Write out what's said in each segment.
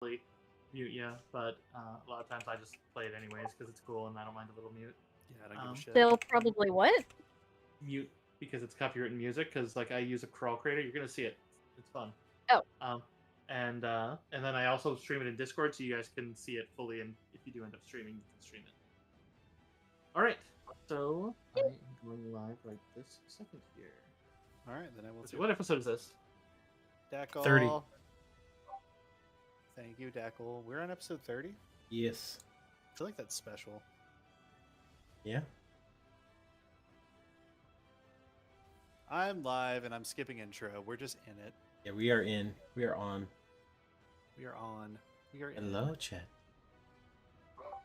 mute you, but a lot of times I just play it anyways because it's cool and I don't mind a little mute. Yeah, I don't give a shit. They'll probably what? Mute because it's copywritten music. Because like I use a crawl creator, you're gonna see it. It's fun. Oh. And then I also stream it in Discord, so you guys can see it fully. And if you do end up streaming, you can stream it. All right. So I am going live right this second here. All right, then I will. What episode is this? Dackle. 30. Thank you, Dackle. We're on episode 30. Yes. I feel like that's special. Yeah. I'm live and I'm skipping intro. We're just in it. Yeah, we are in. We are on. We are on. We are in. Hello, chat.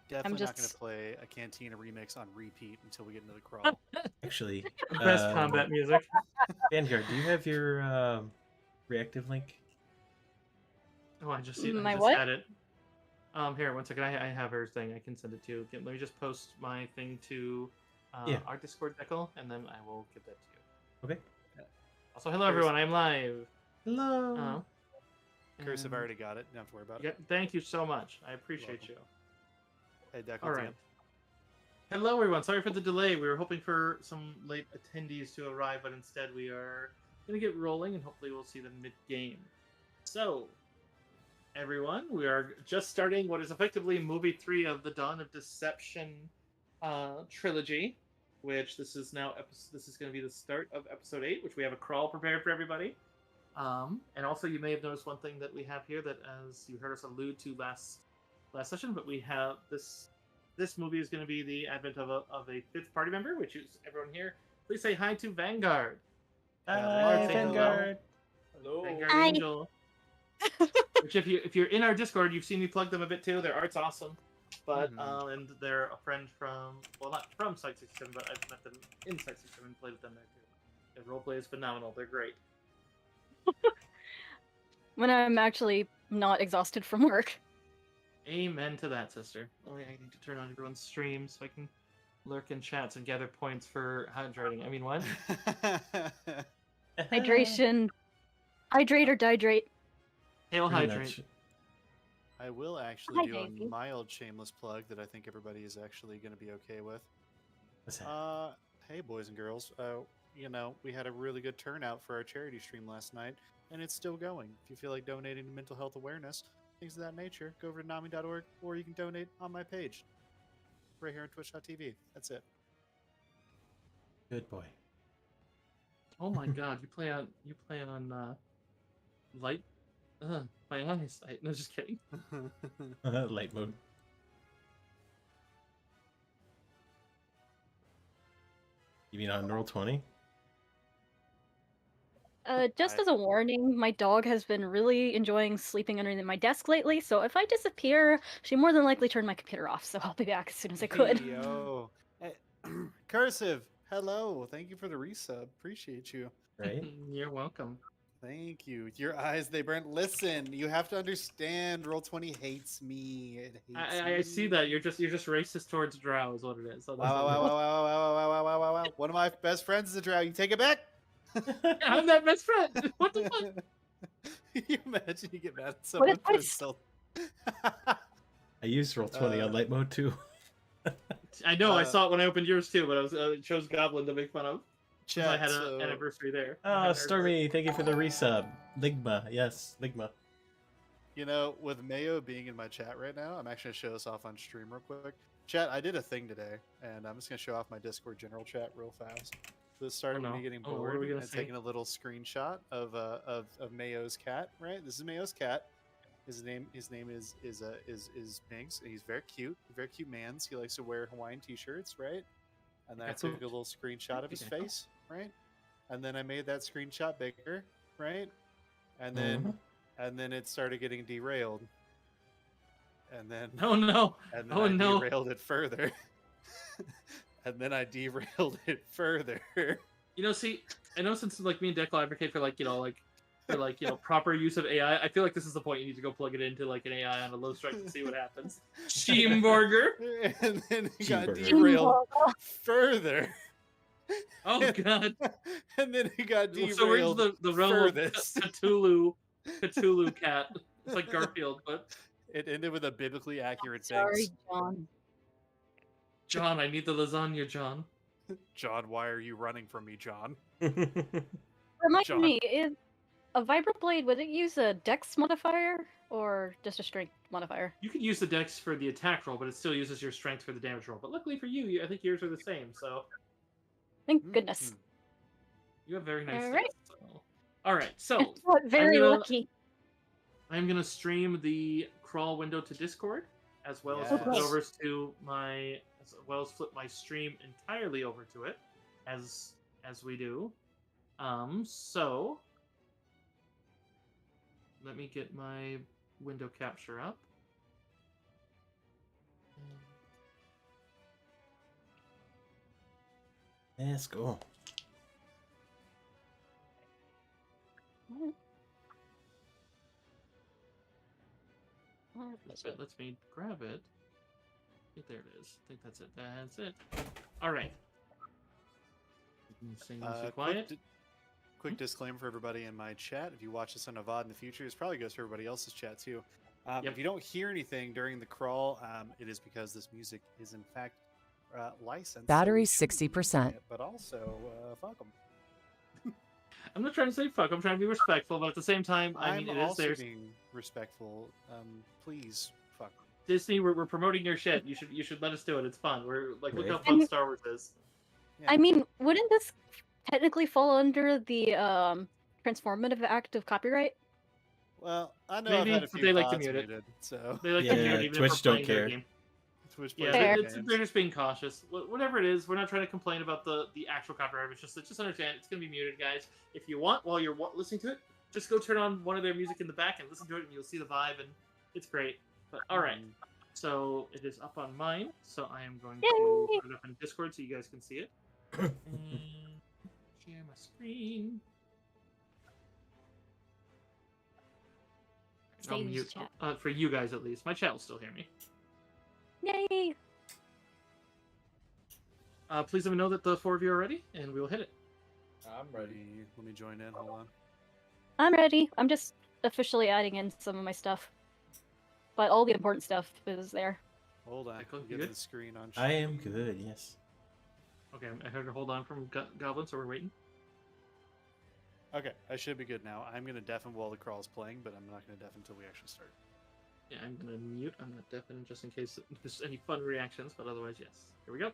Definitely not going to play a Cantina remix on repeat until we get into the crawl. Actually, Best combat music. Vanguard, do you have your reactive link? Oh, I just My what? had it. Here, one second. I have her thing. I can send it to you. Let me just post my thing to our Discord decal, and then I will give that to you. Okay. Also, hello everyone. I'm live. Hello. Curse, I've already got it. You don't have to worry about it. Yeah, thank you so much. I appreciate you. Hey, Dackle. All right. Hello everyone. Sorry for the delay. We were hoping for some late attendees to arrive, but instead we are going to get rolling, and hopefully we'll see them mid-game. So, everyone, we are just starting what is effectively movie 3 of the Dawn of Deception trilogy, which this is going to be the start of episode 8, which we have a crawl prepared for everybody. And also, you may have noticed one thing that we have here that, as you heard us allude to last session, but we have this movie is going to be the advent of a fifth party member, which is everyone here. Please say hi to Vanguard. Hi, Vanguard. Hello. Vanguard Hi. Angel. Which, if you're in our Discord, you've seen me plug them a bit too. Their art's awesome, but and they're a friend from, well, not from Site 67, but I've met them in Site 67 and played with them there too. Their roleplay is phenomenal. They're great. When I'm actually not exhausted from work. Amen to that, sister. Oh, yeah, I need to turn on everyone's stream so I can lurk in chats and gather points for hydrating. I mean, what? Hydration. Hydrate or dihydrate. Hail Pretty hydrate. much. I will actually do a Daisy. mild shameless plug that I think everybody is actually going to be okay with. What's that? Hey, boys and girls. We had a really good turnout for our charity stream last night, and it's still going. If you feel like donating to mental health awareness, things of that nature, go over to nami.org, or you can donate on my page, right here on twitch.tv. That's it. Good boy. Oh my god, you play on light. My eyes. No, just kidding. Light mode. You mean on roll 20? Just as a warning, my dog has been really enjoying sleeping underneath my desk lately, so if I disappear, she more than likely turned my computer off, so I'll be back as soon as I could. Yo. Hey, Cursive, hello. Thank you for the resub. Appreciate you. Right? You're welcome. Thank you. Your eyes, they burn. Listen, you have to understand, Roll20 hates me. It hates I see me. that you're just racist towards Drow is what it is. So that's Wow, what wow, it wow, is. wow, wow, wow, wow, wow, wow, wow, wow. One of my best friends is a drow. You take it back? I'm that best friend. What the fuck? You imagine you get mad at someone for insult. I used roll 20 on light mode too. I know. I saw it when I opened yours too, but I was chose Goblin to make fun of. Chat, I had an anniversary there. Oh, Stormy, thank you for the resub. Ligma, yes, Ligma. You know, with Mayo being in my chat right now, I'm actually going to show this off on stream real quick. Chat, I did a thing today, and I'm just going to show off my Discord general chat real fast. So this started with me getting What are bored we gonna and see? taking a little screenshot of Mayo's cat. Right, this is Mayo's cat. His name is Binks, and he's very cute man. He likes to wear Hawaiian t-shirts, right? And then I took a little screenshot of his face, right? And then I made that screenshot bigger, right? And then it started getting derailed. And then Oh no! and then Oh I no! derailed it further. And then I derailed it further. You know, see, I know since like me and Declan advocate for proper use of AI. I feel like this is the point you need to go plug it into like an AI on a low strike and see what happens. Steamburger. And then it got Cheeseburger. derailed further. Oh god. And then it got derailed So we're into the realm furthest. of Cthulhu cat. It's like Garfield, but It ended with a biblically accurate Sorry, thanks. John. John, I need the lasagna, John. John, why are you running from me, John? Remind John. me, is a vibroblade, would it use a dex modifier or just a strength modifier? You could use the dex for the attack roll, but it still uses your strength for the damage roll. But luckily for you, I think yours are the same, so Thank goodness. Mhm. you have very nice All stats. right. So. All right, so Very gonna- lucky. I'm gonna stream the crawl window to Discord, as well as flip it Yes. over to my, as well as flip my stream entirely over to it, as we do. So let me get my window capture up. Let's go. If it lets me grab it. There it is. I think that's it. That's it. All right. Quiet. Quick disclaimer for everybody in my chat. If you watch this on a VOD in the future, this probably goes for everybody else's chat too. Yep. If you don't hear anything during the crawl, it is because this music is in fact licensed. Battery so we shouldn't be 60%. using it, but also, fuck them. I'm not trying to say fuck. I'm trying to be respectful, but at the same time, I mean, I'm it is also theirs. being respectful. Please, fuck. Disney, we're promoting your shit. You should let us do it. It's fun. We're like, look how Right. fun And- Star Wars is. Yeah. I mean, wouldn't this technically fall under the transformative act of copyright? Well, I know Maybe, I've had a but few they like to VODs mute it. muted, so They like Yeah, to mute even Twitch if we're don't playing their care. game. Twitch Yeah, plays Fair. their games. they're just being cautious. Whatever it is, we're not trying to complain about the actual copyright. It's just understand it's gonna be muted, guys. If you want, while you're listening to it, just go turn on one of their music in the back and listen to it, and you'll see the vibe, and it's great. But all right, so it is up on mine. So I am going to Yay! put it up in Discord so you guys can see it. And share my screen. I'll Saves mute chat. for you guys at least. My chat will still hear me. Yay! Please let me know that the 4 of you are ready, and we will hit it. I'm Let me join in. Hold on. I'm ready. I'm just officially adding in some of my stuff. But all the important stuff is there. Hold on. Michael, I'm you getting good? the screen on. I am good. Yes. Okay, I heard her hold on from Goblin, so we're waiting. Okay, I should be good now. I'm gonna deafen while the crawl is playing, but I'm not gonna deafen until we actually start. Yeah, I'm gonna mute. I'm not deafening just in case there's any fun reactions, but otherwise, yes. Here we go.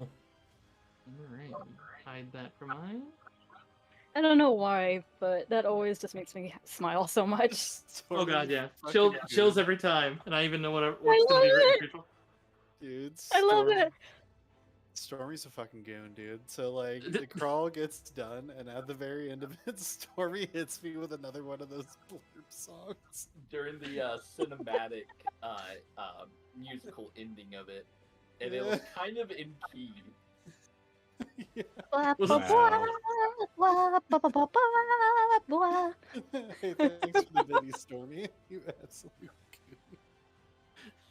Alright, hide that for mine. I don't know why, but that always just makes me smile so much. Oh god, Stormy yeah. fucking Chills goon. every time, and I even know what's I gonna be love written, it! people. Dude, I love it! Stormy's a fucking goon, dude. So like the crawl gets done, and at the very end of it, Stormy hits me with another one of those blurb songs. During the cinematic musical ending of it, and it was kind of in key. Yeah. Blah, Was blah, it- blah, blah, blah, blah, blah, blah. Hey, thanks for the video, Stormy. You absolute goon.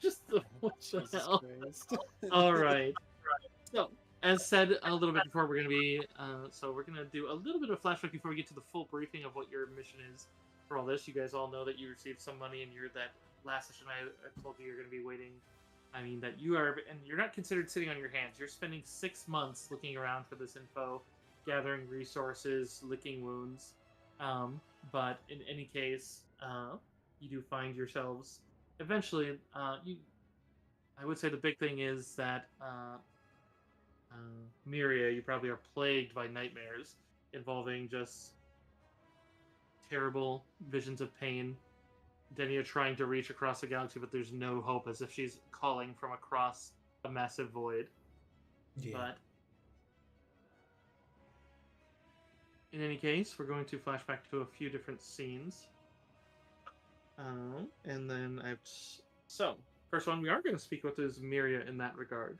Just what the Jesus hell? Christ. Alright. So, as said a little bit before, we're gonna be we're gonna do a little bit of flashback before we get to the full briefing of what your mission is for all this. You guys all know that you received some money, and you're that last session I told you you're gonna be waiting. I mean that you are, and you're not considered sitting on your hands. You're spending 6 months looking around for this info, gathering resources, licking wounds. But in any case, you do find yourselves eventually. I would say the big thing is that Miria, you probably are plagued by nightmares involving just terrible visions of pain. Denia trying to reach across the galaxy, but there's no hope, as if she's calling from across a massive void. Yeah. But in any case, we're going to flash back to a few different scenes. And then so, first one we are going to speak with is Miria in that regard.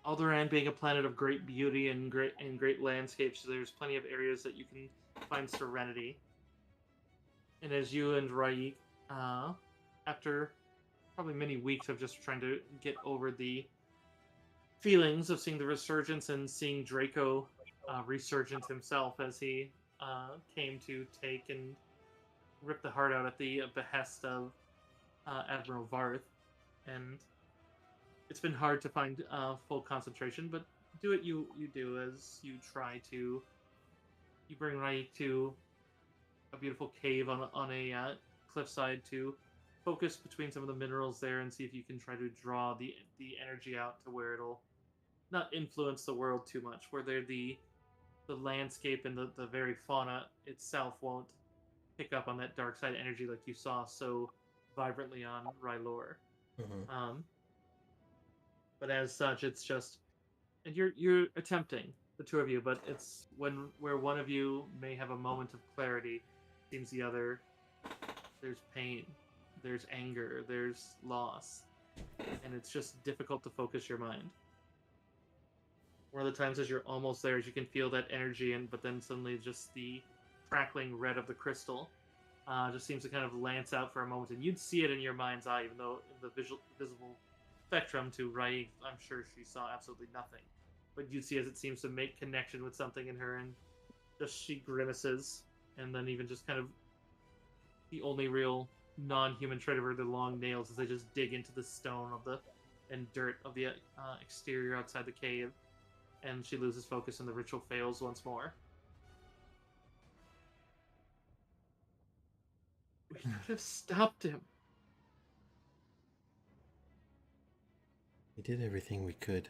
Alderaan being a planet of great beauty and great landscapes, there's plenty of areas that you can find serenity. And as you and Raik, after probably many weeks of just trying to get over the feelings of seeing the resurgence and seeing Draco resurgent himself as he came to take and rip the heart out at the behest of Admiral Varth, and it's been hard to find full concentration, but do what you do as you try to. You bring Raik to a beautiful cave on a cliffside to focus between some of the minerals there and see if you can try to draw the energy out to where it'll not influence the world too much, where the landscape and the very fauna itself won't pick up on that dark side energy like you saw so vibrantly on Rylor. Mm-hmm. But as such, it's just, and you're attempting, the two of you, but it's where one of you may have a moment of clarity, seems the other, there's pain, there's anger, there's loss, and it's just difficult to focus your mind. One of the times as you're almost there, as you can feel that energy, but then suddenly just the crackling red of the crystal just seems to kind of lance out for a moment, and you'd see it in your mind's eye, even though in the visible spectrum to Raik, I'm sure she saw absolutely nothing. But you'd see as it seems to make connection with something in her, and just she grimaces, and then even just kind of the only real non-human trait of her, the long nails, as they just dig into the stone of the and dirt of the exterior outside the cave, and she loses focus and the ritual fails once more. We could have stopped him. We did everything we could.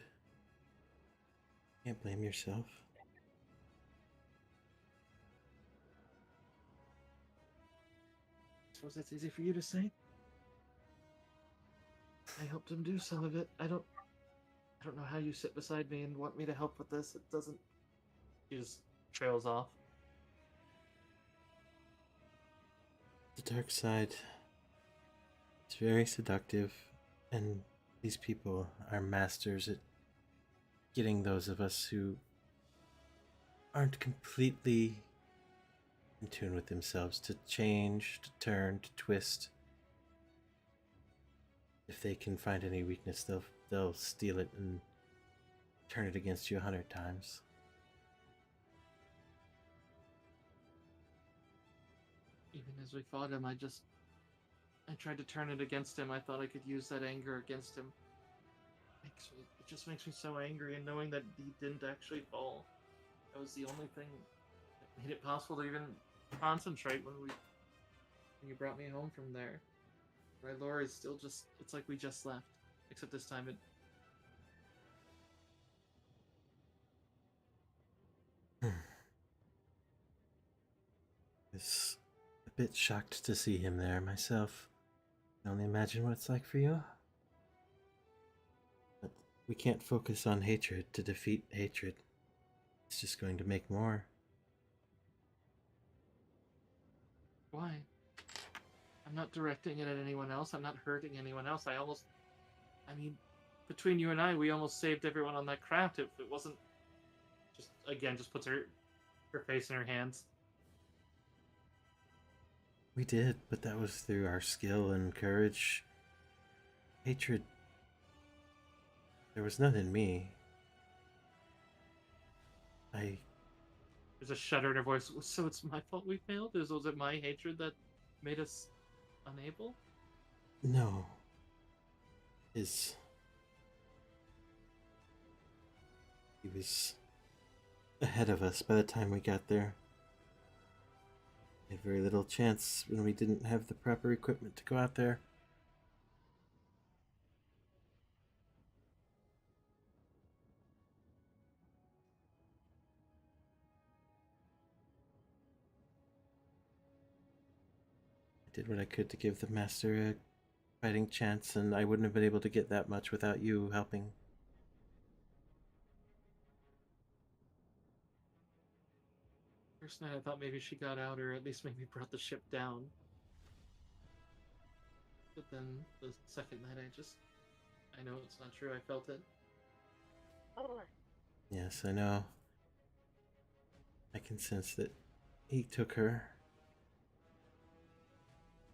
Can't blame yourself. I suppose that's easy for you to say. I helped him do some of it. I don't know how you sit beside me and want me to help with this. It doesn't. He just trails off. The dark side is very seductive, and these people are masters at getting those of us who aren't completely in tune with themselves to change, to turn, to twist. If they can find any weakness, they'll steal it and turn it against you 100 times. Even as we fought him, I tried to turn it against him. I thought I could use that anger against him. It just makes me so angry, and knowing that he didn't actually fall, that was the only thing that made it possible to even concentrate when you brought me home from there. Rylor is still just, it's like we just left, except this time it... It's a bit shocked to see him there myself. I can only imagine what it's like for you. But we can't focus on hatred to defeat hatred. It's just going to make more. Why? I'm not directing it at anyone else. I'm not hurting anyone else. I mean, between you and I, we almost saved everyone on that craft. If it wasn't... Just puts her face in her hands. We did, but that was through our skill and courage. Hatred. There was none in me. There's a shudder in her voice. So it's my fault we failed? Was it my hatred that made us unable? No. His He was ahead of us by the time we got there. We had very little chance when we didn't have the proper equipment to go out there. I did what I could to give the master a fighting chance, and I wouldn't have been able to get that much without you helping. First night I thought maybe she got out, or at least maybe brought the ship down. But then the second night I know it's not true, I felt it. Yes, I know. I can sense that he took her.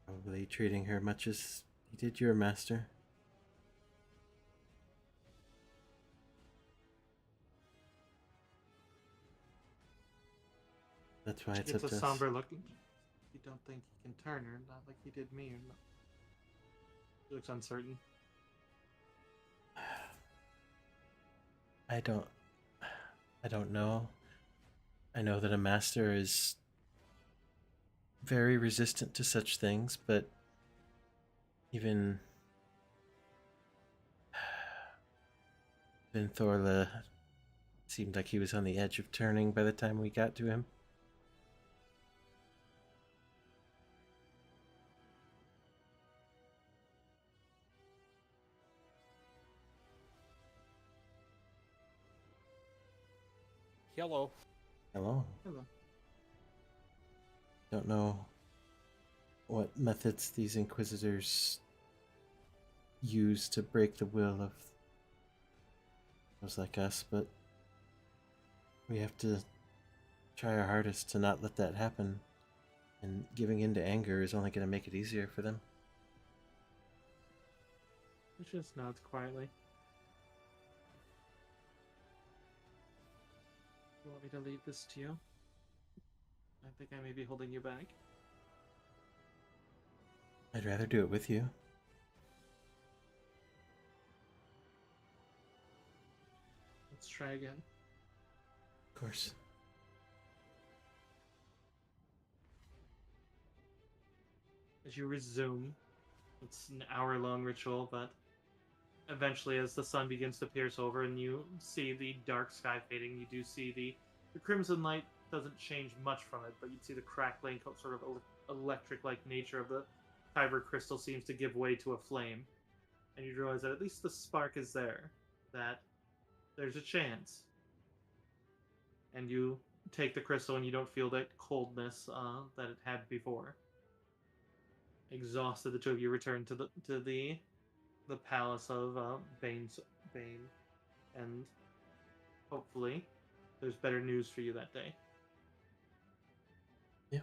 Probably treating her much as he did your master. That's why it's up a to us. somber look. You don't think he can turn her, not like he did me, or not? He looks uncertain. I don't know. I know that a master is very resistant to such things, but even Thorla seemed like he was on the edge of turning by the time we got to him. Hello. Hello. Hello. Don't know what methods these inquisitors use to break the will of those like us, but we have to try our hardest to not let that happen, and giving in to anger is only going to make it easier for them. She just nods quietly. You want me to leave this to you? I think I may be holding you back. I'd rather do it with you. Let's try again. Of course. As you resume, it's an hour-long ritual, but eventually as the sun begins to pierce over and you see the dark sky fading, you do see the crimson light doesn't change much from it, but you see the crackling sort of electric-like nature of the kyber crystal seems to give way to a flame. And you realize that at least the spark is there, that there's a chance. And you take the crystal and you don't feel that coldness that it had before. Exhausted, the two of you return to the palace of Bane, and hopefully there's better news for you that day. Yeah.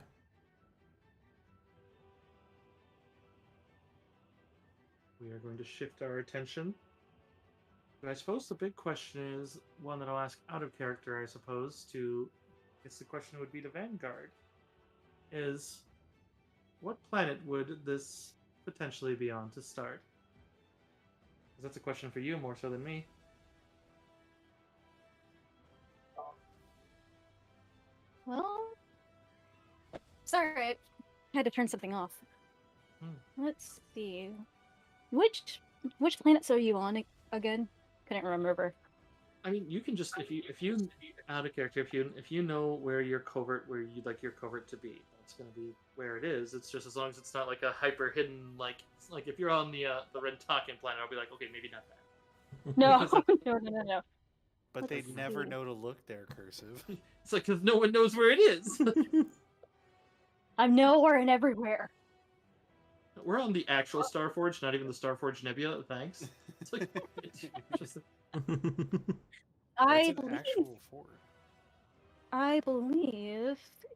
We are going to shift our attention. But I suppose the big question is one that I'll ask out of character, I suppose, I guess the question would be to Vanguard. Is, what planet would this potentially be on to start? Because that's a question for you more so than me. Well, sorry, I had to turn something off. Let's see. Which planets are you on again? Couldn't remember. I mean, you can just if you out of character, if you know where you'd like your covert to be, that's going to be where it is. It's just as long as it's not like a hyper hidden like if you're on the Rentakan planet, I'll be like, okay, maybe not that. No, no. But Let's they'd never see. know to look there, Cursive. It's like because no one knows where it is. I'm nowhere and everywhere. We're on the actual Starforge, not even the Starforge Nebula. Thanks. It's like it's just I It's an believe, actual fort.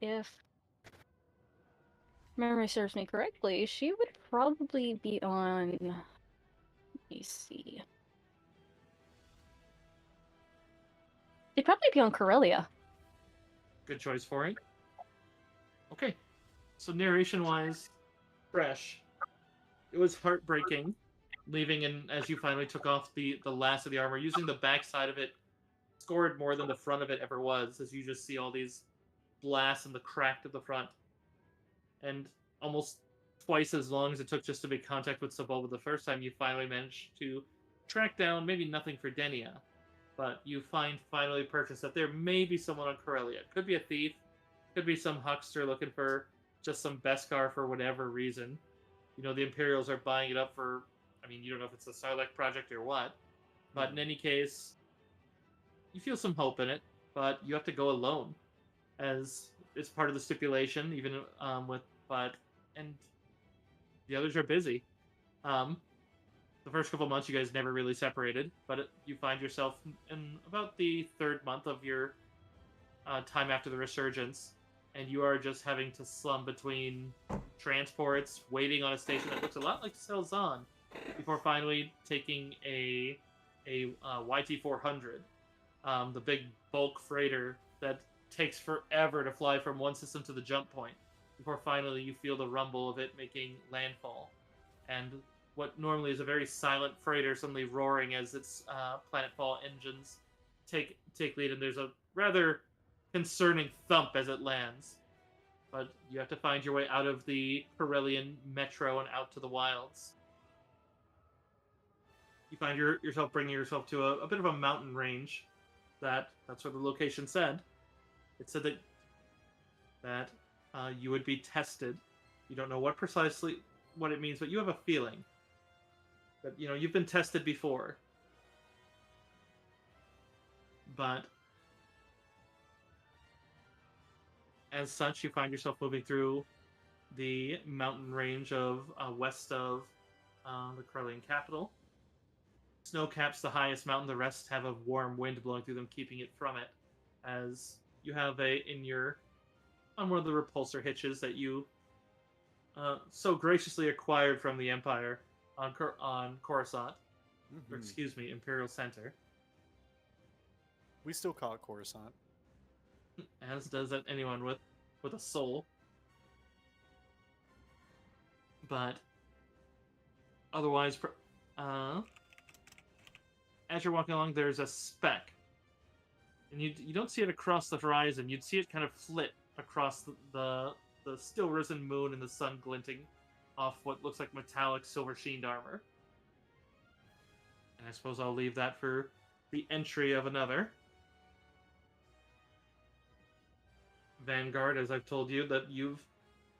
if memory serves me correctly, she would probably be on. Let me see. They'd probably be on Corellia. good choice for it. Okay, so narration-wise, fresh. It was heartbreaking, leaving as you finally took off the last of the armor, using the backside of it scored more than the front of it ever was, as you just see all these blasts in the crack of the front, and almost twice as long as it took just to make contact with Sebulba the first time. You finally managed to track down maybe nothing for Denia, but you finally purchase that there may be someone on Corellia. It could be a thief, could be some huckster looking for just some Beskar for whatever reason. You know, the Imperials are buying it up for, I mean, you don't know if it's a Sarlacc project or what, but in any case, you feel some hope in it, but you have to go alone, as it's part of the stipulation, even and the others are busy. The first couple months, you guys never really separated, but you find yourself in about the third month of your time after the resurgence, and you are just having to slum between transports, waiting on a station that looks a lot like Selzahn, before finally taking a YT-400, the big bulk freighter that takes forever to fly from one system to the jump point, before finally you feel the rumble of it making landfall, and what normally is a very silent freighter suddenly roaring as its planetfall engines take lead, and there's a rather concerning thump as it lands. But you have to find your way out of the Corellian metro and out to the wilds. You find yourself bringing yourself to a bit of a mountain range. That's what the location said. It said that you would be tested. You don't know what precisely what it means, but you have a feeling that, you know, you've been tested before. But as such, you find yourself moving through the mountain range of west of the Corellian capital. Snow caps the highest mountain. The rest have a warm wind blowing through them, keeping it from it. As you have on one of the repulsor hitches that you so graciously acquired from the Empire on Coruscant, or excuse me, Imperial Center. We still call it Coruscant. As does anyone with a soul. But otherwise, as you're walking along, there's a speck, and you don't see it across the horizon. You'd see it kind of flit across the still risen moon and the sun glinting off what looks like metallic silver sheened armor. And I suppose I'll leave that for the entry of another Vanguard, as I've told you that you've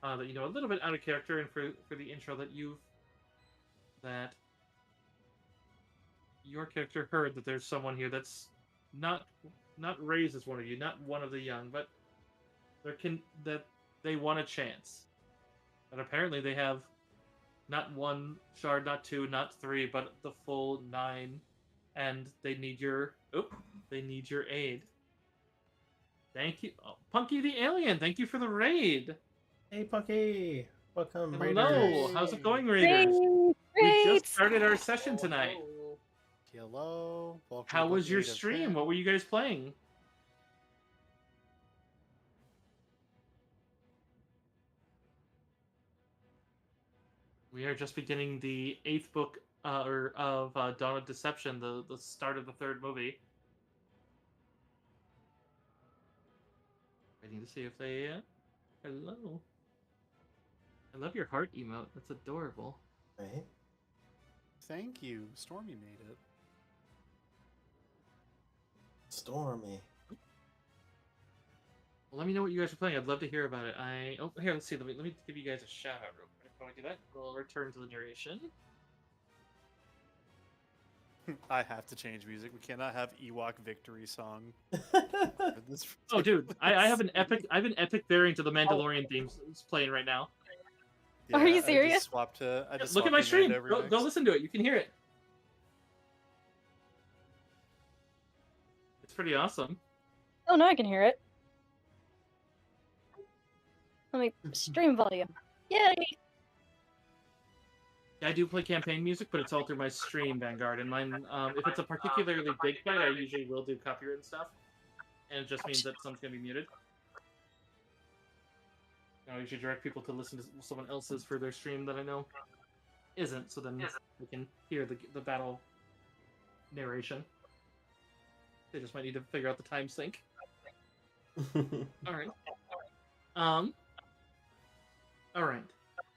that you know a little bit out of character, and for the intro that your character heard that there's someone here that's not raised as one of you, not one of the young, but that they want a chance. And apparently they have not one shard, not two, not three, but the full 9, and they need your aid. Thank you, Punky the Alien. Thank you for the raid. Hey, Punky! Welcome, Hello, Raiders. how's it going, Raiders? We Great! just started our session tonight. Hello. Welcome How to was your Book 8 of stream? 10. What were you guys playing? We are just beginning the 8th book of Dawn of Deception, the start of the 3rd movie. Waiting to see if they... Hello. I love your heart emote. That's adorable. Right? Thank you. Stormy made it. Stormy. Well, let me know what you guys are playing. I'd love to hear about it. Here, let's see. Let me give you guys a shout out real quick. Before I do that, we'll return to the narration. I have to change music. We cannot have Ewok victory song. Oh, dude, I have an epic variant of the Mandalorian themes playing right now. Are you I serious? just swapped to. I just Look at swapped my to stream. Mando Go remix. listen to it. You can hear it. It's pretty awesome. Oh, no, I can hear it. Let me stream volume. Yay! I do play campaign music, but it's all through my stream, Vanguard. And mine, if it's a particularly big fight, I usually will do copyright and stuff. And it just means that some's going to be muted. I usually direct people to listen to someone else's for their stream that I know isn't, so then we can hear the battle narration. They just might need to figure out the time sync. All right. Um. All right.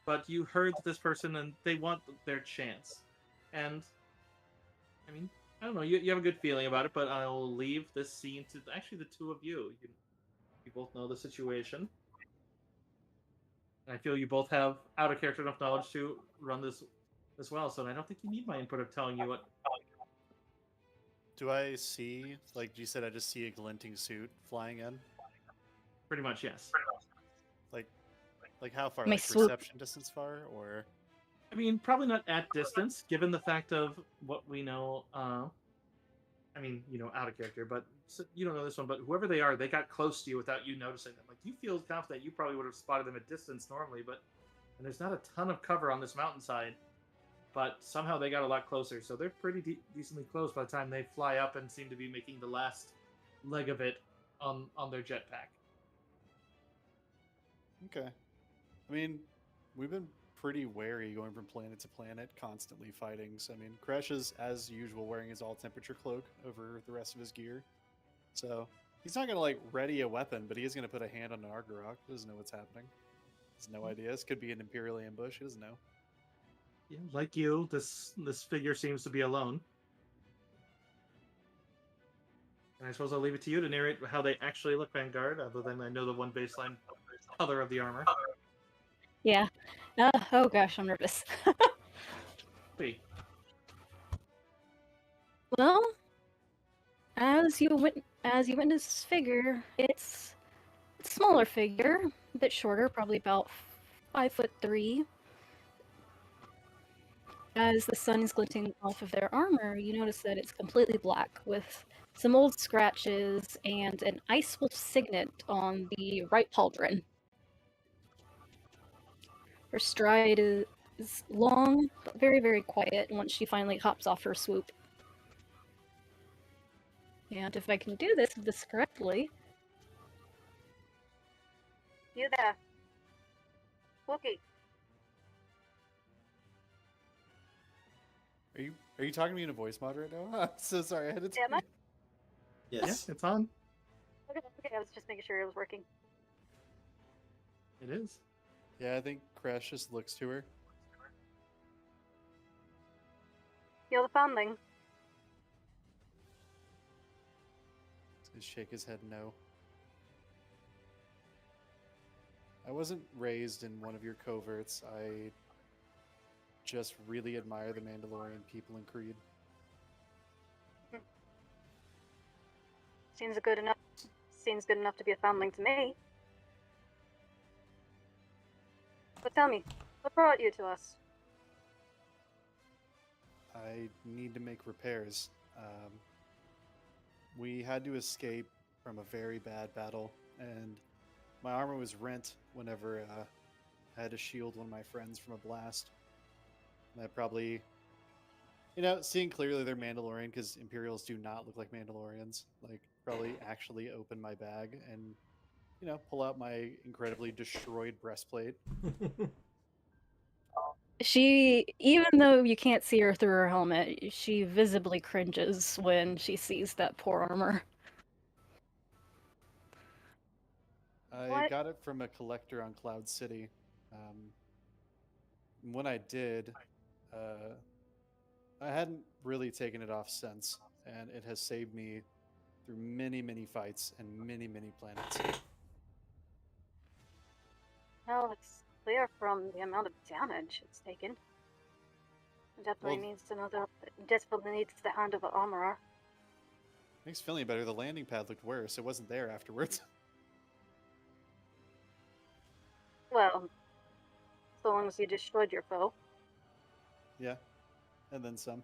But you heard this person, and they want their chance. And I mean, I don't know. You have a good feeling about it, but I'll leave this scene to actually the two of you. You both know the situation. And I feel you both have out of character enough knowledge to run this as well. So I don't think you need my input of telling you what. Do I see, like you said, I just see a glinting suit flying in? Pretty much, yes. Like, like how far? My Like swoop. perception distance far, or I mean, probably not at distance, given the fact of what we know. I mean, out of character, but you don't know this one. But whoever they are, they got close to you without you noticing them. Like, you feel confident you probably would have spotted them at distance normally, and there's not a ton of cover on this mountainside. But somehow they got a lot closer, so they're pretty decently close by the time they fly up and seem to be making the last leg of it on their jetpack. okay. I mean, we've been pretty wary going from planet to planet, constantly fighting. So I mean, Crash is as usual wearing his all-temperature cloak over the rest of his gear. So he's not gonna like ready a weapon, but he is gonna put a hand on an Argorok. He doesn't know what's happening. He has no idea. This could be an Imperial ambush. He doesn't know. Yeah, like you, this figure seems to be alone. And I suppose I'll leave it to you to narrate how they actually look, Vanguard, other than I know the one baseline color of the armor. Yeah. Oh gosh, I'm nervous. Wait, Well, as you witness this figure, it's a smaller figure, a bit shorter, probably about 5'3". As the sun is glinting off of their armor, you notice that it's completely black with some old scratches and an ice wolf signet on the right pauldron. Her stride is long, but very, very quiet once she finally hops off her swoop. And if I can do this correctly... You there. Wookie. Are you talking to me in a voice mod right now? I'm so sorry. I had to. Am I? Yes. yeah, it's on. Okay, I was just making sure it was working. It is. Yeah, I think Crash just looks to her. You're the foundling. He's gonna shake his head no. I wasn't raised in one of your coverts. I just really admire the Mandalorian people and Creed. Seems good enough to be a foundling to me. But tell me, what brought you to us? I need to make repairs. We had to escape from a very bad battle, and my armor was rent whenever I had to shield one of my friends from a blast. And I probably, seeing clearly they're Mandalorian, because Imperials do not look like Mandalorians, like, probably actually open my bag and, pull out my incredibly destroyed breastplate. She, even though you can't see her through her helmet, she visibly cringes when she sees that poor armor. I What? got it from a collector on Cloud City. When I did, I hadn't really taken it off since, and it has saved me through many, many fights and many, many planets. Well, it's clear from the amount of damage it's taken. It definitely needs the hand of an armorer. Makes feeling better. The landing pad looked worse. It wasn't there afterwards. Well, so long as you destroyed your foe. Yeah, and then some.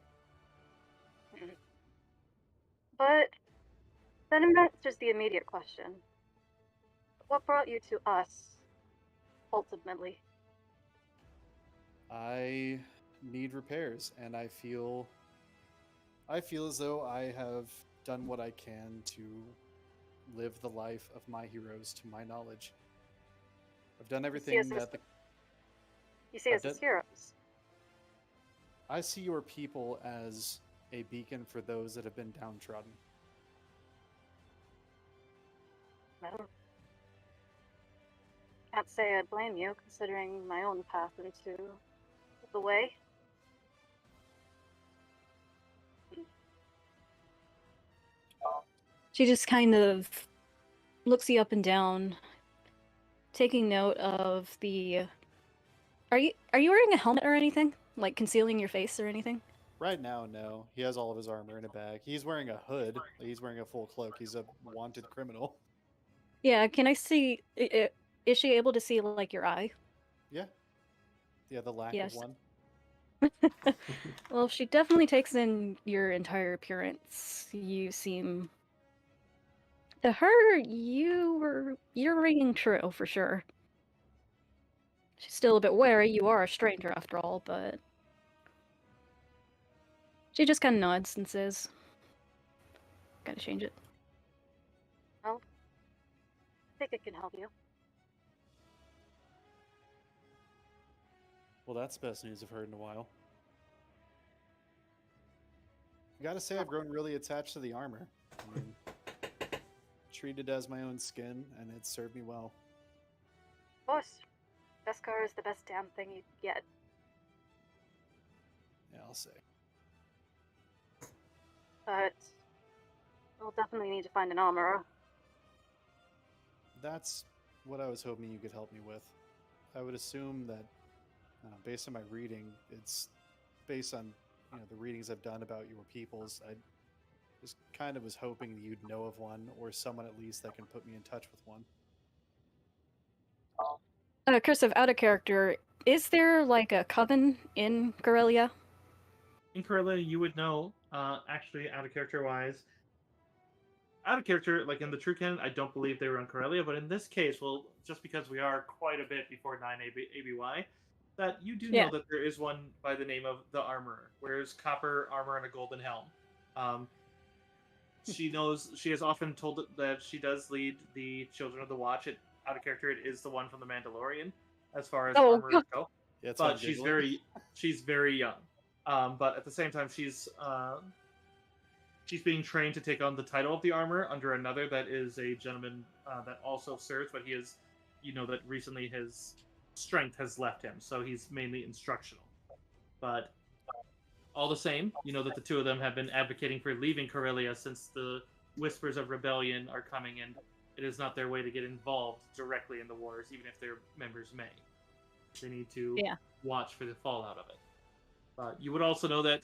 But that answers the immediate question. What brought you to us, ultimately? I need repairs, and I feel as though I have done what I can to live the life of my heroes to my knowledge. I've done everything that You see us as heroes. I see your people as a beacon for those that have been downtrodden. Well, can't say I blame you, considering my own path into the way. She just kind of looks you up and down, taking note of the. Are you wearing a helmet or anything, like concealing your face or anything? Right now, no. He has all of his armor in a bag. He's wearing a hood. He's wearing a full cloak. He's a wanted criminal. Yeah. Can I see? Is she able to see like your eye? Yeah. Yeah, the lack Yes. of one. Well, she definitely takes in your entire appearance. You seem. To her, you're ringing true for sure. She's still a bit wary. You are a stranger after all, but she just kind of nods and says, "Gotta change it." Well, I think I can help you. Well, that's the best news I've heard in a while. I gotta say, I've grown really attached to the armor. I mean, treated as my own skin, and it's served me well. Of course, Beskar is the best damn thing you could get. Yeah, I'll say. But we'll definitely need to find an armorer. That's what I was hoping you could help me with. I would assume that, based on my reading, it's based on the readings I've done about your peoples. I just kind of was hoping that you'd know of one, or someone at least that can put me in touch with one. Cursive, out of character, is there like a coven in Corellia? In Corellia, you would know, actually, out of character wise. Out of character, like in the true canon, I don't believe they were on Corellia, but in this case, well, just because we are quite a bit before 9 ABY, that you do Yeah. know that there is one by the name of the Armorer, wears copper armor and a golden helm. She knows, she has often told that she does lead the Children of the Watch. Out of character, it is the one from the Mandalorian, as far as armorers go. Yeah, it's But she's very young. But at the same time, she's being trained to take on the title of the armor under another that is a gentleman that also serves, but he is, that recently his strength has left him, so he's mainly instructional. But all the same, that the two of them have been advocating for leaving Corellia since the whispers of rebellion are coming, and it is not their way to get involved directly in the wars, even if their members may. They need to watch for the fallout of it. But you would also know that,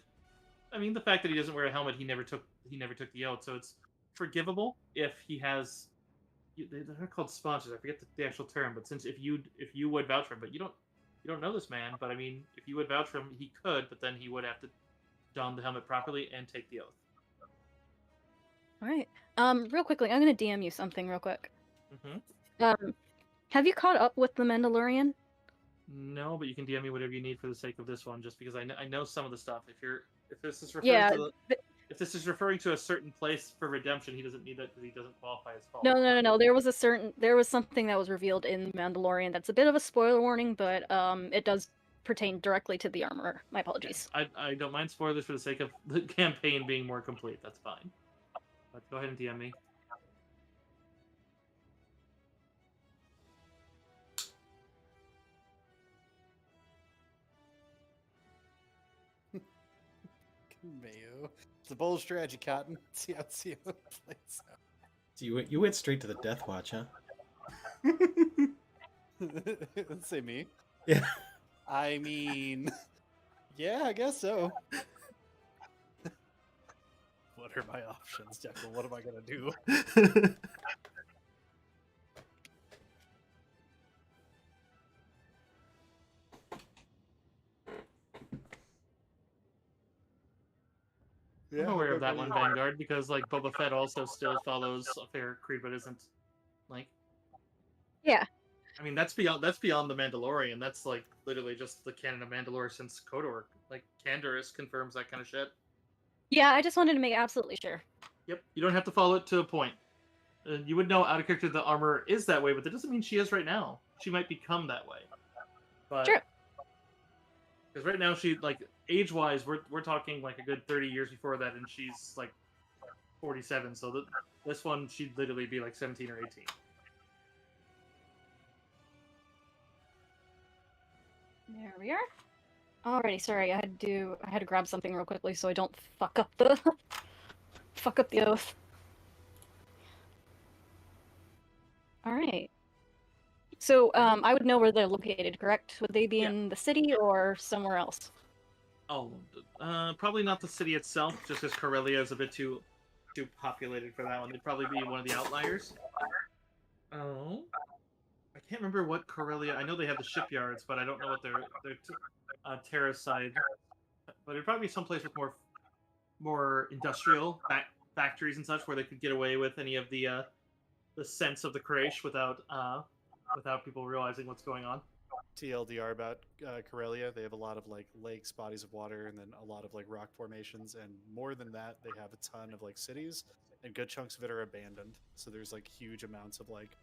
I mean, the fact that he doesn't wear a helmet, he never took the oath, so it's forgivable if he has. They're called sponsors. I forget the actual term, but since if you would vouch for him, but you don't know this man, but I mean, if you would vouch for him, he could, but then he would have to don the helmet properly and take the oath. All right. Real quickly, I'm gonna DM you something real quick. Mm-hmm. Have you caught up with the Mandalorian? No, but you can DM me whatever you need for the sake of this one, just because I know some of the stuff. If this is referring to if this is referring to a certain place for redemption, he doesn't need that because he doesn't qualify as fall. No. There was something that was revealed in Mandalorian that's a bit of a spoiler warning, but it does pertain directly to the armor. My apologies. I don't mind spoilers for the sake of the campaign being more complete. That's fine. But go ahead and DM me. Mayo. It's a bold strategy, Cotton. See how it plays out. So you went straight to the Death Watch, huh? Let's say me. Yeah. I mean, yeah, I guess so. What are my options, Jekyll? What am I gonna do? I'm aware of that one, Vanguard, because like Boba Fett also still follows a fair creed, but isn't like. Yeah. I mean, that's beyond the Mandalorian. That's like literally just the canon of Mandalore since KOTOR. Like Canderous confirms that kind of shit. Yeah, I just wanted to make absolutely sure. Yep, you don't have to follow it to a point. You would know out of character the armor is that way, but that doesn't mean she is right now. She might become that way. But True. Because right now she like age-wise, we're talking like a good 30 years before that, and she's like 47. So this one she'd literally be like 17 or 18. There we are. Alrighty, sorry, I had to grab something real quickly so I don't fuck up the fuck up the oath. Alright. So, I would know where they're located, correct? Would they be Yeah. in the city or somewhere else? Oh, probably not the city itself, just because Corellia is a bit too populated for that one. They'd probably be one of the outliers. Oh, I can't remember what Corellia. I know they have the shipyards, but I don't know what their terrace side. But it'd probably be someplace with more industrial factories and such, where they could get away with any of the sense of the Quraysh without people realizing what's going on. TLDR about Corellia, they have a lot of like lakes, bodies of water, and then a lot of like rock formations. And more than that, they have a ton of like cities, and good chunks of it are abandoned. So there's like huge amounts of like.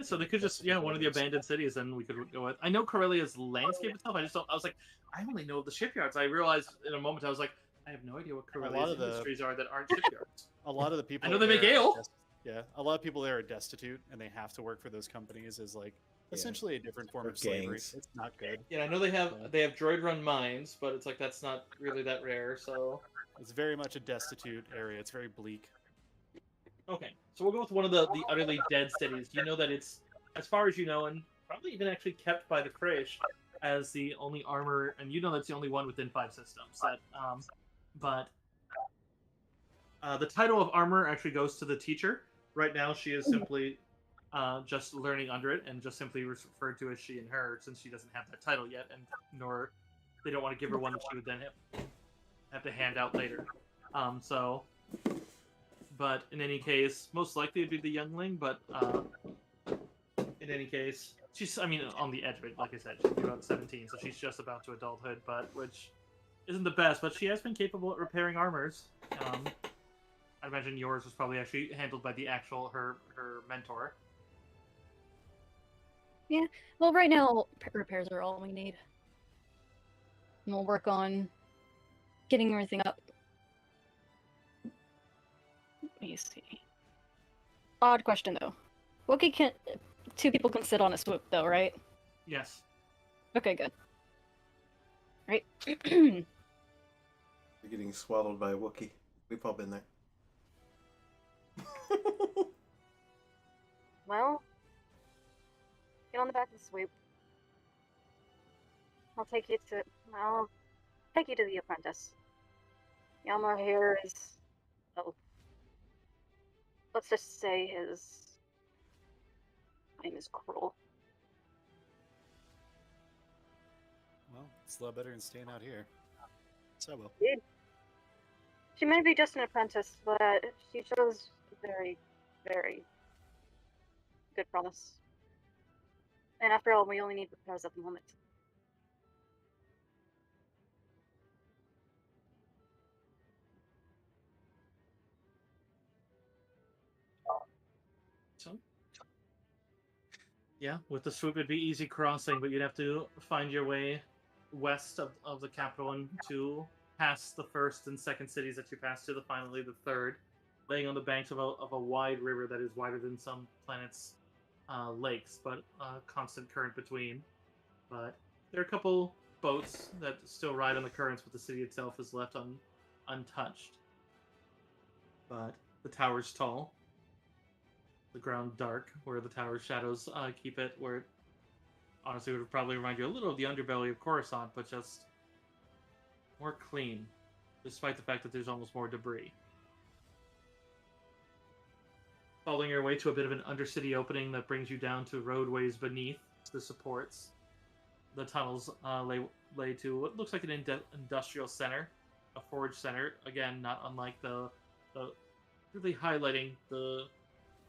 So they could just one of the abandoned cities, and we could go with. I know Corellia's landscape itself. I just don't. I was like, I only know the shipyards. I realized in a moment I was like, I have no idea what Corellia's industries are that aren't shipyards. A lot of the people. I know they make ale. Yeah, a lot of people there are destitute, and they have to work for those companies as like essentially a different form of slavery. Gangs. It's not good. Yeah, I know they have droid-run mines, but it's like that's not really that rare. So It's very much a destitute area. It's very bleak. okay, so we'll go with one of the utterly dead cities. You know that it's, as far as you know, and probably even actually kept by the Quraysh as the only armor, and you know that's the only one within 5 systems. That, but the title of armor actually goes to the teacher. Right now, she is simply just learning under it, and just simply referred to as she and her, since she doesn't have that title yet, and nor they don't want to give her one that she would then have to hand out later. But in any case, most likely it'd be the youngling, but in any case, she's, I mean, on the edge of it, like I said, she's about 17, so she's just about to adulthood, but which isn't the best, but she has been capable at repairing armors. I imagine yours was probably actually handled by the actual, her mentor. Yeah, well, right now, repairs are all we need. And we'll work on getting everything up. Let me see. Odd question, though. Wookiee can... 2 people can sit on a swoop, though, right? Yes. Okay, good. Right. You're getting swallowed by a Wookiee. We've all been there. Well, get on the back of the swoop. I'll take you to the apprentice. Yama here is, let's just say his name is Cruel. Well, it's a lot better than staying out here. So I will. She may be just an apprentice, but she shows very, very good promise. And after all, we only need repairs at the moment. So, yeah, with the swoop it'd be easy crossing, but you'd have to find your way west of the capital and to pass the first and second cities that you pass to, finally the third, laying on the banks of a wide river that is wider than some planets' lakes, but constant current between. But there are a couple boats that still ride on the currents, but the city itself is left untouched. But the tower's tall, the ground dark, where the tower's shadows keep it, where it honestly would probably remind you a little of the underbelly of Coruscant, but just more clean, despite the fact that there's almost more debris. Following your way to a bit of an undercity opening that brings you down to roadways beneath the supports. The tunnels lay to what looks like an industrial center, a forge center. Again, not unlike the really highlighting the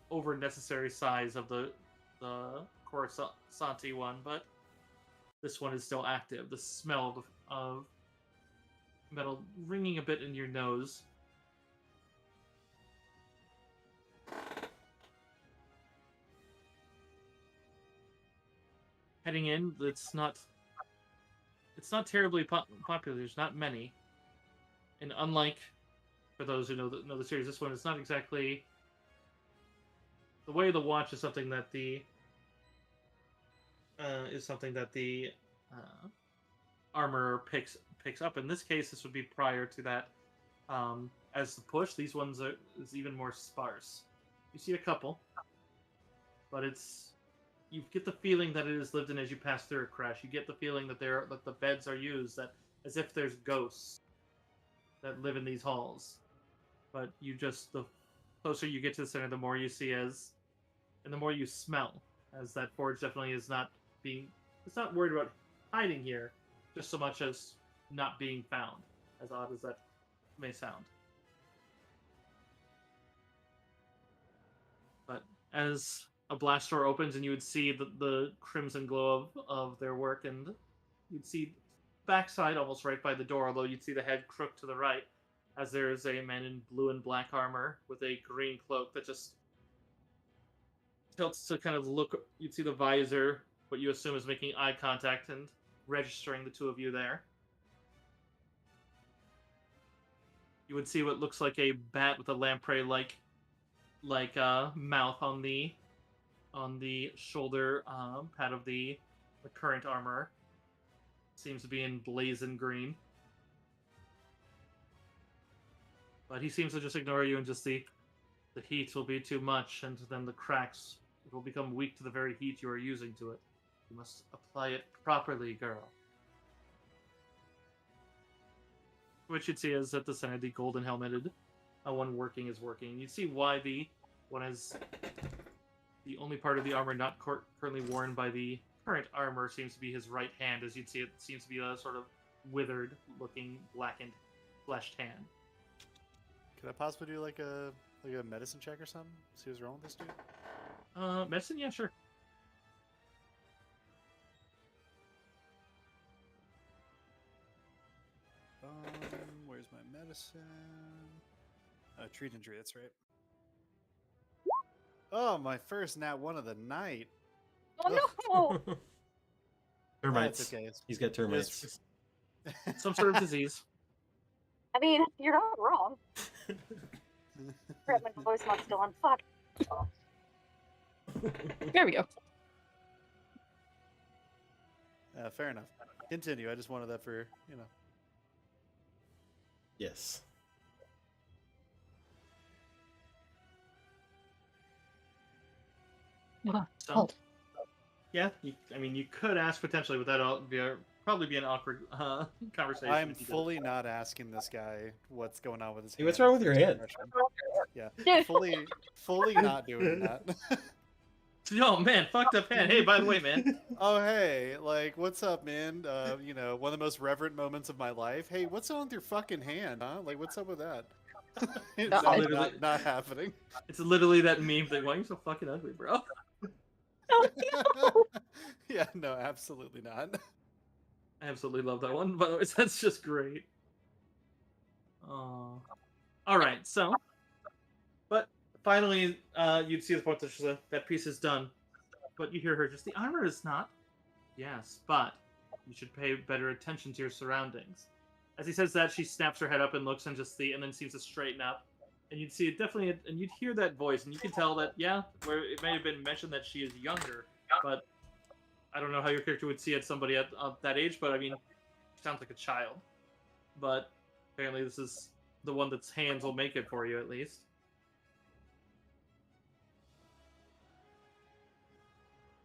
over necessary size of the Coruscanti one, but this one is still active. The smell of metal ringing a bit in your nose. Heading in, it's not terribly popular. There's not many, and unlike, for those who know the series, this one is not exactly. The Way of the Watch is something that the armor picks up. In this case, this would be prior to that. As the push, these ones is even more sparse. You see a couple, but you get the feeling that it is lived in as you pass through a crash. You get the feeling that that the beds are used, that as if there's ghosts that live in these halls. But the closer you get to the center, the more you see and the more you smell, as that forge definitely is it's not worried about hiding here, just so much as not being found, as odd as that may sound. But as a blast door opens and you would see the crimson glow of their work, and you'd see backside almost right by the door, although you'd see the head crook to the right, as there is a man in blue and black armor with a green cloak that just tilts to kind of look. You'd see the visor, what you assume is making eye contact and registering the two of you there. You would see what looks like a bat with a lamprey like mouth on the shoulder pad of the current armor. Seems to be in blazing green. But he seems to just ignore you, and just the heat will be too much, and then the cracks will become weak to the very heat you are using to it. You must apply it properly, girl. Which you'd see is at the center, the golden helmeted one working is working. You'd see why the one is the only part of the armor not currently worn by the current armor seems to be his right hand, as you'd see it seems to be a sort of withered looking, blackened, fleshed hand. Could I possibly do like a medicine check or something? See what's wrong with this dude? Medicine, yeah, sure. Where's my medicine? Treat injury, that's right. Oh, my first nat 1 of the night. Oh no! Termites. That's okay. He's got termites. Some sort of disease. I mean, you're not wrong. Crap, my voice not still on. Fuck. There we go. Fair enough. Continue. I just wanted that for, Yes. So, yeah, you could ask potentially, but that'll probably be an awkward conversation. I'm fully not asking this guy what's going on with his hand. Hey, what's wrong with your hand? Yeah, Dude. fully not doing that. Oh man, fucked up hand. Hey, by the way, man. Oh hey, like what's up, man? One of the most reverent moments of my life. Hey, what's on with your fucking hand, huh? Like, what's up with that? It's not happening. It's literally that meme thing. Why are you so fucking ugly, bro? Oh, no. Yeah, no, absolutely not. I absolutely love that one. By the way, that's just great. All right, so, but finally, you'd see the point that that piece is done. But you hear her the armor is not. Yes, but you should pay better attention to your surroundings. As he says that, she snaps her head up and looks and and then seems to straighten up. And you'd see it definitely, and you'd hear that voice, and you can tell that, yeah, where it may have been mentioned that she is younger, but I don't know how your character would see it somebody at that age, but I mean, she sounds like a child. But apparently this is the one that's hands will make it for you, at least.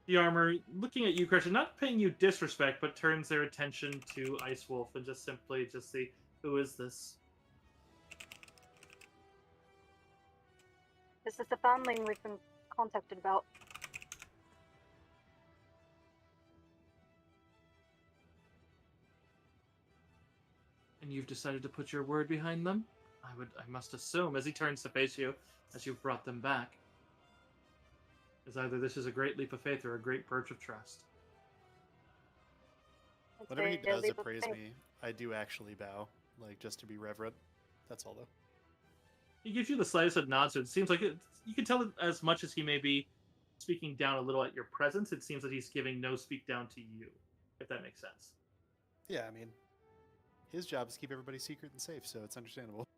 The armor, looking at you, Christian, not paying you disrespect, but turns their attention to Ice Wolf and just simply see, who is this? This is the foundling we've been contacted about. And you've decided to put your word behind them? I must assume, as he turns to face you, as you've brought them back, is either this is a great leap of faith or a great perch of trust. Whenever he does appraise me, I do actually bow, like just to be reverent. That's all though. He gives you the slightest of nods, so it seems like you can tell as much as he may be speaking down a little at your presence, it seems that he's giving no speak down to you, if that makes sense. Yeah, I mean, his job is to keep everybody secret and safe, so it's understandable.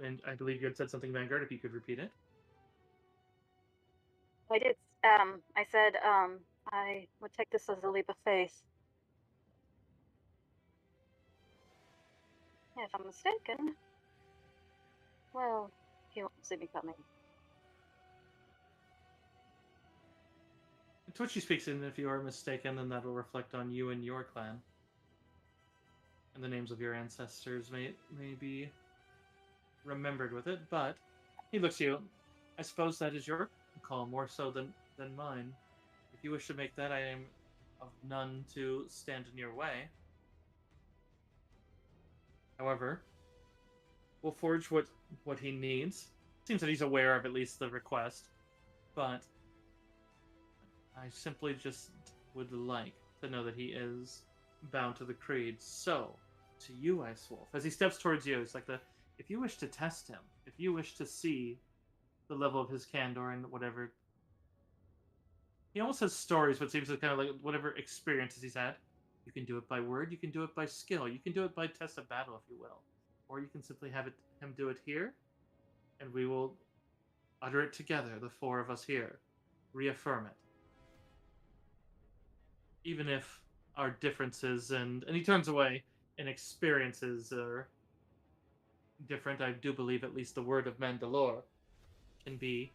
And I believe you had said something, Vanguard, if you could repeat it. I did. I said I would take this as a leap of faith, If I'm mistaken, well, he won't see me coming. To which he speaks in, if you are mistaken, then that will reflect on you and your clan. And the names of your ancestors may be remembered with it, but he looks at you. I suppose that is your call, more so than mine. If you wish to make that, I am of none to stand in your way. However, we'll forge what he needs. Seems that he's aware of at least the request, but I simply just would like to know that he is bound to the creed. So, to you, Ice Wolf, as he steps towards you, it's like if you wish to test him, if you wish to see the level of his candor and whatever, he almost has stories, but seems to kind of like whatever experiences he's had. You can do it by word, you can do it by skill, you can do it by test of battle, if you will, or you can simply have him do it here, and we will utter it together, the four of us here, reaffirm it. Even if our differences and he turns away and experiences are different, I do believe at least the word of Mandalore can be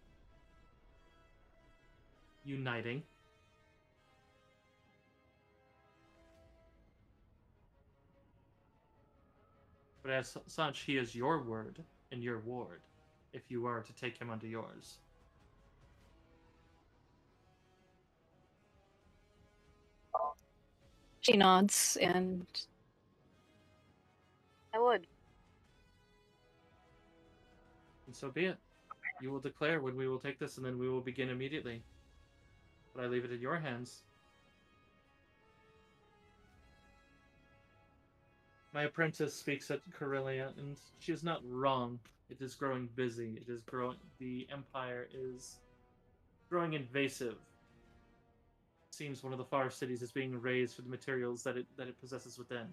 uniting. But as such, he is your word and your ward, if you are to take him under yours. She nods and I would. And so be it. You will declare when we will take this, and then we will begin immediately. But I leave it in your hands. My apprentice speaks at Corellia, and she is not wrong. It is growing busy. It is growing. The Empire is growing invasive. It seems one of the far cities is being raised for the materials that it possesses within.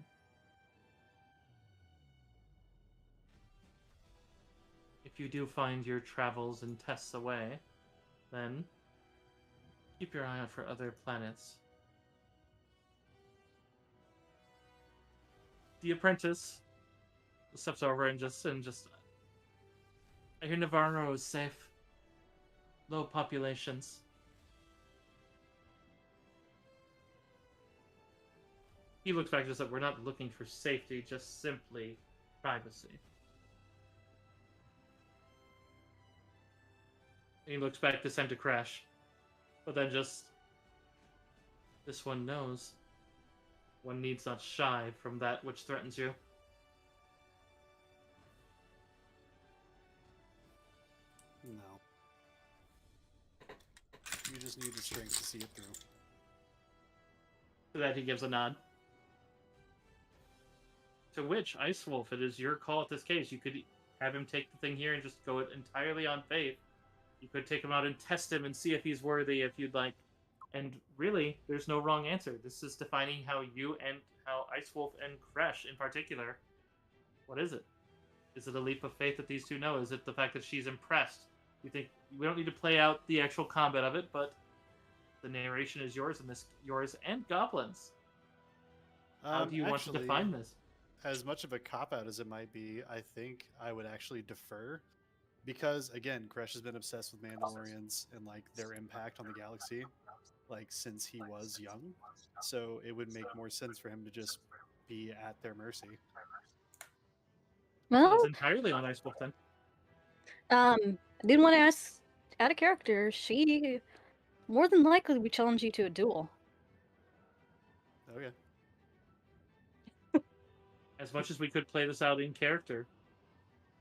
If you do find your travels and tests away, then keep your eye out for other planets. The apprentice steps over and just I hear Navarro is safe. Low populations. He looks back just like, we're not looking for safety, just simply privacy. And he looks back this time to Crash. But then just, this one knows. One needs not shy from that which threatens you. No. You just need the strength to see it through. To that he gives a nod. To which, Ice Wolf, it is your call at this case. You could have him take the thing here and just go it entirely on faith. You could take him out and test him and see if he's worthy if you'd like. And really, there's no wrong answer. This is defining how you and how Ice Wolf and Kresh in particular, what is it? Is it a leap of faith that these two know? Is it the fact that she's impressed? You think we don't need to play out the actual combat of it, but the narration is yours and yours and Goblins. How do you want to define this? As much of a cop-out as it might be, I think I would actually defer. Because, again, Kresh has been obsessed with Mandalorians and, like, their impact on the galaxy, like, since he was young. So it would make more sense for him to just be at their mercy. well, It's entirely on Ice Wolf then. I did want to ask, out of character, she more than likely would challenge you to a duel. Okay. As much as we could play this out in character,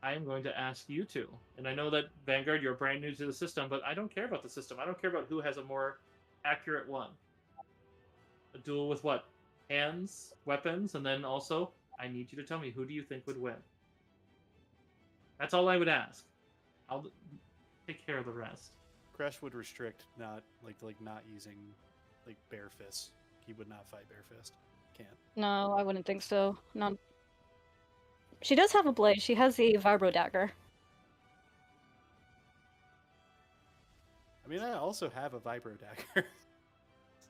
I am going to ask you to. And I know that, Vanguard, you're brand new to the system, but I don't care about the system. I don't care about who has a more accurate one. A duel with what? Hands, weapons, and then also, I need you to tell me, who do you think would win? That's all I would ask. I'll take care of the rest. Kresh would restrict not using, like, bare fists. He would not fight bare fist. Can't. No, I wouldn't think so. Not. She does have a blade. She has a vibro dagger. I mean, I also have a vibro dagger.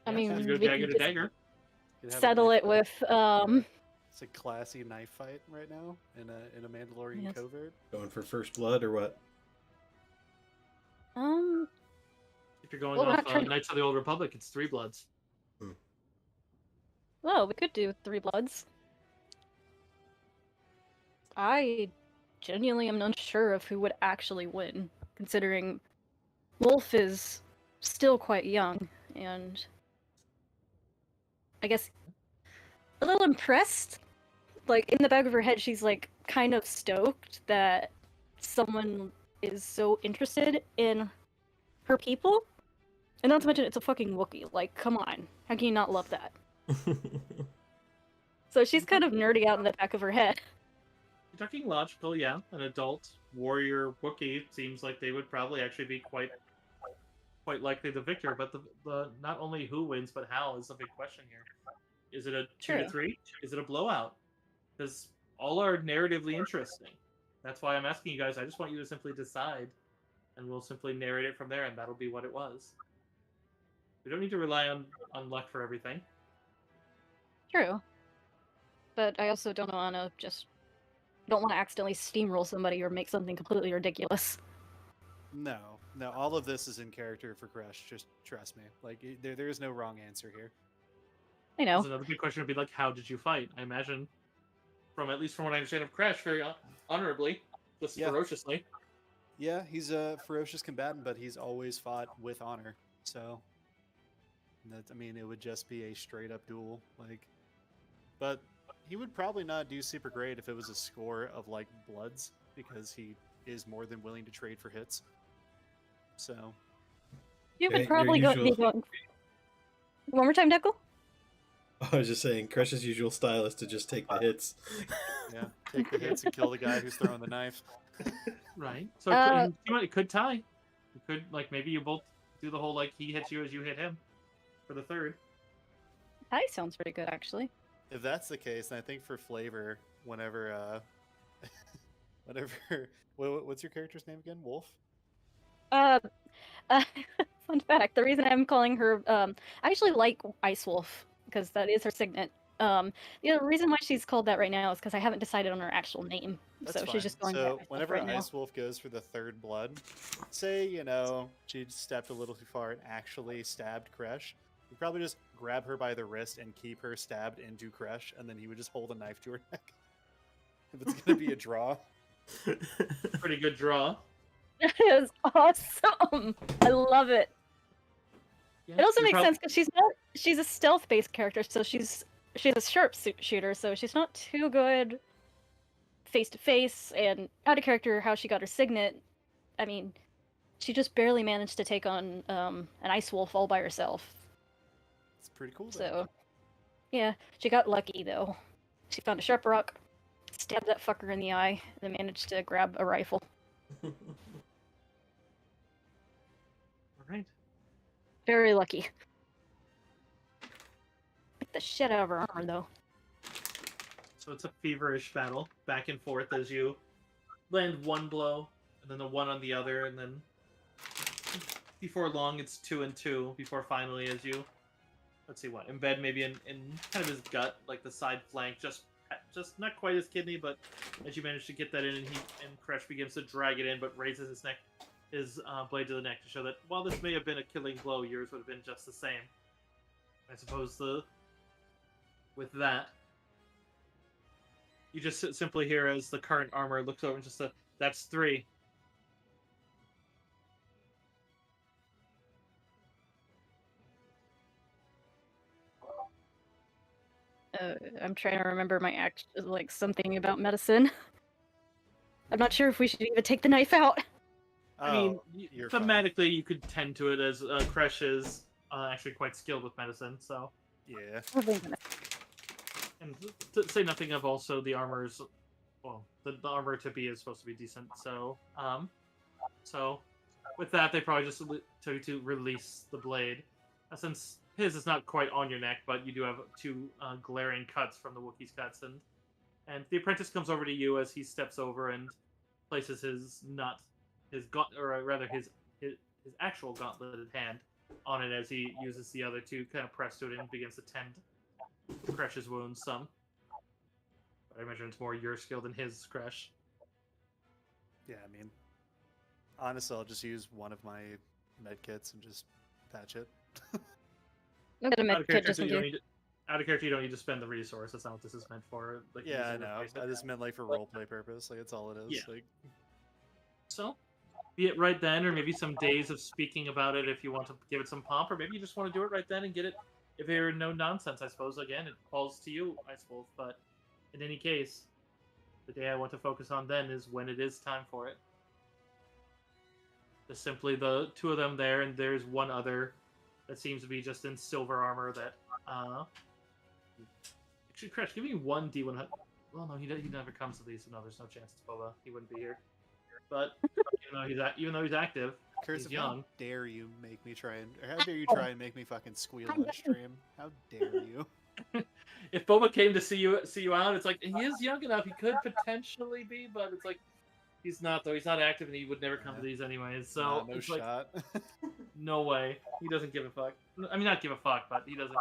I mean, you go we dagger can to just dagger. You'd have a settle knife it blade. with It's a classy knife fight right now in a Mandalorian Yes. covert. Going for first blood or what? If you're going Well, we're off not trying- Knights of the Old Republic, it's 3 bloods. Well, we could do 3 bloods. I genuinely am unsure of who would actually win, considering Wolf is still quite young, and I guess a little impressed. Like, in the back of her head, she's like kind of stoked that someone is so interested in her people. And not to mention, it's a fucking Wookiee. Like, come on. How can you not love that? So she's kind of nerdy out in the back of her head. You're talking logical, yeah. An adult warrior Wookiee seems like they would probably actually be quite likely the victor. But the not only who wins, but how is the big question here. Is it a 2 to 3? Is it a blowout? Because all are narratively interesting. That's why I'm asking you guys. I just want you to simply decide, and we'll simply narrate it from there, and that'll be what it was. We don't need to rely on luck for everything. True. But I also don't want to accidentally steamroll somebody or make something completely ridiculous. No, all of this is in character for Crush. Just trust me. Like, there is no wrong answer here. I know. Another big question would be like, how did you fight? I imagine, at least from what I understand of Crash, very honorably, just ferociously. Yeah, he's a ferocious combatant, but he's always fought with honor. So, it would just be a straight up duel. Like, but he would probably not do super great if it was a score of like bloods, because he is more than willing to trade for hits. So, You Okay, would probably your be usual- going. One more time, Deckle? I was just saying, Crush's usual style is to just take the hits. yeah, take the hits and kill the guy who's throwing the knife. Right. So it could tie. It could, like, maybe you both do the whole, like, he hits you as you hit him for the third. That sounds pretty good, actually. If that's the case, then I think for flavor, whenever, what's your character's name again? Wolf? Fun fact, the reason I'm calling her, I actually like Ice Wolf, because that is her signet. The other reason why she's called that right now is because I haven't decided on her actual name. That's so fine. she's just going by So Ice Wolf whenever right now. Ice Wolf goes for the third blood, say, she stepped a little too far and actually stabbed Kresh, you'd probably just grab her by the wrist and keep her stabbed into Kresh, and then he would just hold a knife to her neck. If it's going to be a draw. Pretty good draw. That is awesome! I love it. Yeah, It also you're makes sense because she's a stealth-based character, so she's a sharpshooter, so she's not too good face to face, and out of character how she got her signet. I mean, she just barely managed to take on an Ice Wolf all by herself. It's pretty cool, though. So, yeah, she got lucky though. She found a sharp rock, stabbed that fucker in the eye, and then managed to grab a rifle. All right. Very lucky. Beat the shit out of her armor though. So it's a feverish battle, back and forth as you land one blow, and then the one on the other, and then before long it's 2 and 2, before finally as you, let's see what, embed maybe in kind of his gut, like the side flank, just not quite his kidney, but as you manage to get that in, and Kresh begins to drag it in, but raises his blade to the neck to show that while this may have been a killing blow, yours would have been just the same. I suppose with that, you just simply hear as the current armor looks over and just that's 3. I'm trying to remember like something about medicine. I'm not sure if we should even take the knife out. I mean, you're fine. thematically, you could tend to it as Kresh is actually quite skilled with medicine, so. Yeah. And to say nothing of also the armor's, well, the armor to be is supposed to be decent, so, so with that, they probably just tell you to release the blade. Since his is not quite on your neck, but you do have 2 glaring cuts from the Wookiee's cuts, and the apprentice comes over to you as he steps over and places his actual gauntleted hand on it as he uses the other to kind of press to it and begins to tend Kresh's wounds some. I imagine it's more your skill than his, Crash. Yeah, I mean, honestly, I'll just use one of my med kits and just patch it. I'll get a Out med of kit character, just so in you don't case. need out of character, you don't need to spend the resource. That's not what this is meant for. Like, Yeah, I easy know. replacement. I just meant like for roleplay purpose. Like that's all it is. Yeah. Like, So, be it right then, or maybe some days of speaking about it if you want to give it some pomp, or maybe you just want to do it right then and get it. If there are no nonsense, I suppose. Again, it falls to you, I suppose. But in any case, the day I want to focus on then is when it is time for it. Just simply the two of them there, and there's one other that seems to be just in silver armor. That actually, Crash, give me one D100. Well, no, he never comes to these, so no, there's no chance it's Boba. He wouldn't be here. But even though he's active, Cursive, he's young. how dare you make me try and, or how dare you try and make me fucking squeal on the stream? How dare you? If Boba came to see you out, it's like he is young enough. He could potentially be, but it's like he's not though. He's not active, and he would never come to these anyways. So Nah, no it's shot. like no way. He doesn't give a fuck. I mean, not give a fuck, but he doesn't.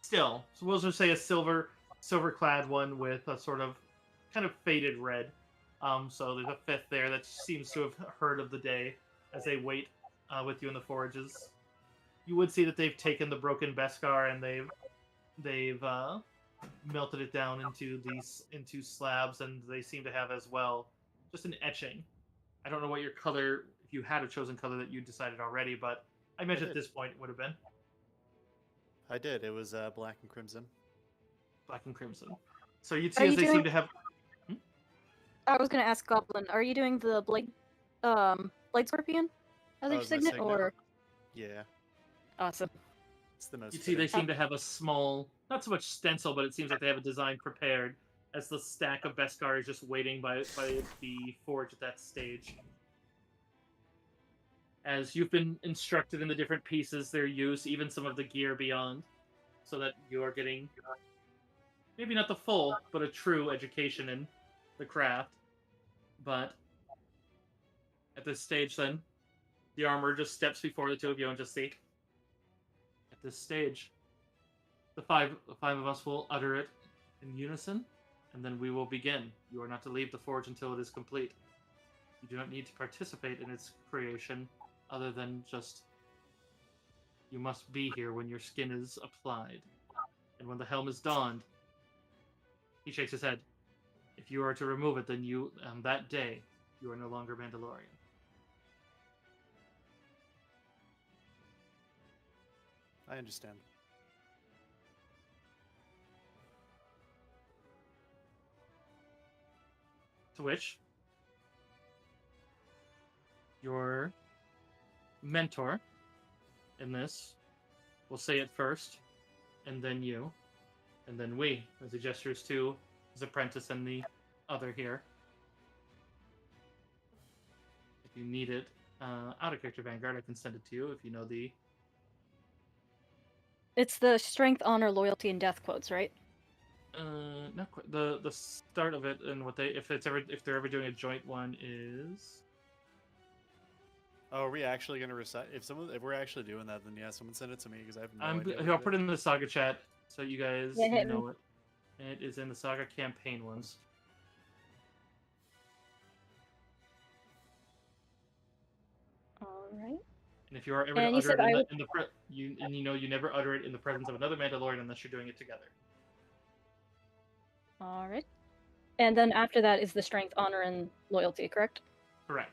Still, so we'll just say a silver-clad one with a sort of kind of faded red. So there's a fifth there that seems to have heard of the day as they wait with you in the forages. You would see that they've taken the broken Beskar and they've melted it down into slabs, and they seem to have as well just an etching. I don't know what your color, if you had a chosen color that you decided already, but I imagine at did. this point it would have been I did. It was black and crimson. black and crimson. So you'd Are see as you they seem doing- to have. I was gonna ask Goblin, are you doing the blade scorpion as Oh, your as my signet, signet? or Yeah, awesome? it's the most. You'd see they fitting. seem to have a small, not so much stencil, but it seems like they have a design prepared as the stack of Beskar is just waiting by the forge at that stage. As you've been instructed in the different pieces, their use, even some of the gear beyond, so that you are getting maybe not the full, but a true education in the craft. But at this stage, then, the armor just steps before the two of you and just see. At this stage, the five of us will utter it in unison, and then we will begin. You are not to leave the forge until it is complete. You do not need to participate in its creation, other than just you must be here when your skin is applied. And when the helm is donned, he shakes his head. If you are to remove it, then you, on that day, you are no longer Mandalorian. I understand. To which your mentor in this will say it first, and then you, and then we, as he gestures to his apprentice and the other here. If you need it, out of character Vanguard, I can send it to you if you know the. It's the strength, honor, loyalty, and death quotes, right? Not quite. The start of it and what they if they're ever doing a joint one is. Oh, are we actually gonna recite? If we're actually doing that, then yeah, someone send it to me because I have no idea. I'll put it in the Saga chat so you guys Yeah, hit me. know it. It is in the Saga campaign ones. All right. And if you are ever And to you utter said it I would- you never utter it in the presence of another Mandalorian unless you're doing it together. All right. And then after that is the strength, honor, and loyalty, correct? Correct.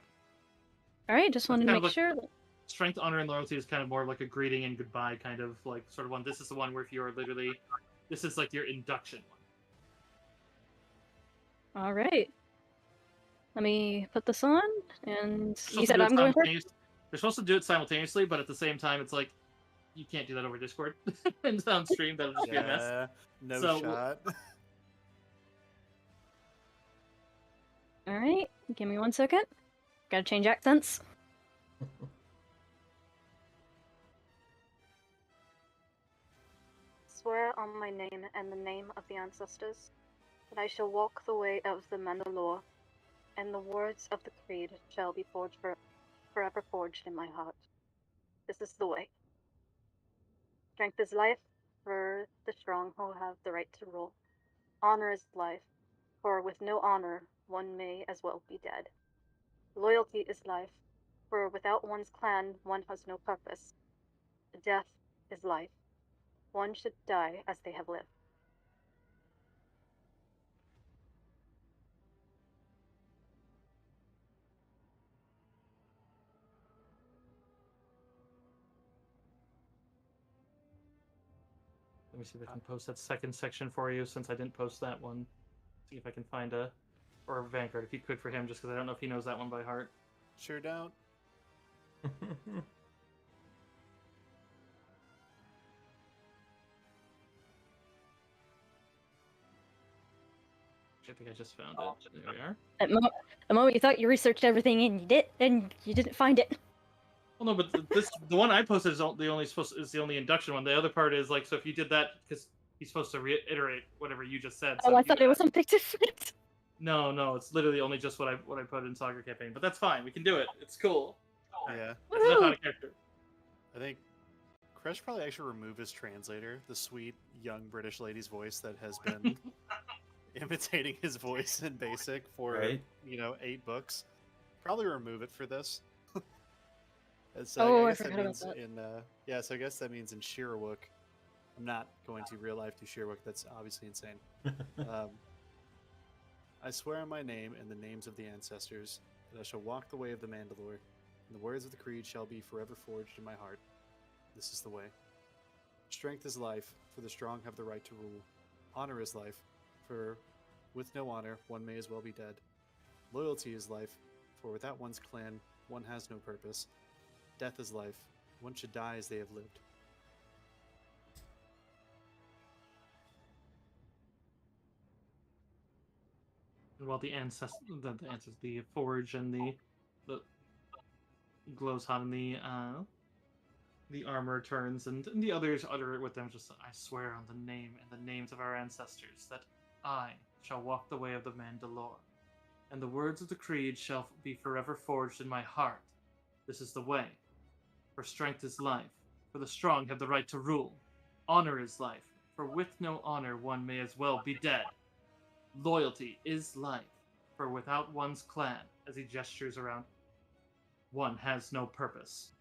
All right. Just wanted to kind of make like- sure. That... Strength, honor, and loyalty is kind of more like a greeting and goodbye kind of like sort of one. This is the one where if you're literally, this is like your induction one. All right. Let me put this on, and They're supposed you to said do it I'm going first. They're supposed to do it simultaneously, but at the same time, it's like you can't do that over Discord and on stream. That'll just be a mess. Yeah, no So- shot. All right. Give me 1 second. Gotta change accents. Swear on my name and the name of the ancestors that I shall walk the way of the Mandalore, and the words of the creed shall be forever forged in my heart. This is the way. Strength is life, for the strong who have the right to rule. Honor is life, for with no honor one may as well be dead. Loyalty is life, for without one's clan one has no purpose. Death is life. One should die as they have lived. Let me see if I can post that second section for you since I didn't post that one. See if I can find a or Vanguard if you could for him, just because I don't know if he knows that one by heart. Sure don't. I think I just found it. There we are. The moment you thought you researched everything and you didn't find it. Well, no, but the one I posted is the only induction one. The other part is like, so if you did that, because he's supposed to reiterate whatever you just said. Oh, so I if you thought it was something different. No, it's literally only just what I put in Saga campaign. But that's fine. We can do it. It's cool. Yeah. That's enough out of character. I think Crush probably actually remove his translator, the sweet young British lady's voice that has been imitating his voice in basic for Right. 8 books. Probably remove it for this. And so Oh, I I guess that forgot means about that. in so I guess that means in Shirawook. I'm not going to real life do Shirawook. That's obviously insane. I swear on my name and the names of the ancestors that I shall walk the way of the Mandalore, and the words of the creed shall be forever forged in my heart. This is the way. Strength is life, for the strong have the right to rule. Honor is life, for with no honor one may as well be dead. Loyalty is life, for without one's clan one has no purpose. Death is life, one should die as they have lived. And while the forge and the glows hot, and the armor turns, and the others utter it with them. Just, I swear on the name and the names of our ancestors that I shall walk the way of the Mandalore, and the words of the creed shall be forever forged in my heart. This is the way. For strength is life, for the strong have the right to rule. Honor is life, for with no honor one may as well be dead. Loyalty is life, for without one's clan, as he gestures around, one has no purpose.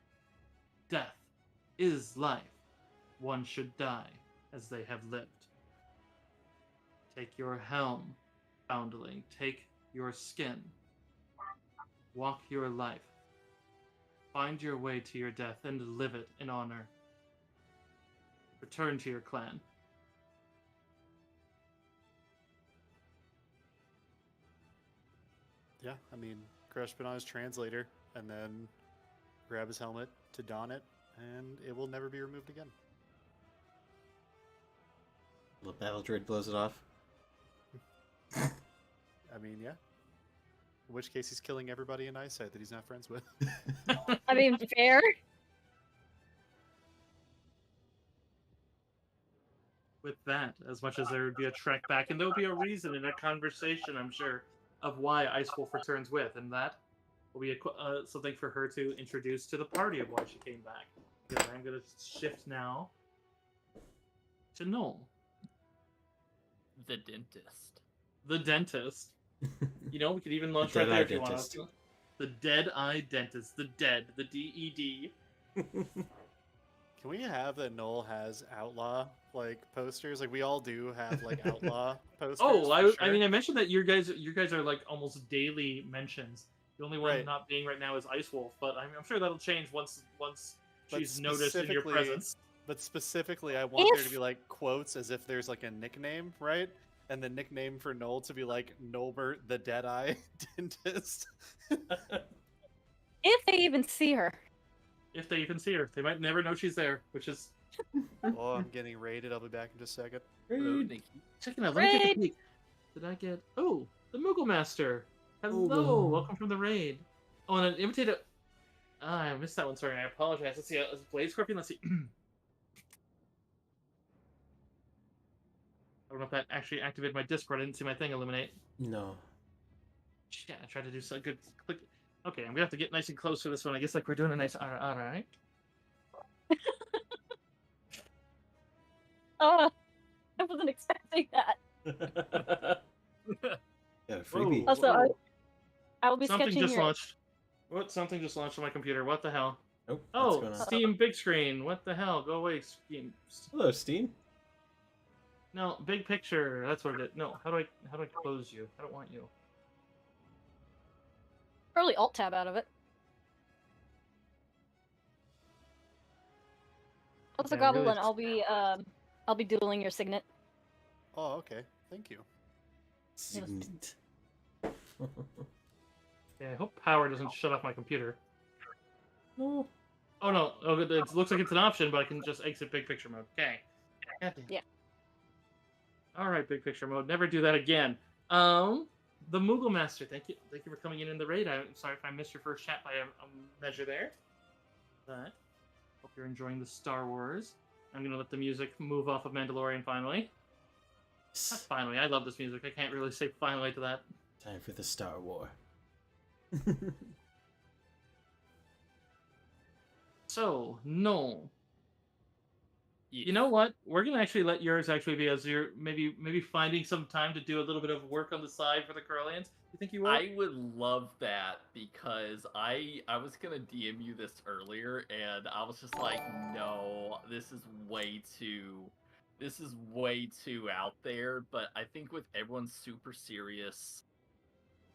Death is life, one should die as they have lived. Take your helm, foundling, take your skin. Walk your life. Find your way to your death and live it in honor. Return to your clan. Yeah, I mean, Crush put on his translator and then grab his helmet to don it, and it will never be removed again. The battle droid blows it off. I mean, yeah. In which case, he's killing everybody in eyesight that he's not friends with. I mean, fair. With that, as much as there would be a trek back, and there will be a reason in a conversation, I'm sure, of why Ice Wolf returns with, and that will be something for her to introduce to the party of why she came back. Because I'm going to shift now to Noel. The dentist. The dentist. You know, we could even launch The right there Dead-Eye if you want us Dentist. to. The Dead-Eye Dentist. The Dead. The D-E-D. Can we have that Noel has outlaw posters? Like we all do have outlaw posters. Oh, for I sure. mean, I mentioned that your guys are like almost daily mentions. The only one Right. not being right now is Ice Wolf, but I'm sure that'll change once But she's noticed in your specifically- presence. But specifically, I want there to be quotes as if there's a nickname, right? And the nickname for Noel to be Nolbert the Deadeye Dentist. If they even see her. If they even see her, they might never know she's there, which is Oh, I'm getting raided. I'll be back in just a second. Hello, Nikki. checking out. Let me take a Raid! peek. Did I get? Oh, the Moogle Master. Hello, Moogle. welcome from the raid. Oh, and an imitator. Ah, I missed that one. Sorry, I apologize. Let's see. Blade Scorpion. Let's see. I don't know if that actually activated my Discord. I didn't see my thing illuminate. No. Shit, I tried to do so good. Click. Okay, I'm gonna have to get nice and close for this one. I guess we're doing a nice. All right. I wasn't expecting that. Got a freebie. Also, I will be Something sketching just your. launched. What? Something just launched on my computer. What the hell? Oh, what's Oh, going on? Steam big screen. What the hell? Go away, Steam. Hello, Steam. No, big picture. That's what it is. No, how do I close you? I don't want you. Probably alt tab out of it. Also, Yeah, really Goblin, I'll be doodling your signet. Oh, okay. Thank you. Signet. Yeah, I hope power doesn't shut off my computer. No. Oh no! Oh, it looks like it's an option, but I can just exit big picture mode. Okay. Yeah. All right, big picture mode. Never do that again. The Moogle Master. Thank you for coming in the raid. I'm sorry if I missed your first chat by a measure there. But hope you're enjoying the Star Wars. I'm gonna let the music move off of Mandalorian finally. Not finally. I love this music. I can't really say finally to that. Time for the Star War. So, no. Yes. You know what? We're gonna actually let yours actually be as you're maybe finding some time to do a little bit of work on the side for the Corellians. You think you will? I would love that because I was gonna DM you this earlier and I was just like, no, this is way too out there. But I think with everyone's super serious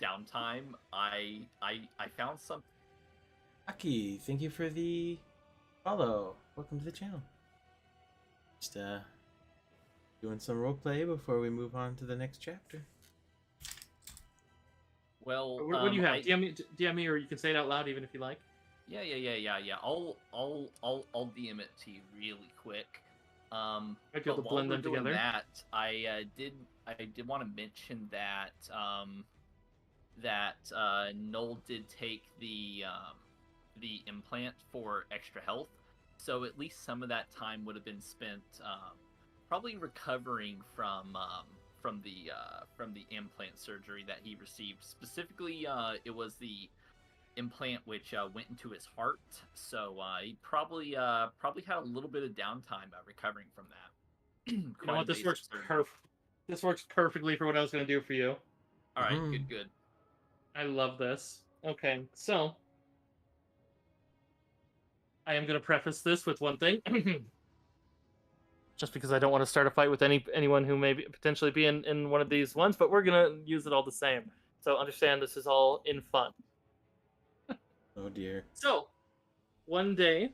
downtime, I found something. Aki, thank you for the follow. Welcome to the channel. Just doing some roleplay before we move on to the next chapter. Well, What do you have? DM me, or you can say it out loud even if you like. Yeah. I'll DM it to you really quick. Might be able But to while blend we're them doing together. that, I did want to mention that Noel did take the implant for extra health, so at least some of that time would have been spent probably recovering from the implant surgery that he received. Specifically, it was the implant which went into his heart, so he probably had a little bit of downtime recovering from that. You know what? This works This works perfectly for what I was going to do for you. All right, good. I love this. Okay, so I am going to preface this with one thing. Just because I don't want to start a fight with anyone who may potentially be in one of these ones, but we're going to use it all the same. So understand this is all in fun. Oh dear. So, one day,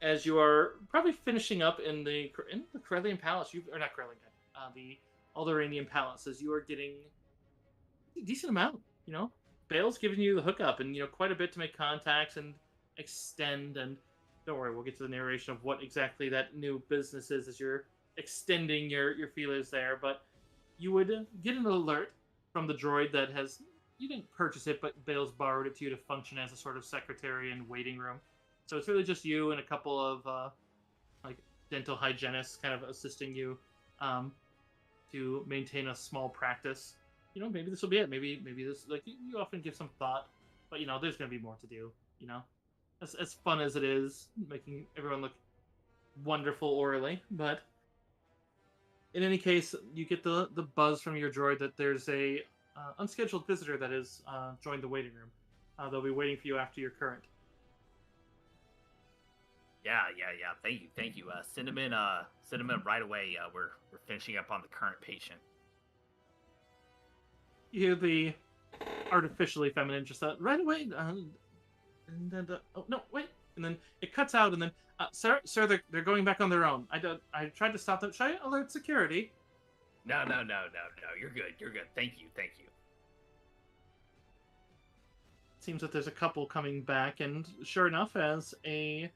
as you are probably finishing up in the Corellian Palace, or not Corellian, the Alderaanian Palace, as you are getting a decent amount, Bale's giving you the hookup and, quite a bit to make contacts and extend, and don't worry, we'll get to the narration of what exactly that new business is as you're extending your feelers there, but you would get an alert from the droid that you didn't purchase it, but Bale's borrowed it to you to function as a sort of secretary and waiting room. So it's really just you and a couple of dental hygienists kind of assisting you to maintain a small practice. Maybe this will be it. Maybe this, you often give some thought, but there's going to be more to do. As fun as it is, making everyone look wonderful orally, but in any case, you get the buzz from your droid that there's a unscheduled visitor that has joined the waiting room. They'll be waiting for you after your current. Yeah. Thank you. Send him in right away. We're finishing up on the current patient. You hear the artificially feminine just right away, and then oh no, wait, and then it cuts out, and then sir, they're going back on their own. I tried to stop them. Should I alert security? No. You're good. Thank you. Seems that there's a couple coming back, and sure enough, as a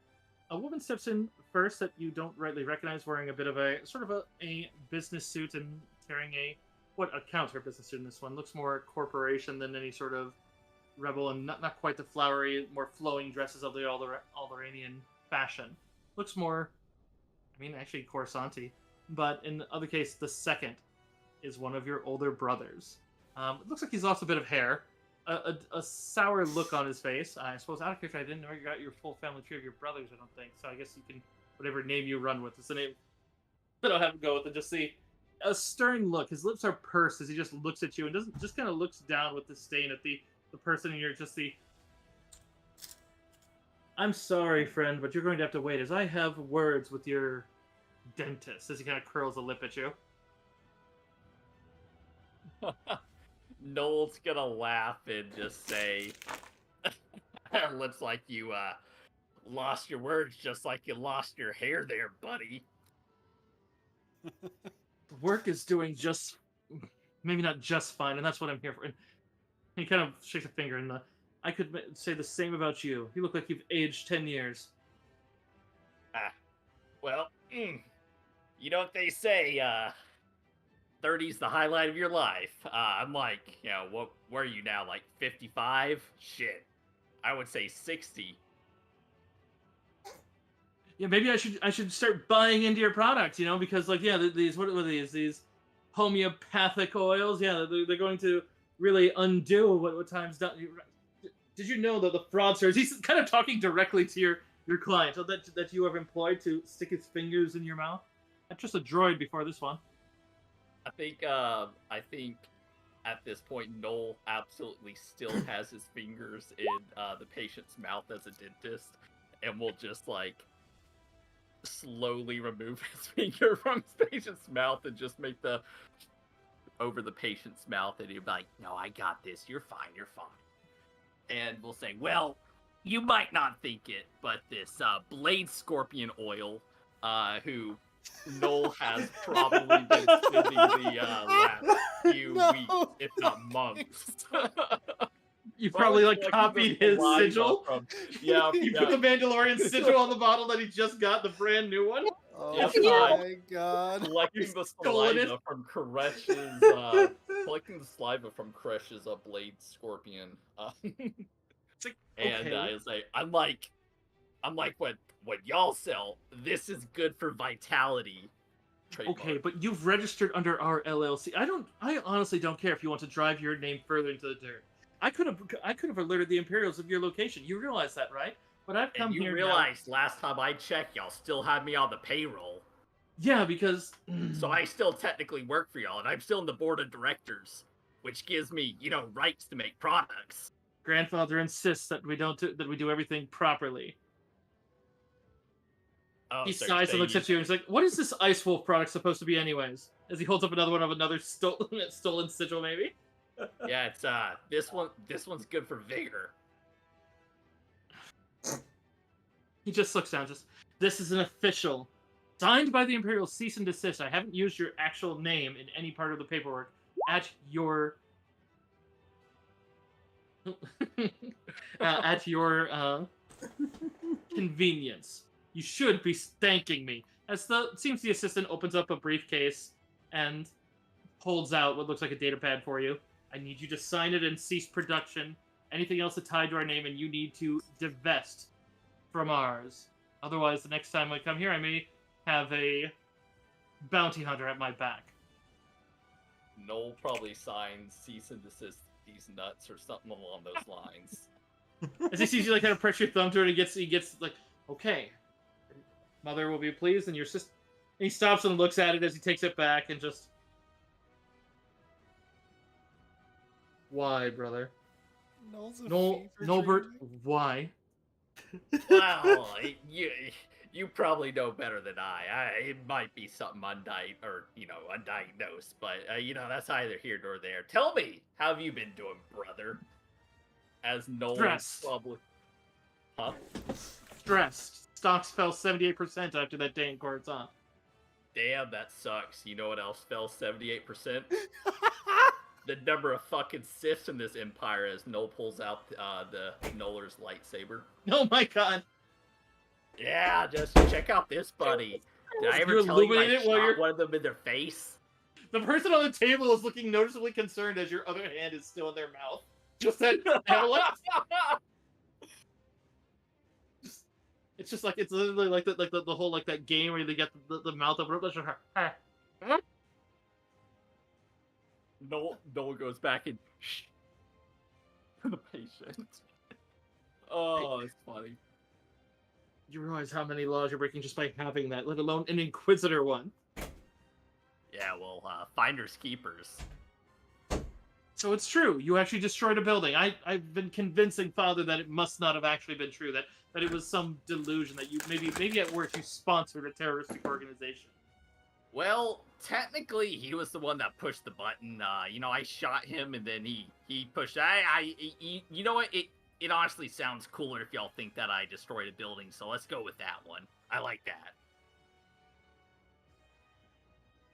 woman steps in first that you don't rightly recognize, wearing a bit of a sort of a business suit and carrying what accounts for business suit in this one. Looks more corporation than any sort of rebel, and not quite the flowery, more flowing dresses of the Alderaanian fashion. Looks more, actually Coruscant-y. But in the other case, the second is one of your older brothers. It looks like he's lost a bit of hair. A sour look on his face. I suppose out of character, I didn't know you got your full family tree of your brothers, I don't think. So I guess you can, whatever name you run with. Is the name I don't have him go with it. Just see a stern look. His lips are pursed as he just looks at you and doesn't just kind of looks down with disdain at the person, and you're just the. I'm sorry, friend, but you're going to have to wait as I have words with your dentist. As he kind of curls a lip at you. Noel's gonna laugh and just say, "Looks like you lost your words, just like you lost your hair, there, buddy." Work is doing just, maybe not just fine, and that's what I'm here for. And he kind of shakes a finger, and I could say the same about you. You look like you've aged 10 years. Well, you know what they say, 30's the highlight of your life. I'm like, what are you now, like 55? Shit. I would say 60. Yeah, maybe I should start buying into your products, because like these what are these homeopathic oils? Yeah, they're going to really undo what time's done. Did you know that the fraudsters? He's kind of talking directly to your client that you have employed to stick his fingers in your mouth. I'm just a droid before this one. I think at this point Noel absolutely still has his fingers in the patient's mouth as a dentist, and will just like slowly remove his finger from his patient's mouth and just make the over the patient's mouth, and he'll be like, "No, I got this. You're fine. You're fine." And we'll say, "Well, you might not think it, but this Blade Scorpion oil, who Noel has probably been spending the last few weeks, if not months." You probably copied his sigil. Yeah, You put the Mandalorian sigil on the bottle that he just got, the brand new one. Oh Yes, my god. Collecting the stolen saliva from Koresh's Blade Scorpion. It's like, And okay. it's like, I'm like what y'all sell. This is good for vitality. Trademark. Okay, but you've registered under our LLC. I honestly don't care if you want to drive your name further into the dirt. I could have alerted the Imperials of your location. You realize that, right? But I've come and you here realized last time I checked, y'all still had me on the payroll. Yeah, because So I still technically work for y'all, and I'm still in the board of directors, which gives me, rights to make products. grandfather insists that we do everything properly. Oh, He so sighs and looks at you and he's like, "What is this Ice Wolf product supposed to be, anyways?" As he holds up another one of another stolen sigil, maybe. Yeah, it's this one's good for vigor. He just looks down. This is an official, signed by the Imperial cease and desist. I haven't used your actual name in any part of the paperwork. At your convenience. You should be thanking me. Seems the assistant opens up a briefcase and holds out what looks like a data pad for you. I need you to sign it and cease production. Anything else tied to our name, and you need to divest from ours. Otherwise, the next time I come here, I may have a bounty hunter at my back. Noel probably signs cease and desist these nuts or something along those lines. As he sees you kind of press your thumb to it, he gets like, okay, mother will be pleased, and your sister. And he stops and looks at it as he takes it back and just. Why, brother? Norbert, why? Well, you probably know better than I. It might be something undiagnosed, but that's either here nor there. Tell me, how have you been doing, brother? As Noel probably, huh? Stressed. Stocks fell 78% after that day in Coruscant. Damn, that sucks. You know what else fell 78%? The number of fucking Siths in this empire as Noel pulls out the Noeller's lightsaber. Oh my god. Yeah, just check out this buddy. Did I ever tell you I shot one of them in their face? The person on the table is looking noticeably concerned as your other hand is still in their mouth. Just that it's just like, it's literally like the whole like that game where they get the mouth open up. Noel goes back and shh to the patient. Oh, it's funny. You realize how many laws you're breaking just by having that, let alone an inquisitor one. well, finders keepers. So it's true. You actually destroyed a building. I've been convincing Father that it must not have actually been true. That it was some delusion that you maybe at worst you sponsored a terroristic organization. Well, technically, he was the one that pushed the button. I shot him, and then he pushed. You know what? It honestly sounds cooler if y'all think that I destroyed a building. So let's go with that one. I like that.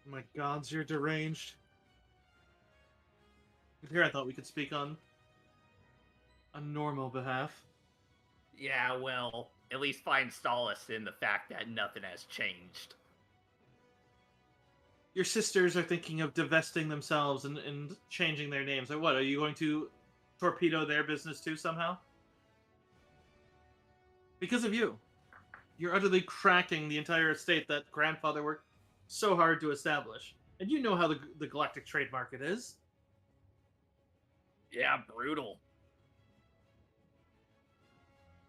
My gods, you're deranged. Here I thought we could speak on a normal behalf. Yeah, well, at least find solace in the fact that nothing has changed. Your sisters are thinking of divesting themselves and changing their names. Or what? Are you going to torpedo their business too somehow? Because of you. You're utterly cracking the entire estate that grandfather worked so hard to establish. And you know how the galactic trade market is. Yeah, brutal.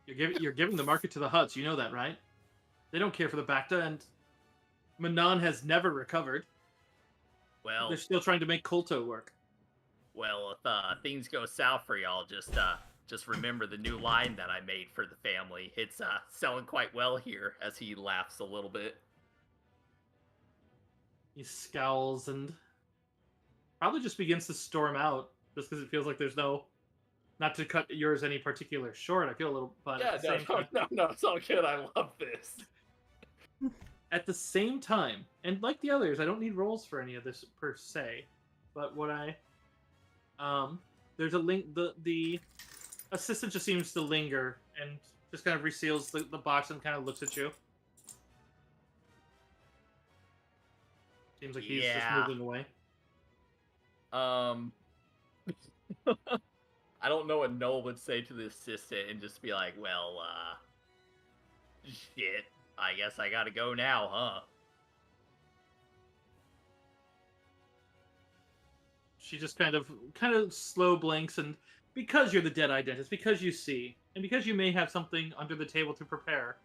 You're giving the market to the Hutts. You know that, right? They don't care for the Bacta, and Manon has never recovered. Well, They're still trying to make Kolto work. well, if things go south for y'all, just remember the new line that I made for the family. It's selling quite well here. As he laughs a little bit. He scowls and probably just begins to storm out, just because it feels like there's no. Not to cut yours any particular short, I feel a little. But Yeah, at the same time, no, it's all good. I love this. at the same time, and like the others, I don't need rolls for any of this per se. But what there's a link. The assistant just seems to linger and just kind of reseals the box and kind of looks at you. Seems like he's just moving away. I don't know what Noel would say to the assistant and just be like, well, shit, I guess I gotta go now, huh? She just kind of slow blinks, and because you're the dead dentist, because you see, and because you may have something under the table to prepare,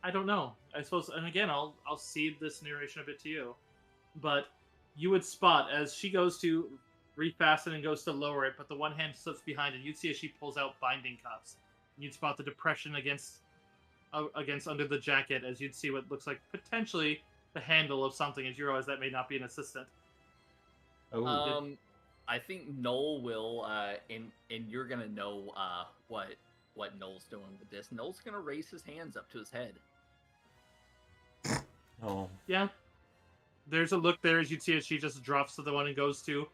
I don't know. I suppose, and again, I'll cede this narration a bit to you, but you would spot as she goes to refasten and goes to lower it, but the one hand slips behind it. You'd see as she pulls out binding cuffs. And you'd spot the depression against under the jacket, as you'd see what looks like potentially the handle of something, as you realize that may not be an assistant. Oh, I think Noel will, and you're gonna know what Noel's doing with this. Noel's gonna raise his hands up to his head. oh, Yeah. There's a look there as you'd see as she just drops to the one and goes to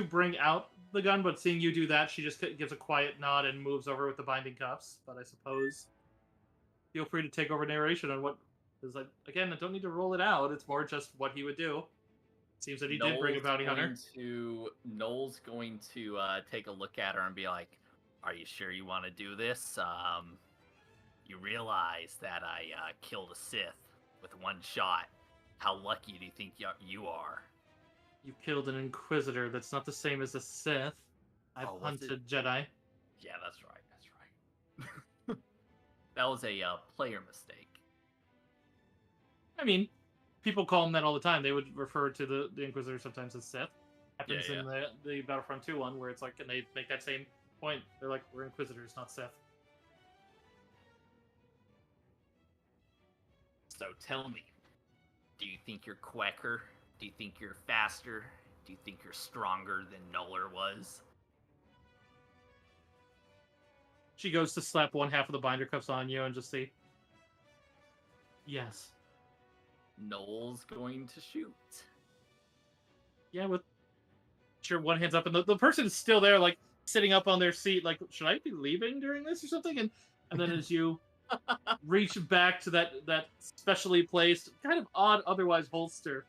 bring out the gun, but seeing you do that, she just gives a quiet nod and moves over with the binding cuffs. But I suppose feel free to take over narration on what is like. Again, I don't need to roll it out. It's more just what he would do. Seems that he did bring a bounty hunter. Noel's going to take a look at her and be like, "Are you sure you want to do this? You realize that I killed a Sith with one shot. How lucky do you think you are?" You killed an Inquisitor. That's not the same as a Sith. I've hunted Jedi. Yeah, that's right. That's right. That was a player mistake. I mean, people call them that all the time. They would refer to the Inquisitor sometimes as Sith. Happens in the Battlefront 2 one, where it's like, and they make that same point. They're like, we're Inquisitors, not Sith. So tell me, do you think you're quicker? Do you think you're faster? Do you think you're stronger than Noller was? She goes to slap one half of the binder cuffs on you and just say, yes. Noel's going to shoot. Yeah, with sure one hand's up, and the person is still there, like sitting up on their seat, like, should I be leaving during this or something? And then as you reach back to that specially placed, kind of odd otherwise holster,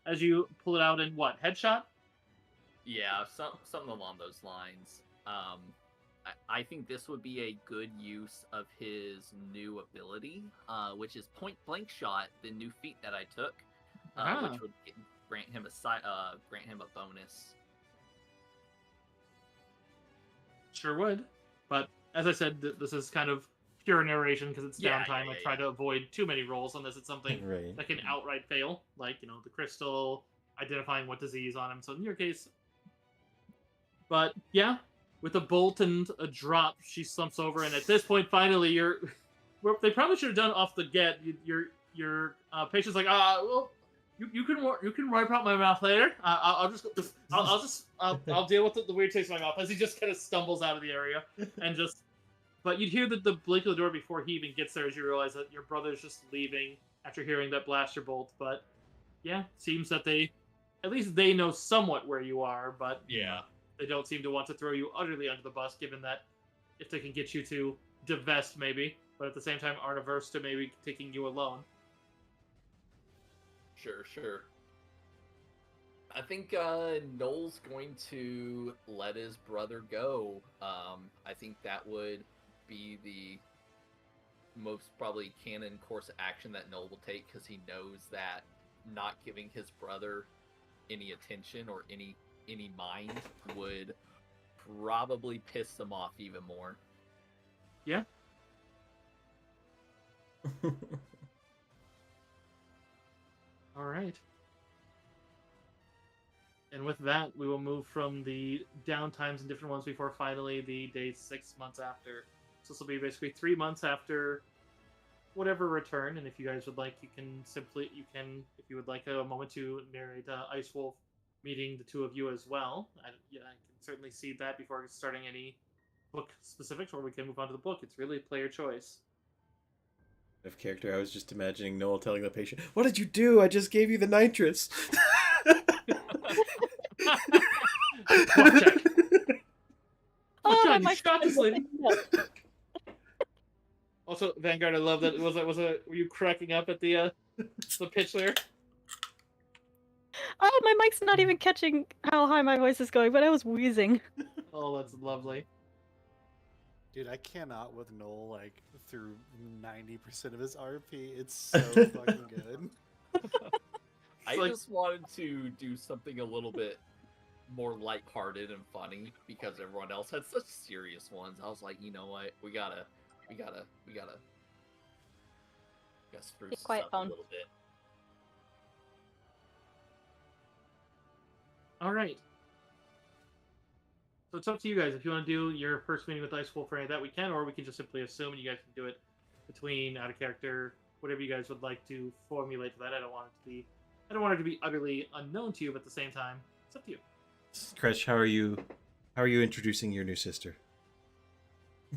as you pull it out in what, headshot? Yeah, something along those lines. I think this would be a good use of his new ability, which is point blank shot, the new feat that I took, which would grant him a bonus. Sure would, but as I said, this is kind of pure narration because it's downtime. I try to avoid too many rolls unless it's something right. that can outright fail, like the crystal, identifying what disease on him. So in your case, but yeah, with a bolt and a drop, she slumps over, and at this point, finally, they probably should have done off the get. Your patient's like, well, you can wipe out my mouth later. I'll just I'll deal with the weird taste in my mouth as he just kind of stumbles out of the area and just. But you'd hear the blink of the door before he even gets there, as you realize that your brother's just leaving after hearing that blaster bolt. But yeah, seems that at least they know somewhat where you are, but Yeah. they don't seem to want to throw you utterly under the bus, given that if they can get you to divest, maybe, but at the same time aren't averse to maybe taking you alone. Sure. I think Noel's going to let his brother go. I think that would be the most probably canon course of action that Noel will take, because he knows that not giving his brother any attention or any mind would probably piss them off even more. Yeah. All right. And with that, we will move from the downtimes and different ones before finally the day 6 months after. So this will be basically 3 months after whatever return. And if you guys would like, if you would like a moment to narrate Ice Wolf meeting the two of you as well. I can certainly see that before starting any book specifics, or we can move on to the book. It's really player choice. Of character, I was just imagining Noel telling the patient, "What did you do? I just gave you the nitrous." Watch out. Oh, God, my you shot this lady. Also, Vanguard, I love that. Were you cracking up at the pitch there? Oh, my mic's not even catching how high my voice is going, but I was wheezing. Oh, that's lovely. Dude, I cannot with Noel like through 90% of his RP. It's so fucking good. I just wanted to do something a little bit more lighthearted and funny because everyone else had such serious ones. I was like, you know what, we gotta spruce this quiet, up phone. a little bit. All right. So it's up to you guys. If you want to do your first meeting with Ice Wolf or any of that, we can, or we can just simply assume and you guys can do it between out of character, whatever you guys would like to formulate for that. I don't want it to be utterly unknown to you, but at the same time, it's up to you. Kresh, how are you introducing your new sister?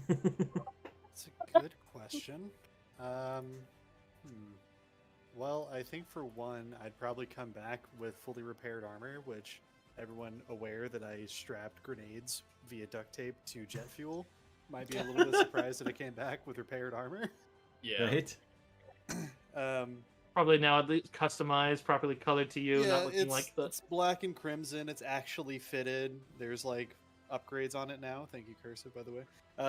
That's a good question. Well, I think for one, I'd probably come back with fully repaired armor, which everyone aware that I strapped grenades via duct tape to jet fuel might be a little bit surprised that I came back with repaired armor. Yeah. Right? Probably now at least customized, properly colored to you, Yeah, not looking like the. it's black and crimson. It's actually fitted. There's like upgrades on it now. Thank you, Cursive, by the way.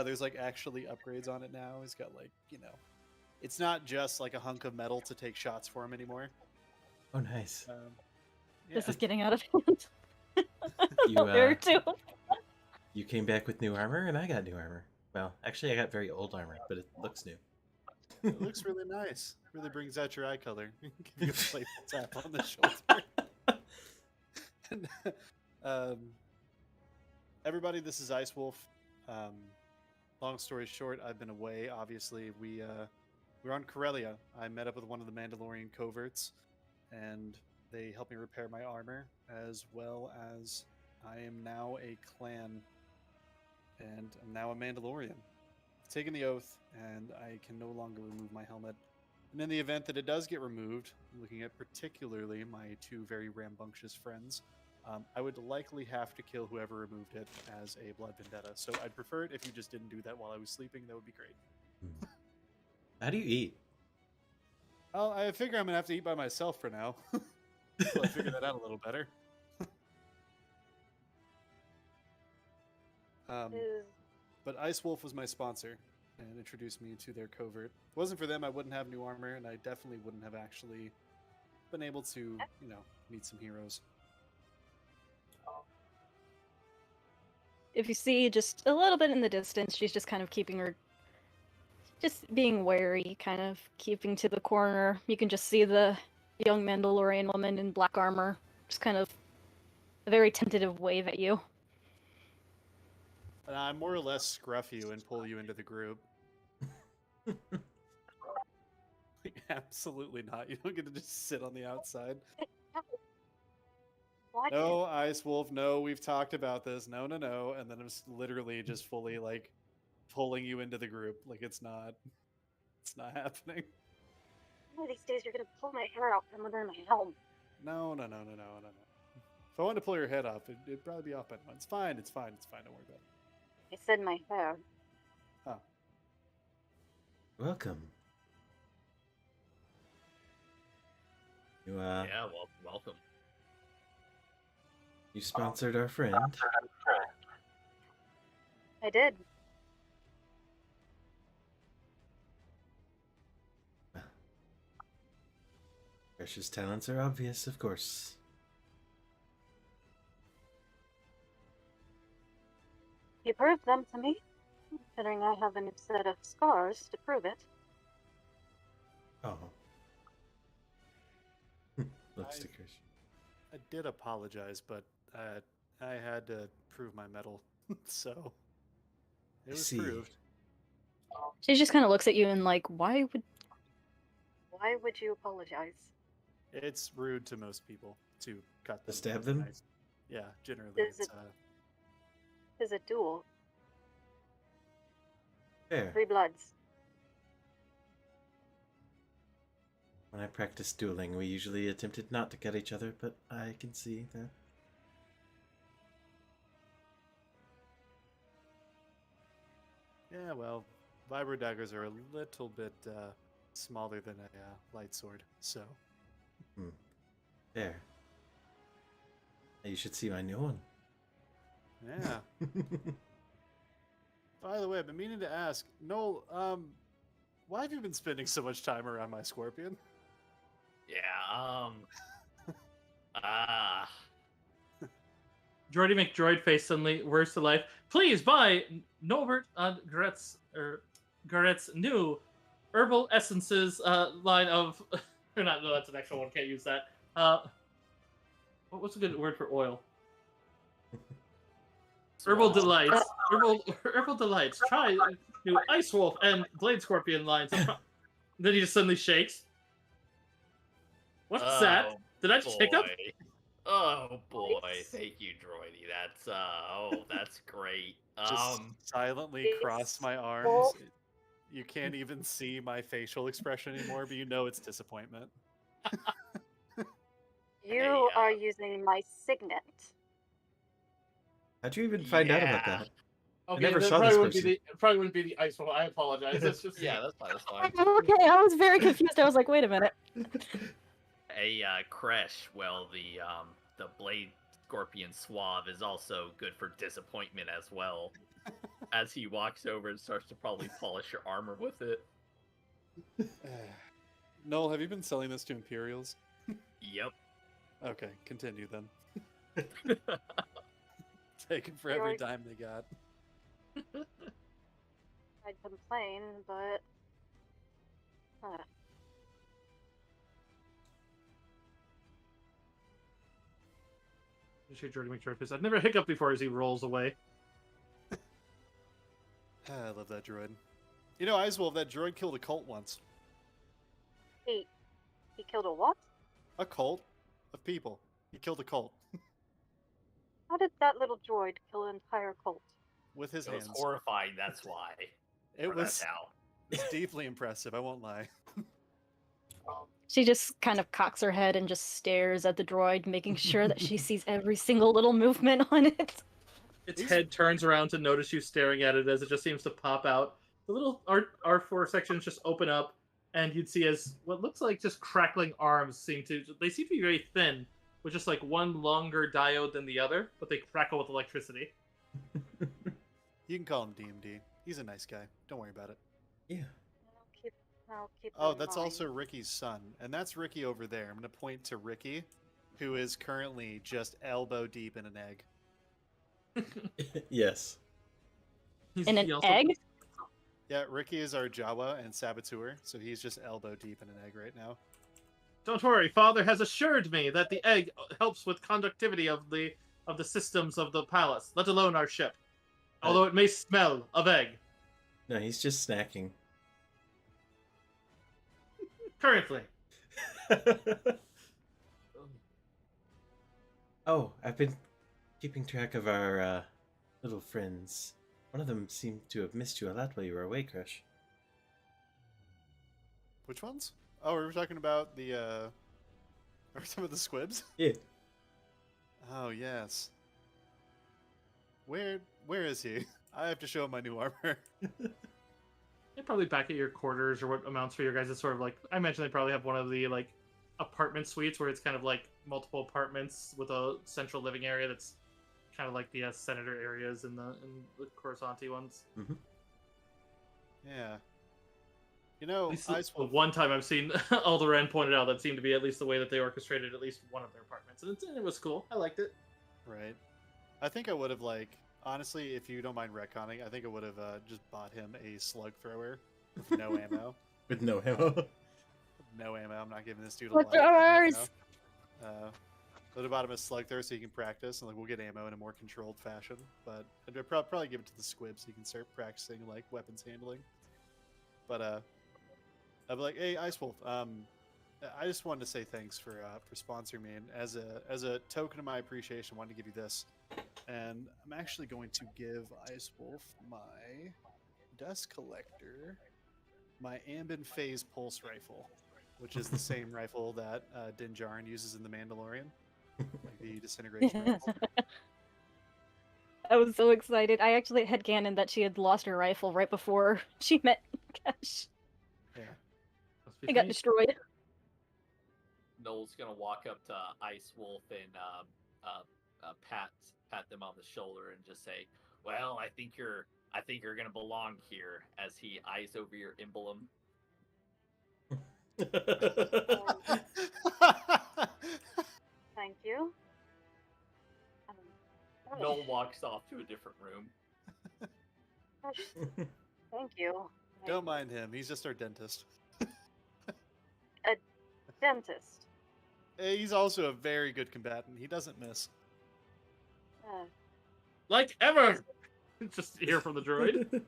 There's like actually upgrades on it now. He's got like, it's not just like a hunk of metal to take shots for him anymore. Oh, nice. This is getting out of hand. You, There too. You came back with new armor, and I got new armor. Well, actually, I got very old armor, but it looks new. It looks really nice. Really brings out your eye color. Give you a playful tap on the shoulder. And, everybody, this is Ice Wolf. Long story short, I've been away. Obviously, we're on Corellia. I met up with one of the Mandalorian coverts, and they helped me repair my armor, as well as I am now a clan, and I'm now a Mandalorian. I've taken the oath, and I can no longer remove my helmet. And in the event that it does get removed, looking at particularly my two very rambunctious friends, I would likely have to kill whoever removed it as a blood vendetta. So I'd prefer it if you just didn't do that while I was sleeping. That would be great. How do you eat? Well, I figure I'm going to have to eat by myself for now. So I figured that out a little better. But Ice Wolf was my sponsor and introduced me to their covert. If it wasn't for them, I wouldn't have new armor, and I definitely wouldn't have actually been able to, meet some heroes. If you see just a little bit in the distance, she's just kind of just being wary, kind of keeping to the corner. You can just see the young Mandalorian woman in black armor just kind of a very tentative wave at you. And I more or less scruff you and pull you into the group. Absolutely not. You don't get to just sit on the outside. Why No, Ice Wolf, no, we've talked about this. No, no, no. And then I'm literally just fully like pulling you into the group. Like it's not happening. one of these days you're gonna pull my hair out from under my helm? No, no, no, no, no, no, no. If I wanted to pull your head off, it'd probably be off by now. It's fine, it's fine, it's fine. Don't worry about it. I said my hair. Oh. Welcome. You Yeah, welcome. you sponsored our friend. I did. Precious talents are obvious, of course. He proved them to me, considering I have a new set of scars to prove it. Oh. Lip stickers. I did apologize, but I had to prove my mettle, so it was See. proved. She just kind of looks at you and like, why would you apologize? It's rude to most people to cut them. Stab them? Nice. Yeah, generally Is it's It is a duel. Fair. 3 bloods. When I practiced dueling, we usually attempted not to cut each other, but I can see that. yeah, well, vibro daggers are a little bit smaller than a light sword, so Fair. You should see my new one. yeah. By the way, I've been meaning to ask, Noel, why have you been spending so much time around my scorpion? Yeah, Droidy McDroid face suddenly whirs to life. Please buy Norbert Garrett's new herbal essences line of. Or not, no, that's an actual one. Can't use that. What's a good word for oil? Herbal delights. Herbal delights. Try new Ice Wolf and Blade Scorpion lines. Then he just suddenly shakes. What's that? Did I just hiccup? Oh boy, thank you, Droidy. That's great. Just silently it's cross my arms. Wolf. You can't even see my facial expression anymore, but you know it's disappointment. You are using my signet. How'd you even find out about that? Okay, never that saw probably this wouldn't person. be the probably wouldn't be the Ice Wolf. I apologize. That's just Yeah, that's fine. That's fine. Okay, I was very confused. I was like, wait a minute. Kresh. Well, the blade scorpion suave is also good for disappointment as well. As he walks over and starts to probably polish your armor with it. Noel, have you been selling this to Imperials? Yep. Okay, continue then. Taking for every dime they got. I'd complain, but Droidy McDroid face. I've never hiccuped before as he rolls away. I love that droid. You know, Icewolf, that droid killed a cult once. he killed a what? A cult of people. He killed a cult How did that little droid kill an entire cult? with his It was hands. horrifying, that's why. It Or was that's how. it's deeply impressive, I won't lie. She just kind of cocks her head and just stares at the droid, making sure that she sees every single little movement on it. Its head turns around to notice you staring at it as it just seems to pop out. The little R4 sections just open up, and you'd see as what looks like just crackling arms seem to be very thin, with just like one longer diode than the other, but they crackle with electricity. You can call him DMD. He's a nice guy. Don't worry about it. Yeah. I'll keep Oh, that in that's mind. also Ricky's son. And that's Ricky over there. I'm going to point to Ricky, who is currently just elbow deep in an egg. Yes. In an egg? Yeah, Ricky is our Jawa and saboteur, so he's just elbow deep in an egg right now. Don't worry, Father has assured me that the egg helps with conductivity of the systems of the palace, let alone our ship. Although it may smell of egg. No, he's just snacking. Currently. Oh, I've been keeping track of our little friends. One of them seemed to have missed you a lot while you were away, Crush. Which ones? Oh, we were talking about the or some of the squibs? Yeah. Oh yes. Where is he? I have to show him my new armor. They're probably back at your quarters or what amounts for your guys. It's sort of like, I imagine they probably have one of the like apartment suites where it's kind of like multiple apartments with a central living area that's kind of like the senator areas in the Coruscanti ones. Mm-hmm. Yeah. You know, At least I the one time I've seen Alderaan pointed out that seemed to be at least the way that they orchestrated at least one of their apartments, and it was cool. I liked it. Right. I think I would have, like, honestly, if you don't mind retconning, I think I would have just bought him a slug thrower with no ammo. With no ammo. No ammo. I'm not giving this dude a Slug life with throwers! ammo. Would have bought him a slug thrower so he can practice, and like we'll get ammo in a more controlled fashion. But I'd probably give it to the squib so he can start practicing like weapons handling. But I'd be like, hey, Ice Wolf, I just wanted to say thanks for sponsoring me, and as a token of my appreciation, I wanted to give you this. And I'm actually going to give Ice Wolf my Dust Collector, my Ambin Phase Pulse Rifle, which is the same rifle that Din Djarin uses in The Mandalorian, like the disintegration rifle. I was so excited. I actually had canon that she had lost her rifle right before she met Kesh. Yeah. Must be It got fate. destroyed. Noel's gonna walk up to Ice Wolf and pat them on the shoulder and just say, "Well, I think you're gonna belong here." As he eyes over your emblem. Thank you. Noel walks off to a different room. Thank you. Don't mind him. He's just our dentist. Dentist. He's also a very good combatant. He doesn't miss. Like ever! Just hear from the droid.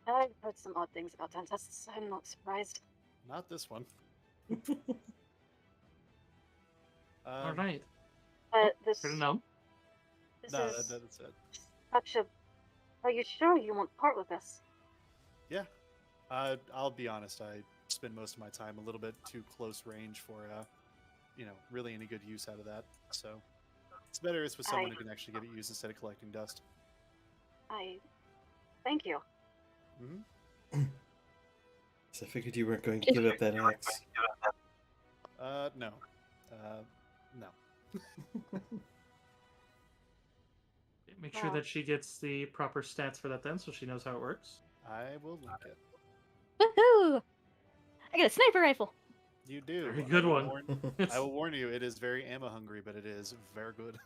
I've heard some odd things about dentists. I'm not surprised. Not this one. Alright. This Good enough. No, is that's it. such a. Are you sure you won't part with this? Yeah. I'll be honest. I spend most of my time a little bit too close range for, really any good use out of that. So it's better it's with someone who can actually give it use instead of collecting dust. Thank you. Mm-hmm. So I figured you weren't going to give up that axe. No. No. Make sure that she gets the proper stats for that then, so she knows how it works. I will link it. Woohoo! I got a sniper rifle. You do. Very good one. I will warn you, it is very ammo hungry, but it is very good.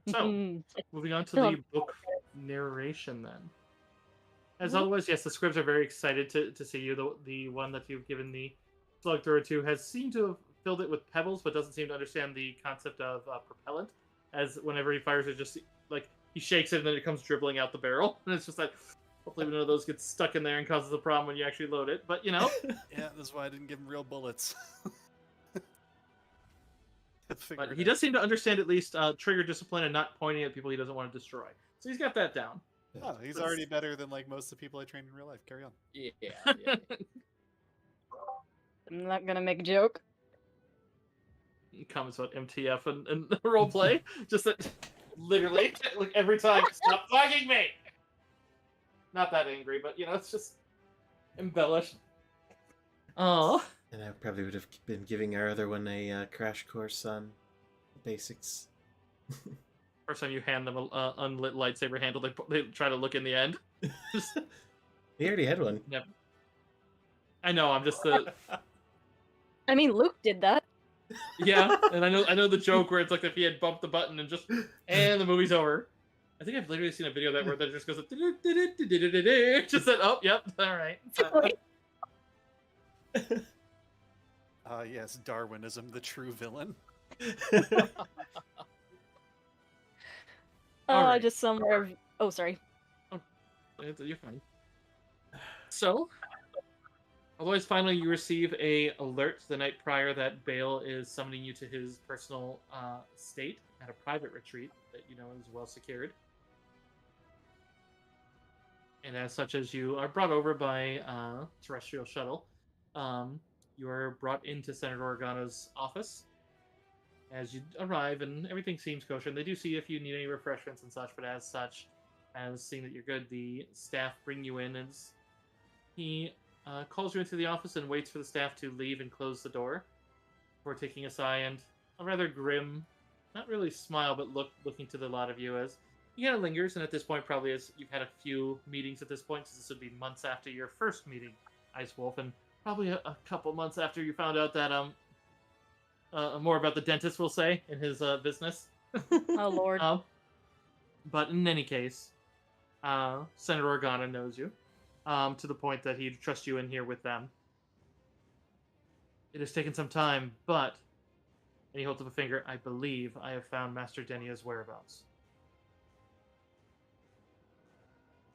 So, moving on to the book narration then. As always, yes, the scribs are very excited to see you. The one that you've given the slug thrower to has seemed to have filled it with pebbles, but doesn't seem to understand the concept of propellant. As whenever he fires it, just like he shakes it and then it comes dribbling out the barrel, and it's just like, hopefully none of those gets stuck in there and causes a problem when you actually load it. But Yeah, that's why I didn't give him real bullets. But he does seem to understand at least trigger discipline and not pointing at people he doesn't want to destroy. So he's got that down. Oh, he's already better than like most of the people I trained in real life. Carry on. Yeah. I'm not gonna make a joke. Comments about MTF and roleplay. Just that, literally, like every time, stop bugging me! Not that angry, but it's just embellished. Oh. And I probably would have been giving our other one a crash course on basics. First time you hand them a unlit lightsaber handle, they try to look in the end. He already had one. Never. I know. I'm just I mean, Luke did that. yeah, and I know the joke where it's like if he had bumped the button and the movie's over. I think I've literally seen a video of that where that just goes just that. Oh, yep, all right. Yes, Darwinism, the true villain. Alright. Just somewhere. Oh, sorry. You're fine. So, otherwise, finally, you receive a alert the night prior that Bale is summoning you to his personal estate at a private retreat that you know is well secured. And as such, as you are brought over by terrestrial shuttle, you are brought into Senator Organa's office. As you arrive, and everything seems kosher, and they do see if you need any refreshments and such. But as such, as seeing that you're good, the staff bring you in as he calls you into the office and waits for the staff to leave and close the door before taking a sigh and a rather grim, not really smile, but looking to the lot of you as he kind of lingers. And at this point, probably as you've had a few meetings at this point, since this would be months after your first meeting, Ice Wolf, and probably a couple months after you found out that more about the dentist, we'll say, in his business. Oh Lord. But in any case, Senator Organa knows you. To the point that he'd trust you in here with them. It has taken some time, but, and he holds up a finger, I believe I have found Master Denia's whereabouts.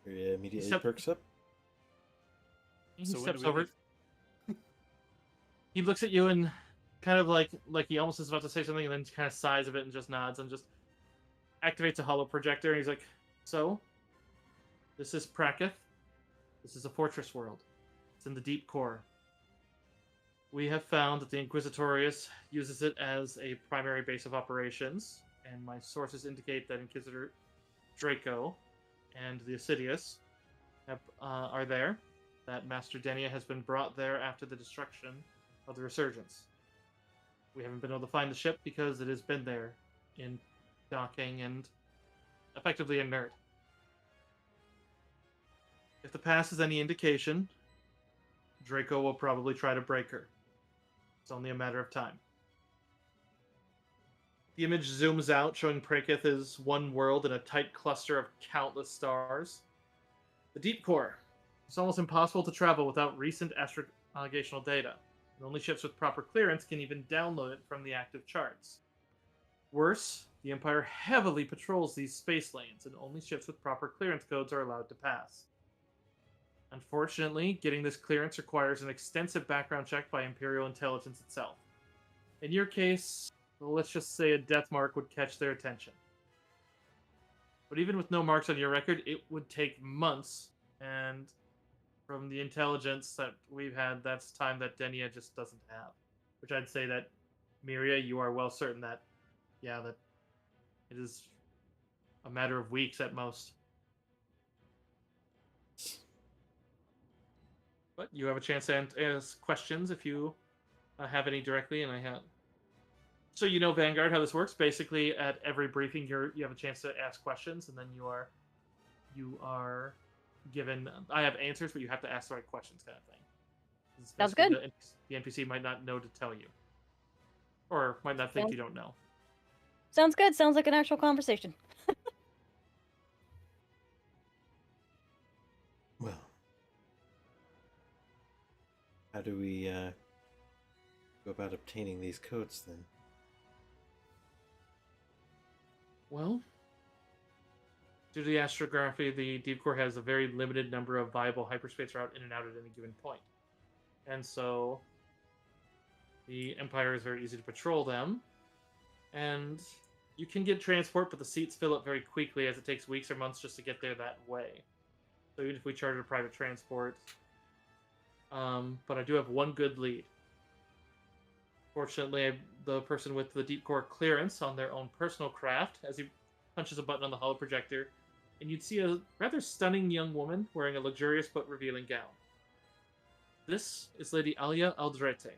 He immediately Step- perks up. He So when steps do we over. leave? He looks at you and kind of like he almost is about to say something, and then kind of sighs a bit and just nods and just activates a hollow projector. And he's like, "So, this is Praketh. This is a fortress world. It's in the deep core. We have found that the Inquisitorius uses it as a primary base of operations, and my sources indicate that Inquisitor Draco and the Assidious are there, that Master Denia has been brought there after the destruction of the Resurgence. We haven't been able to find the ship because it has been there in docking and effectively inert. If the past is any indication, Draco will probably try to break her. It's only a matter of time." The image zooms out, showing Praketh as one world in a tight cluster of countless stars. The deep core. It's almost impossible to travel without recent astronavigational data, and only ships with proper clearance can even download it from the active charts. Worse, the Empire heavily patrols these space lanes, and only ships with proper clearance codes are allowed to pass. Unfortunately, getting this clearance requires an extensive background check by Imperial intelligence itself. In your case, well, let's just say a death mark would catch their attention. But even with no marks on your record, it would take months, and from the intelligence that we've had, that's time that Denia just doesn't have. Which I'd say that, Miria, you are well certain that, yeah, that it is a matter of weeks at most. But you have a chance to ask questions if you have any directly, and I have. So you know, Vanguard, how this works. Basically, at every briefing, you have a chance to ask questions, and then you are given. I have answers, but you have to ask the right questions, kind of thing. Sounds good. The NPC might not know to tell you, or might not think you don't know. Sounds good. Sounds like an actual conversation. Well, how do we go about obtaining these codes then? Well, due to the astrography, the deep core has a very limited number of viable hyperspace route in and out at any given point. And so the Empire is very easy to patrol them. And you can get transport, but the seats fill up very quickly as it takes weeks or months just to get there that way. So even if we chartered a private transport. But I do have one good lead. Fortunately, the person with the deep core clearance on their own personal craft, as he punches a button on the hollow projector, and you'd see a rather stunning young woman wearing a luxurious but revealing gown. This is Lady Alia Aldrete,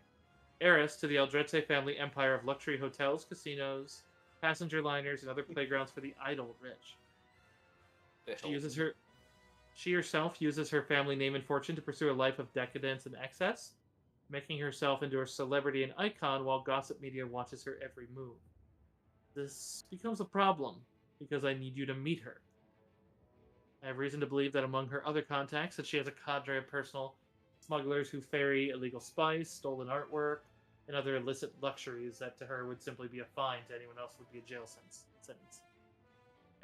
heiress to the Aldrete family empire of luxury hotels, casinos, passenger liners, and other playgrounds for the idle rich. She herself uses her family name and fortune to pursue a life of decadence and excess, making herself into a celebrity and icon while gossip media watches her every move. This becomes a problem, because I need you to meet her. I have reason to believe that among her other contacts, that she has a cadre of personal smugglers who ferry illegal spice, stolen artwork, and other illicit luxuries that to her would simply be a fine, to anyone else would be a jail sentence.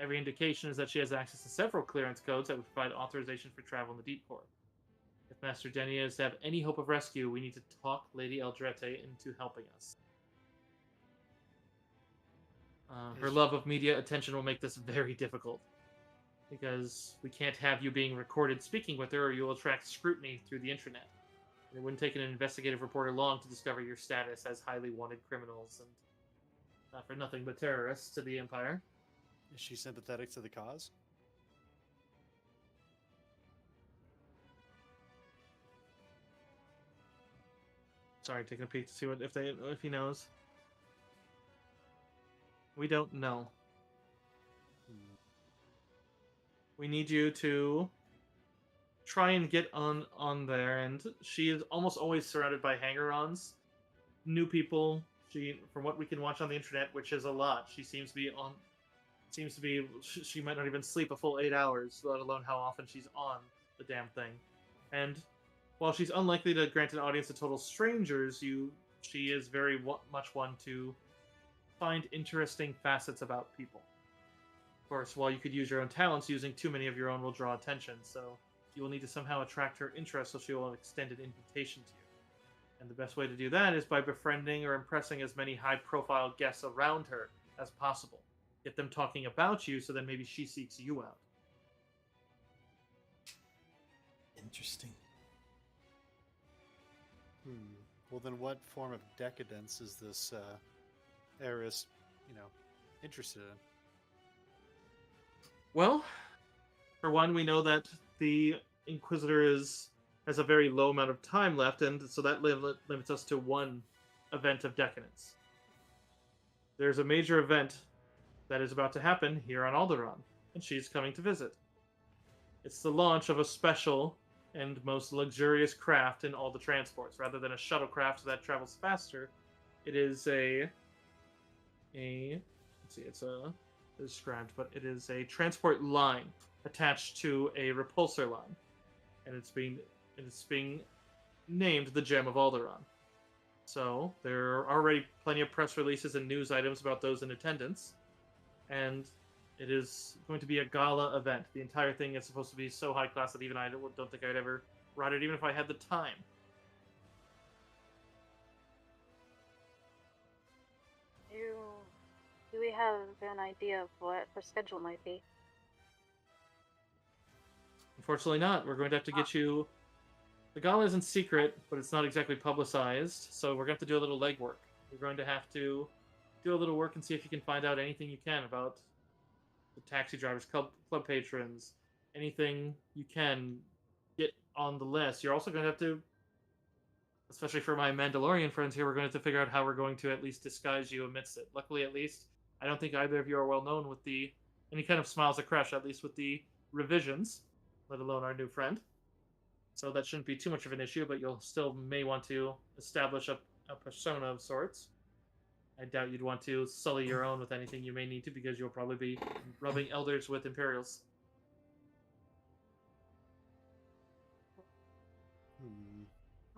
Every indication is that she has access to several clearance codes that would provide authorization for travel in the Deep Core. If Master Denia is to have any hope of rescue, we need to talk Lady Eldrete into helping us. Her love of media attention will make this very difficult, because we can't have you being recorded speaking with her, or you'll attract scrutiny through the intranet. It wouldn't take an investigative reporter long to discover your status as highly wanted criminals and not for nothing but terrorists to the Empire. Is she sympathetic to the cause? Sorry, taking a peek to see if he knows. We don't know. We need you to try and get on there, and she is almost always surrounded by hanger-ons, new people. She, from what we can watch on the internet, which is a lot, she seems to be on. She might not even sleep a full 8 hours, let alone how often she's on the damn thing. And while she's unlikely to grant an audience to total strangers, she is very much one to find interesting facets about people. Of course, while you could use your own talents, using too many of your own will draw attention, so you will need to somehow attract her interest so she will extend an invitation to you. And the best way to do that is by befriending or impressing as many high-profile guests around her as possible. Get them talking about you, so then maybe she seeks you out. Interesting. Well, then what form of decadence is this heiress, interested in? Well, for one, we know that the Inquisitor has a very low amount of time left, and so that limits us to one event of decadence. There's a major event that is about to happen here on Alderaan, and she's coming to visit. It's the launch of a special and most luxurious craft in all the transports. Rather than a shuttlecraft that travels faster, it is let's see, it's described, but it is a transport line attached to a repulsor line, and it's being named the Gem of Alderaan. So there are already plenty of press releases and news items about those in attendance, and it is going to be a gala event. The entire thing is supposed to be so high class that even I don't think I'd ever ride it, even if I had the time. Do we have an idea of what her schedule might be? Unfortunately not. We're going to have to get you... The gala isn't secret, but it's not exactly publicized, so we're going to have to do a little legwork. We're going to have to do a little work and see if you can find out anything you can about the taxi drivers, club patrons, anything you can get on the list. You're also going to have to, especially for my Mandalorian friends here, we're going to have to figure out how we're going to at least disguise you amidst it. Luckily, at least, I don't think either of you are well known with any kind of smiles at Crash, at least with the revisions, let alone our new friend. So that shouldn't be too much of an issue, but you'll still may want to establish a persona of sorts. I doubt you'd want to sully your own with anything you may need to, because you'll probably be rubbing elders with Imperials.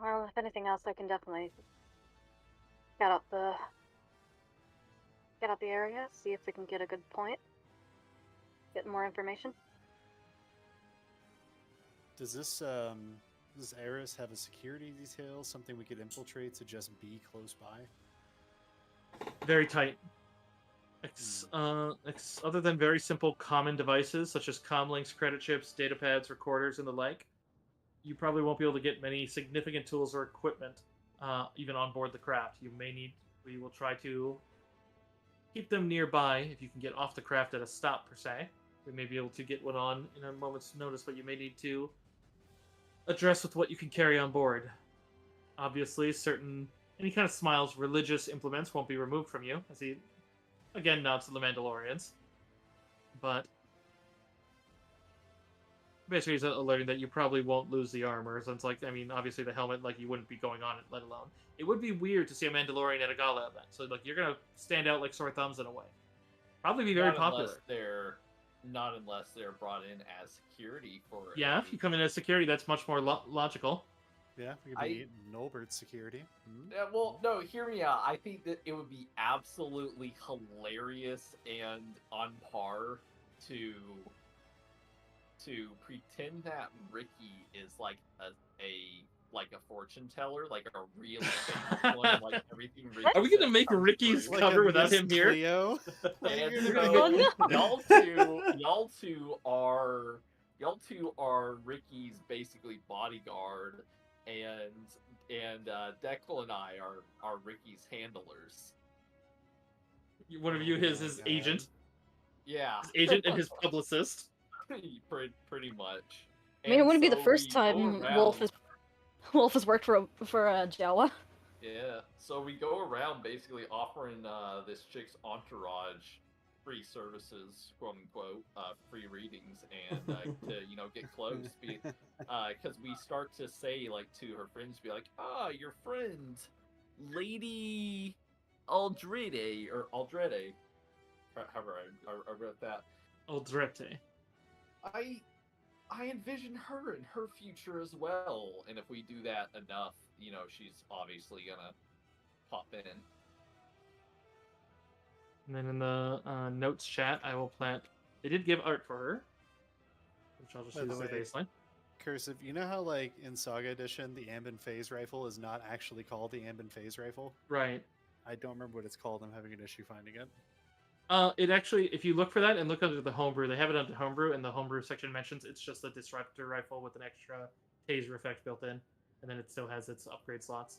Well, if anything else, I can definitely get out the area, see if we can get a good point, get more information. Does this heiress have a security detail, something we could infiltrate to just be close by? Very tight. Other than very simple common devices such as comlinks, credit chips, data pads, recorders, and the like, you probably won't be able to get many significant tools or equipment even on board the craft. We will try to keep them nearby if you can get off the craft at a stop, per se. We may be able to get one on in a moment's notice, but you may need to address with what you can carry on board. Obviously, any kind of smiles, religious implements won't be removed from you, as he, again, nods to the Mandalorians. But basically, he's alerting that you probably won't lose the armor, since, obviously the helmet, you wouldn't be going on it, let alone. It would be weird to see a Mandalorian at a gala event, so, you're gonna stand out like sore thumbs in a way. Probably be very popular. Not unless they're brought in as security for... Yeah, if you come in as security, that's much more logical. Yeah, we could be Nolbert's security. Hmm? Yeah, well, no, hear me out. I think that it would be absolutely hilarious and on par to pretend that Ricky is like a fortune teller, like a really famous one, and like everything Ricky Are we gonna says make comes Ricky's true. Like cover a without Miss him here? Cleo. Like, And you're so gonna Oh, make- no. y'all two are Ricky's basically bodyguard, and Declan and I are Ricky's handlers. One of you Oh is my his God. agent, Yeah, and his publicist. pretty much. I mean, it And wouldn't be the so first we go time around- Wolf has worked for Jawa. Yeah, so we go around basically offering this chick's entourage free services, quote unquote, free readings, and to get close, because we start to say like to her friends, be like, your friend, Lady Aldrede or Aldrede, however I wrote that. Aldrete. I envision her in her future as well, and if we do that enough, she's obviously gonna pop in. And then in the notes chat, I will plant. They did give art for her, which I'll just By the use as a way, baseline. Cursive, you know how like in Saga Edition the Ambin phase rifle is not actually called the Ambin phase rifle? Right. I don't remember what it's called. I'm having an issue finding it. It actually, if you look for that and look under the homebrew, they have it under homebrew, and the homebrew section mentions it's just a disruptor rifle with an extra taser effect built in, and then it still has its upgrade slots.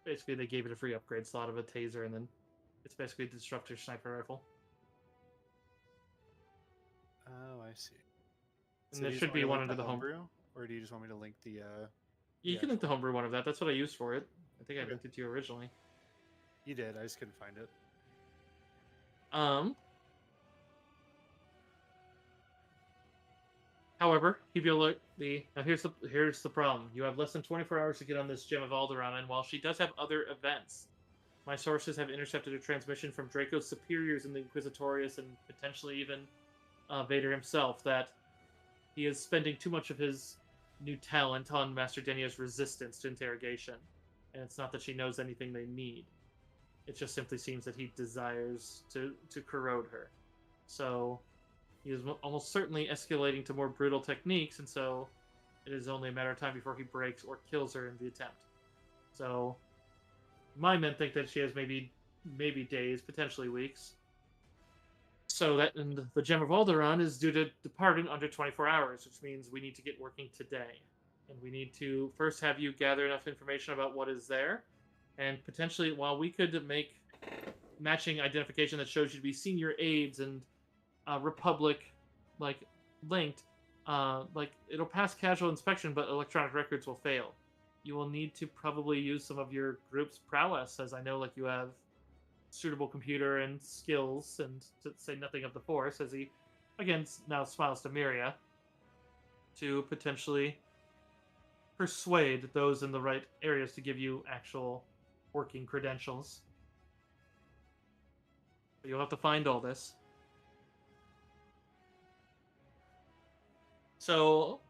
Basically, they gave it a free upgrade slot of a taser, and then it's basically a disruptor sniper rifle. Oh, I see. And So there do you should just want me be to one link under the homebrew. or do you just want me to link the? You can link the homebrew one of that. That's what I used for it. I think I Okay. linked it to you originally. You did. I just couldn't find it. However, now here's the problem. You have less than 24 hours to get on this Gem of Alderaan, and while she does have other events, my sources have intercepted a transmission from Draco's superiors in the Inquisitorius and potentially even Vader himself that he is spending too much of his new talent on Master Denya's resistance to interrogation. And it's not that she knows anything they need. It just simply seems that he desires to corrode her. So he is almost certainly escalating to more brutal techniques, and so it is only a matter of time before he breaks or kills her in the attempt. So my men think that she has maybe days, potentially weeks. So that, and the Gem of Alderaan is due to depart in under 24 hours, which means we need to get working today. And we need to first have you gather enough information about what is there, and potentially, while we could make matching identification that shows you to be senior aides and Republic linked, it'll pass casual inspection, but electronic records will fail. You will need to probably use some of your group's prowess, as I know you have suitable computer and skills, and to say nothing of the Force, as he again now smiles to Miria, to potentially persuade those in the right areas to give you actual working credentials. But you'll have to find all this. So,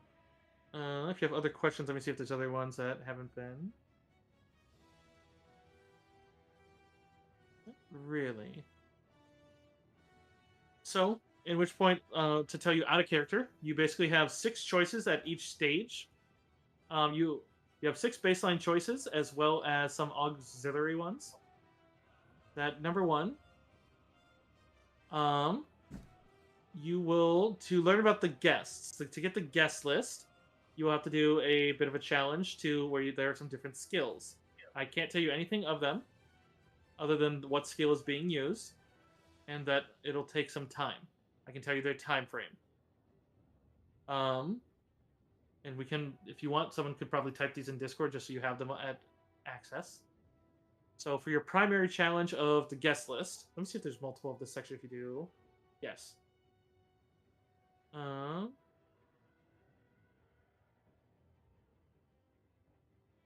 if you have other questions, let me see if there's other ones that haven't been. Not really. So, in which point, to tell you out of character, you basically have 6 choices at each stage. You have 6 baseline choices as well as some auxiliary ones. That number 1, you will, to learn about the guests, to get the guest list, you will have to do a bit of a challenge to where there are some different skills. I can't tell you anything of them, other than what skill is being used, and that it'll take some time. I can tell you their time frame. And we can, if you want, someone could probably type these in Discord just so you have them at access. So for your primary challenge of the guest list, let me see if there's multiple of this section if you do. Yes.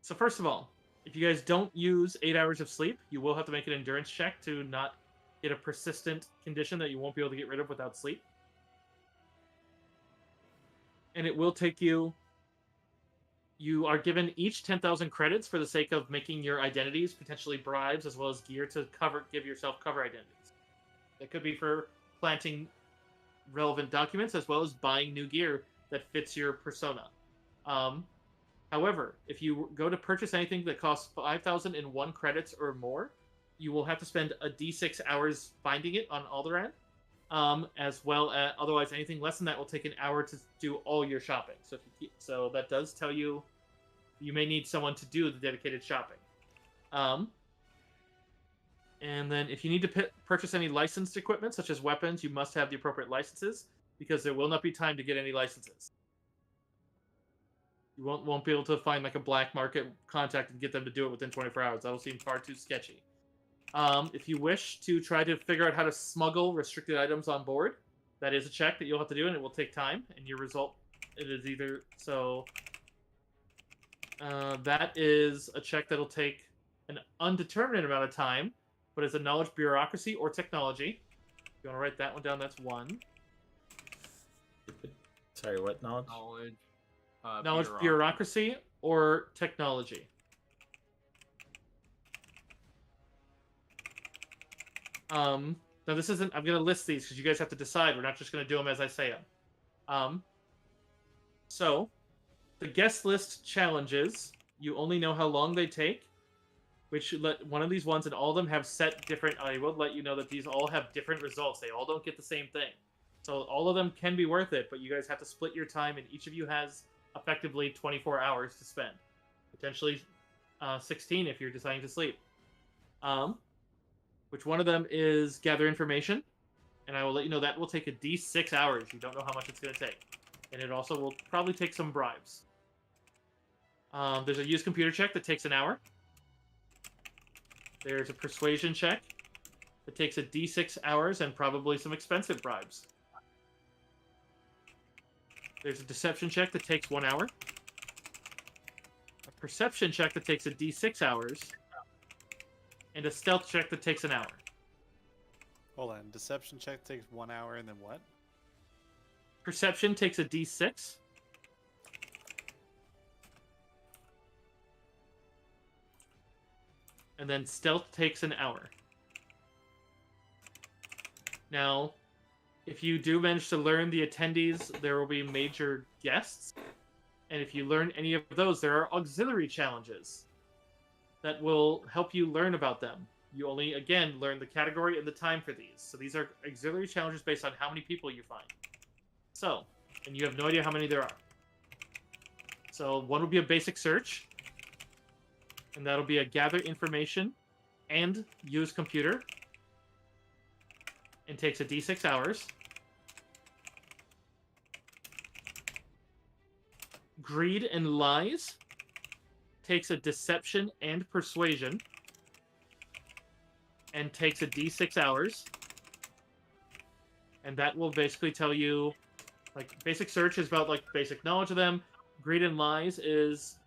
So first of all, if you guys don't use 8 hours of sleep, you will have to make an endurance check to not get a persistent condition that you won't be able to get rid of without sleep. And it will take you You are given each 10,000 credits for the sake of making your identities, potentially bribes, as well as gear to give yourself cover identities. That could be for planting relevant documents, as well as buying new gear that fits your persona. However, if you go to purchase anything that costs 5,001 credits or more, you will have to spend a d6 hours finding it on Alderaan. As well as otherwise anything less than that will take an hour to do all your shopping. So that does tell you you may need someone to do the dedicated shopping. And then if you need to purchase any licensed equipment such as weapons, you must have the appropriate licenses because there will not be time to get any licenses. You won't be able to find like a black market contact and get them to do it within 24 hours. That'll seem far too sketchy. If you wish to try to figure out how to smuggle restricted items on board, that is a check that you'll have to do, and it will take time. And your result, it is either so. That is a check that'll take an undetermined amount of time, but it's a knowledge bureaucracy or technology. If you want to write that one down, that's 1. Sorry, what knowledge? Knowledge bureaucracy or technology. Now this isn't. I'm gonna list these because you guys have to decide. We're not just gonna do them as I say them. So, the guest list challenges. You only know how long they take. Which let one of these ones, and all of them have set different. I will let you know that these all have different results. They all don't get the same thing. So all of them can be worth it, but you guys have to split your time, and each of you has effectively 24 hours to spend, potentially 16 if you're deciding to sleep. Which one of them is gather information, and I will let you know that will take a d6 hours. You don't know how much it's going to take, and it also will probably take some bribes. There's a use computer check that takes an hour. There's a persuasion check that takes a d6 hours and probably some expensive bribes. There's a deception check that takes 1 hour. A perception check that takes a d6 hours. And a stealth check that takes an hour. Hold on. Deception check takes 1 hour, and then what? Perception takes a d6. And then stealth takes an hour. Now, if you do manage to learn the attendees, there will be major guests. And if you learn any of those, there are auxiliary challenges that will help you learn about them. You only, again, learn the category and the time for these. So these are auxiliary challenges based on how many people you find. So, and you have no idea how many there are. So one will be a basic search. And that'll be a gather information and use computer. And takes a d6 hours. Greed and lies takes a deception and persuasion and takes a d6 hours. And that will basically tell you, like, basic search is about, like, basic knowledge of them. Greed and lies is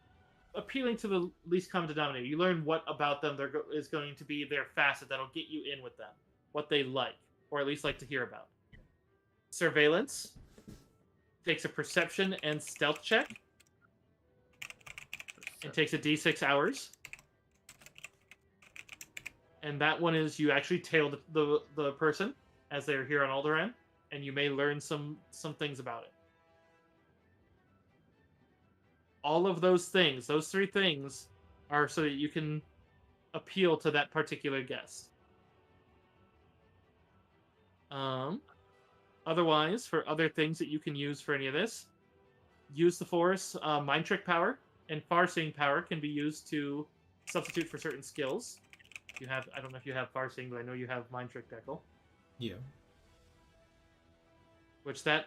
appealing to the least common denominator. You learn what about them is going to be their facet that'll get you in with them. What they like, or at least like to hear about. Surveillance takes a perception and stealth check. It takes a d6 hours. And that one is you actually tail the person as they're here on Alderaan, and you may learn some things about it. All of those things, those 3 things, are so that you can appeal to that particular guest. Otherwise, for other things that you can use for any of this, use the Force mind trick power and far-seeing power can be used to substitute for certain skills. You have, I don't know if you have far-seeing, but I know you have mind trick, Deckle. Yeah. Which that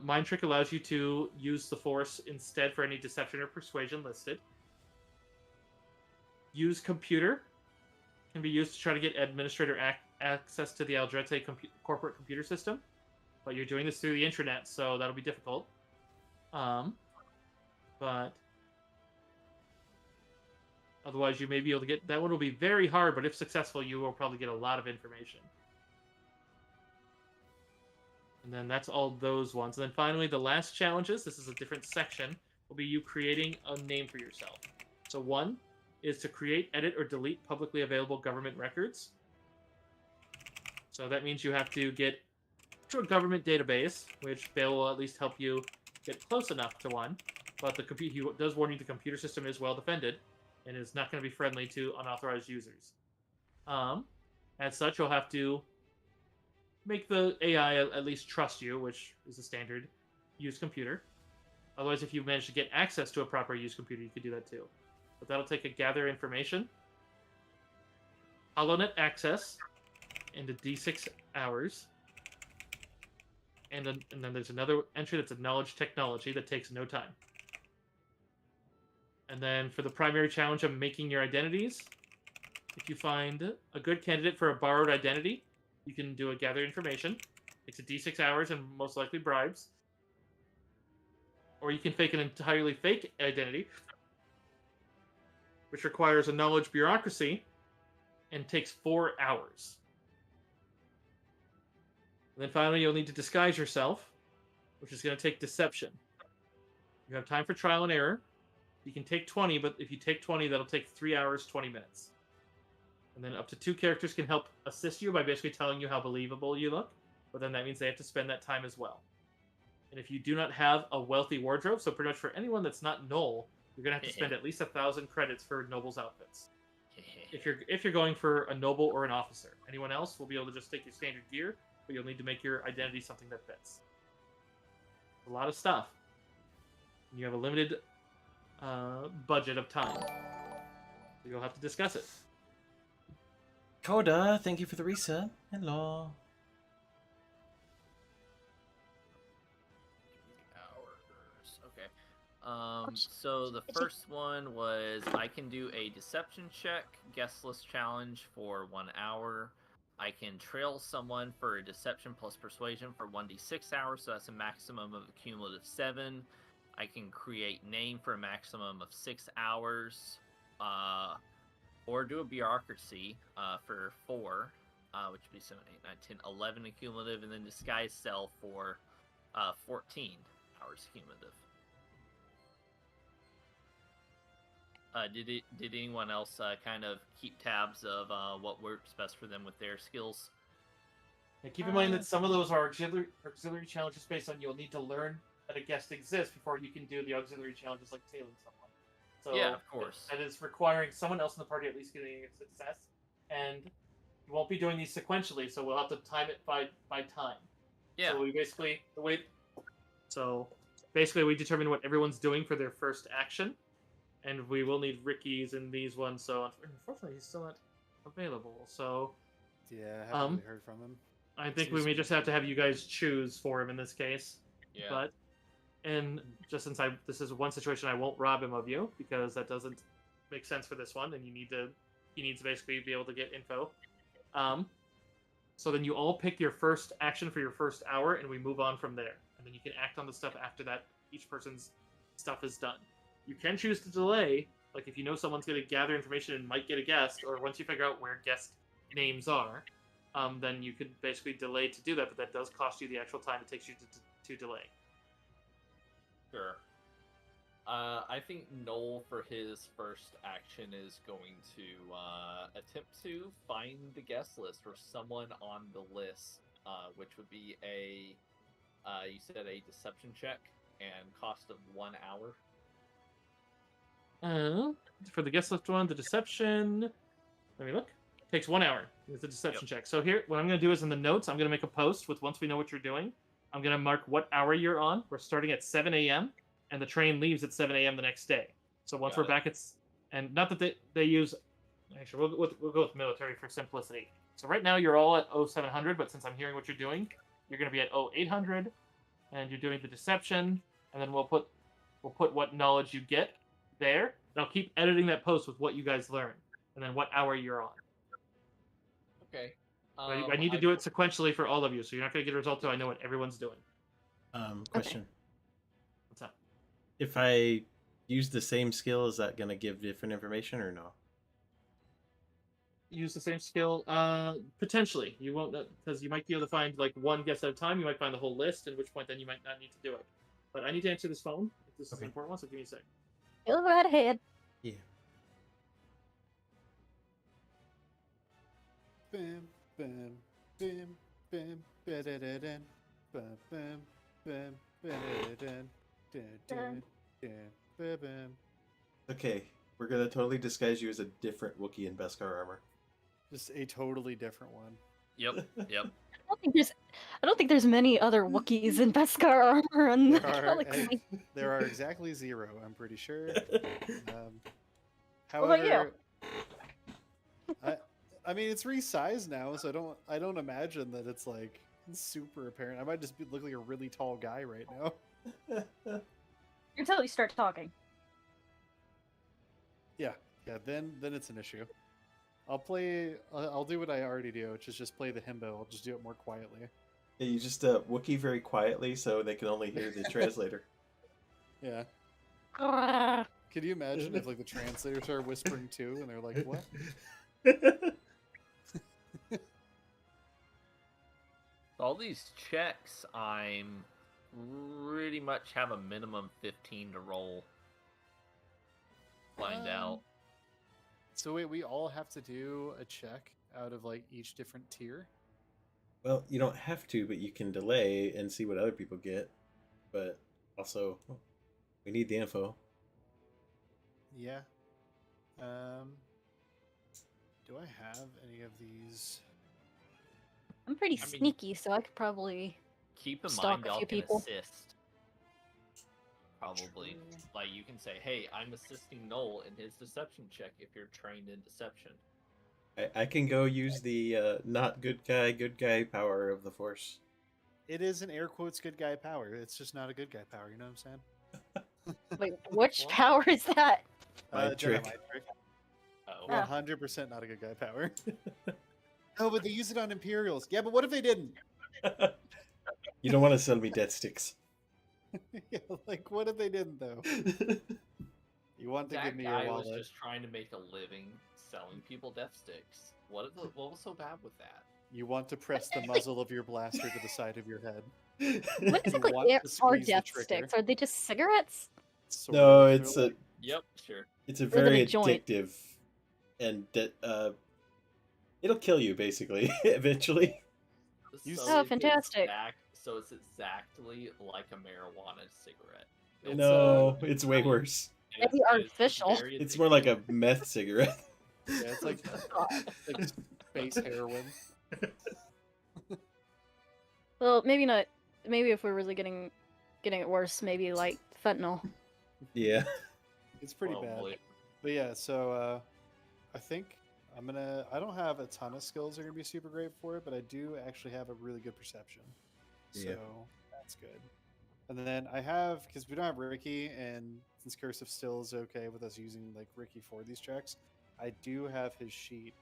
mind trick allows you to use the Force instead for any deception or persuasion listed. Use computer can be used to try to get administrator access to the Aldrete corporate computer system, but you're doing this through the intranet, so that'll be difficult. But otherwise, you may be able to get that one. Will be very hard, but if successful, you will probably get a lot of information. And then that's all those ones. And then finally, the last challenges. This is a different section. will be you creating a name for yourself. So 1 is to create, edit, or delete publicly available government records. So that means you have to get to a government database, which Bale will at least help you get close enough to one. But he does warn you the computer system is well defended and is not going to be friendly to unauthorized users. As such, you'll have to make the AI at least trust you, which is a standard used computer. Otherwise, if you manage to get access to a proper used computer, you could do that too. But that'll take a gather information, HoloNet access, and a D6 hours. And then there's another entry that's a knowledge technology that takes no time. And then for the primary challenge of making your identities, if you find a good candidate for a borrowed identity, you can do a gather information. It's a D6 hours and most likely bribes. Or you can fake an entirely fake identity, which requires a knowledge bureaucracy and takes 4 hours. And then finally, you'll need to disguise yourself, which is going to take deception. You have time for trial and error. You can take 20, but if you take 20, that'll take 3 hours, 20 minutes. And then up to 2 characters can help assist you by basically telling you how believable you look, but then that means they have to spend that time as well. And if you do not have a wealthy wardrobe, so pretty much for anyone that's not Knoll, you're going to have to spend at least 1,000 credits for Noble's outfits. If you're going for a Noble or an officer. Anyone else will be able to just take your standard gear, but you'll need to make your identity something that fits. A lot of stuff. And you have a limited budget of time. So you'll have to discuss it. Coda, thank you for the reset. Hello. Okay. So the first one was I can do a deception check, guest list challenge for 1 hour. I can trail someone for a deception plus persuasion for 1d6 hours, so that's a maximum of a cumulative 7. I can create name for a maximum of 6 hours, or do a bureaucracy for 4, which would be 7, 8, 9, 10, 11 cumulative, and then disguise self for 14 hours cumulative. Did anyone else kind of keep tabs of what works best for them with their skills? Now keep in mind that some of those are auxiliary challenges based on you'll need to learn that a guest exists before you can do the auxiliary challenges like tailing someone. So yeah, of course. That is requiring someone else in the party at least getting a success, and you won't be doing these sequentially, so we'll have to time it by time. Yeah. So we basically we determine what everyone's doing for their first action. And we will need Ricky's in these ones, so unfortunately he's still not available. So yeah, I haven't really heard from him. I think we may just have to have you guys choose for him in this case. Yeah. But and just since this is one situation, I won't rob him of you because that doesn't make sense for this one, and he needs to basically be able to get info. So then you all pick your first action for your first hour, and we move on from there. And then you can act on the stuff after that. Each person's stuff is done. You can choose to delay, like if you know someone's going to gather information and might get a guest, or once you figure out where guest names are, then you could basically delay to do that, but that does cost you the actual time it takes you to delay. Sure. I think Knoll, for his first action, is going to attempt to find the guest list or someone on the list, which would be you said a deception check and cost of 1 hour. For the guest list one, the deception. Let me look. Takes 1 hour. It's a deception check. So here, what I'm going to do is in the notes, I'm going to make a post with once we know what you're doing. I'm going to mark what hour you're on. We're starting at 7 a.m. and the train leaves at 7 a.m. the next day. So once we're back, and not that they use. Actually, we'll go with military for simplicity. So right now you're all at 0700, but since I'm hearing what you're doing, you're going to be at 0800, and you're doing the deception, and then we'll put what knowledge you get there. And I'll keep editing that post with what you guys learn, and then what hour you're on. Okay. I need to do it sequentially for all of you, so you're not going to get a result till I know what everyone's doing. Question. Okay. What's up? If I use the same skill, is that going to give different information or no? Use the same skill? Potentially. You won't, because you might be able to find like one guess at a time. You might find the whole list, at which point then you might not need to do it. But I need to answer this phone. This is Okay. an important one, so give me a sec. Go right ahead. Yeah. Bam, bam, bam, bam, ba-da-da-dun, bam, bam, bam, ba-da-da-dun, dun, dun, ba-bam. Okay, we're gonna totally disguise you as a different Wookiee in Beskar armor. Just a totally different one. Yep. Yep. I don't think there's many other Wookiees in Beskar armor in the There are, galaxy. there are exactly 0, I'm pretty sure. What about you? However, I mean, it's resized now, so I don't imagine that it's like super apparent. I might just look like a really tall guy right now. Until you start talking. Yeah, then it's an issue. I'll do what I already do, which is just play the himbo. I'll just do it more quietly. Yeah, you just Wookiee very quietly so they can only hear the translator. Yeah. Ah, Could you imagine if like the translators are whispering too, and they're like, "What?" All these checks, I'm pretty much have a minimum 15 to roll. Find out. So wait, we all have to do a check out of like each different tier. Well, you don't have to, but you can delay and see what other people get. But also, we need the info. Yeah. Do I have any of these? I'm pretty I mean- sneaky, so I could probably. Keep in Stalk mind, a y'all few can people. assist. Probably. Like, you can say, hey, I'm assisting Noel in his deception check if you're trained in deception. I can go use the not good guy power of the Force. It is an air quotes good guy power. It's just not a good guy power. You know what I'm saying? Wait, which What? power is that? Mind Jedi trick. mind trick. Oh. Ah. 100% not a good guy power. No, but they use it on Imperials. Yeah, but what if they didn't? You don't want to sell me death sticks. Yeah, like what if they didn't though? You want to give That me your guy was wallet? just trying to make a living selling people death sticks. What was so bad with that? You want to press the muzzle of your blaster to the side of your head. What exactly want to are squeeze the death trigger. sticks? Are they just cigarettes? Sort No, of. it's They're a like- Yep, sure. it's a Or is it a very joint? addictive, and it'll kill you basically eventually. You So Oh, it's fantastic. So it's exactly like a marijuana cigarette. It's, No, it's way worse. Maybe artificial. very It's more like a addictive. meth cigarette. yeah, it's like space heroin. Well, maybe not. Maybe if we're really getting it worse, maybe like fentanyl. Yeah. It's pretty bad. Probably. But yeah, so I think I don't have a ton of skills that are gonna be super great for it, but I do actually have a really good perception. So Yeah. that's good. And then I have, because we don't have Ricky, and since Cursive still is okay with us using like Ricky for these checks, I do have his sheet.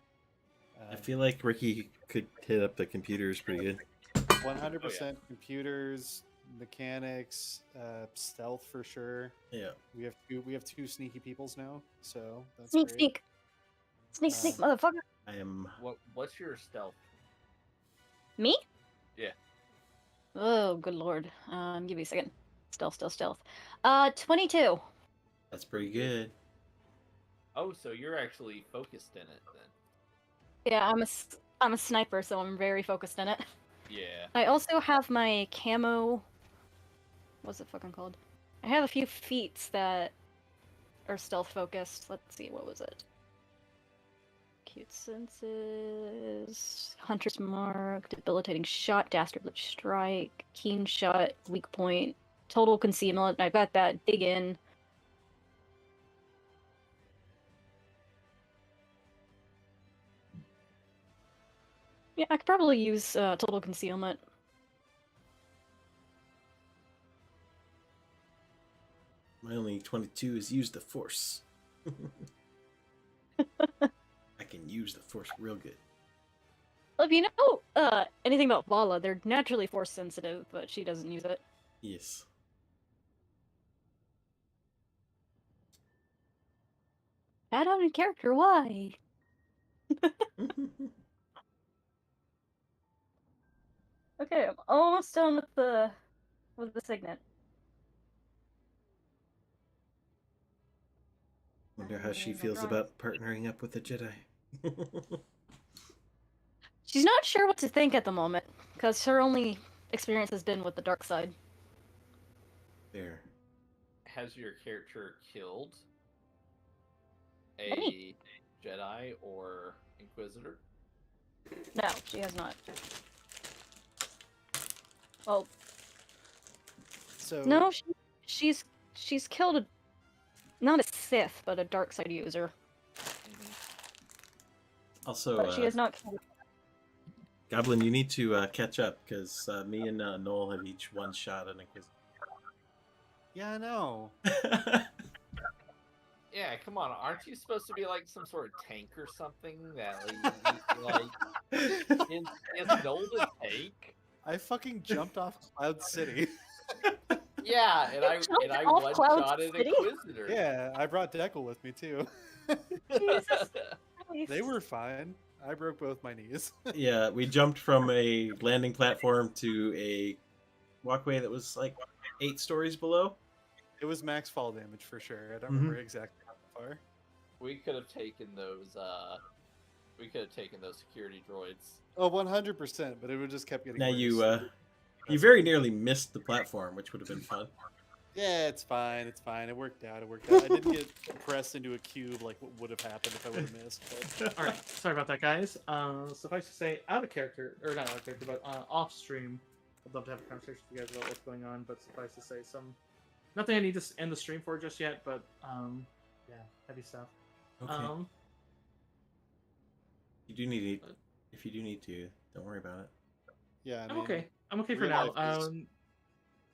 I feel like Ricky could hit up the computers pretty good. 100% computers, mechanics, stealth for sure. Yeah. We have two sneaky peoples now, so that's Sneak, great. sneak, motherfucker. I am. What's your stealth? Me? Yeah. Oh, good lord. Give me a second. Stealth. 22. That's pretty good. Oh, so you're actually focused in it then. Yeah, I'm a sniper, so I'm very focused in it. Yeah. I also have my camo. What's it fucking called? I have a few feats that are stealth focused. Let's see, what was it? Acute senses, hunter's mark, debilitating shot, dastardly strike, keen shot, weak point, total concealment. I got that. Dig in. Yeah, I could probably use total concealment. My only 22 is use the Force. I can use the Force real good. Well, if you know anything about Vala, they're naturally force sensitive, but she doesn't use it. Yes. Add on in character, why? Okay, I'm almost done with the signet. Wonder how she feels about partnering up with a Jedi. She's not sure what to think at the moment, because her only experience has been with the dark side. There. Has your character killed a Many. Jedi or Inquisitor? No, she has not. Well, So no, she's killed a not a Sith, but a dark side user. Also, But she has not killed. Goblin, you need to catch up because me and Noel have each one shot an Inquisitor. yeah, I know. Yeah, come on. Aren't you supposed to be like some sort of tank or something? That like is Noel the tank? I fucking jumped off Cloud City. Yeah, and I jumped off one Cloud shot an City? Inquisitor. Yeah, I brought Deckle with me too. Jesus They Christ. were fine. I broke both my knees. Yeah, we jumped from a landing platform to a walkway that was like 8 stories below. It was max fall damage for sure. I don't remember exactly how far. We could have taken those. We could have taken those security droids. Oh, 100%, but it would just kept getting Now worse. you very nearly missed the platform, which would have been fun. Yeah, it's fine. It's fine. It worked out. I didn't get pressed into a cube like what would have happened if I would have missed. But... All right, sorry about that, guys. Suffice to say, out of character, or not out of character, but off stream, I'd love to have a conversation with you guys about what's going on. But suffice to say, nothing I need to end the stream for just yet. But yeah, heavy stuff. Okay. You do need if you do need to, don't worry about it. Yeah, I'm okay. I'm okay for real now. life is-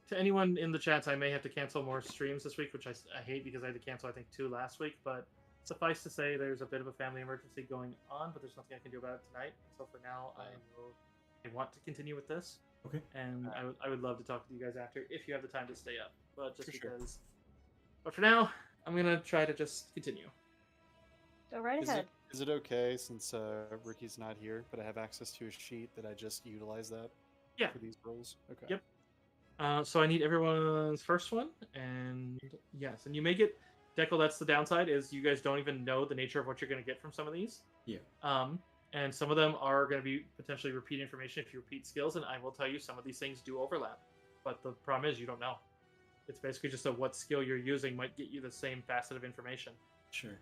To anyone in the chats, I may have to cancel more streams this week, which I hate because I had to cancel, I think, 2 last week. But suffice to say, there's a bit of a family emergency going on, but there's nothing I can do about it tonight. So for now, I want to continue with this. Okay. And I would love to talk with you guys after if you have the time to stay up. But just For sure. because. But for now, I'm going to try to just continue. Go right ahead. Is it okay since Ricky's not here, but I have access to a sheet that I just utilize that Yeah. for these rolls? Okay. Yep. So I need everyone's first one, and yes, and you may get Deckle. That's the downside is you guys don't even know the nature of what you're going to get from some of these. Yeah. And some of them are going to be potentially repeat information if you repeat skills, and I will tell you some of these things do overlap, but the problem is you don't know. It's basically just what skill you're using might get you the same facet of information. Sure.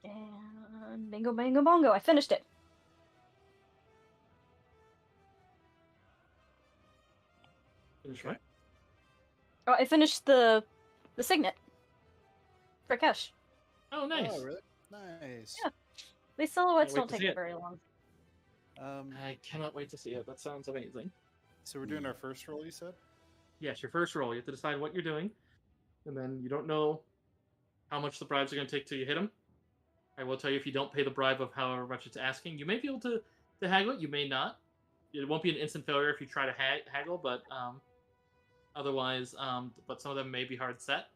And bingo, bango, bongo. I finished it. Finish what? Oh, I finished the signet. For Kesh. Oh, nice. Oh, really? Nice. Yeah. These silhouettes Can't wait don't to take see it it. very long. I cannot wait to see it. That sounds amazing. So we're doing our first roll, you said? Yes, your first roll. You have to decide what you're doing, and then you don't know how much the bribes are going to take till you hit them. I will tell you if you don't pay the bribe of however much it's asking, you may be able to haggle it. You may not. It won't be an instant failure if you try to haggle, but otherwise, but some of them may be hard set.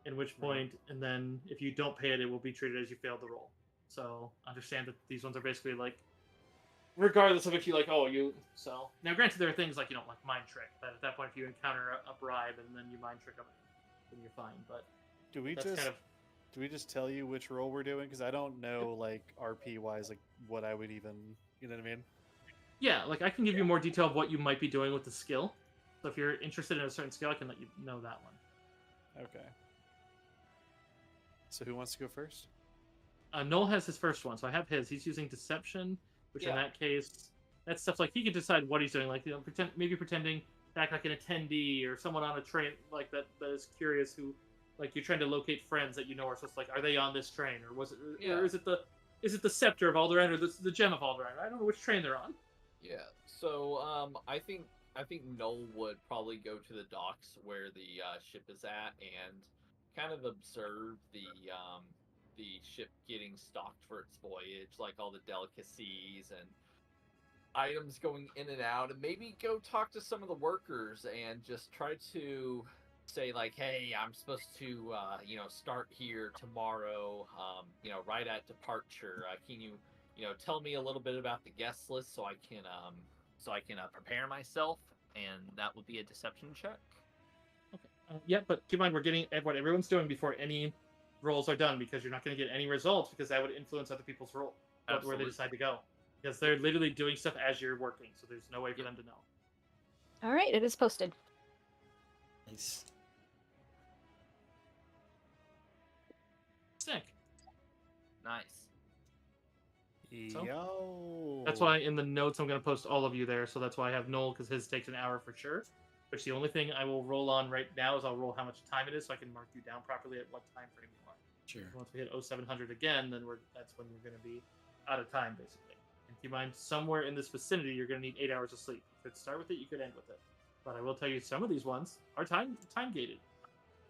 In which point, and then if you don't pay it, it will be treated as you failed the roll. So understand that these ones are basically like, regardless of if you like, so now granted there are things like like mind trick. That at that point, if you encounter a bribe and then you mind trick them, then you're fine. But Do we that's just kind of do we just tell you which roll we're doing? Because I don't know like RP wise like what I would even you know what I mean? yeah. Like I can give you more detail of what you might be doing with the skill. So if you're interested in a certain skill, I can let you know that one. Okay. So who wants to go first? Noel has his first one, so I have his. He's using deception, which in Yeah. that case, that's stuff like he can decide what he's doing, like pretending to act like an attendee or someone on a train like that is curious who, like you're trying to locate friends that you know are supposed to, like, are they on this train or was it or is it the scepter of Alderaan or the gem of Alderaan? I don't know which train they're on. Yeah. So I think Noel would probably go to the docks where the ship is at and kind of observe the ship getting stocked for its voyage, like all the delicacies and items going in and out, and maybe go talk to some of the workers and just try to say like, hey, I'm supposed to start here tomorrow, right at departure. Can you tell me a little bit about the guest list so I can prepare myself? And that would be a deception check. Yeah, but keep in mind we're getting what everyone's doing before any rolls are done because you're not going to get any results because that would influence other people's roll where they Absolutely. decide to go because they're literally doing stuff as you're working, so there's no way for them to know. All right, it is posted. Nice. Sick. Nice. So? Yo. That's why in the notes I'm going to post all of you there. So that's why I have Noel because his takes an hour for sure. Which the only thing I will roll on right now is I'll roll how much time it is so I can mark you down properly at what time frame you are. Sure. Once we hit 0700 again, then that's when you're going to be out of time basically. And keep in mind, somewhere in this vicinity, you're going to need 8 hours of sleep. You could start with it, you could end with it. But I will tell you, some of these ones are time gated.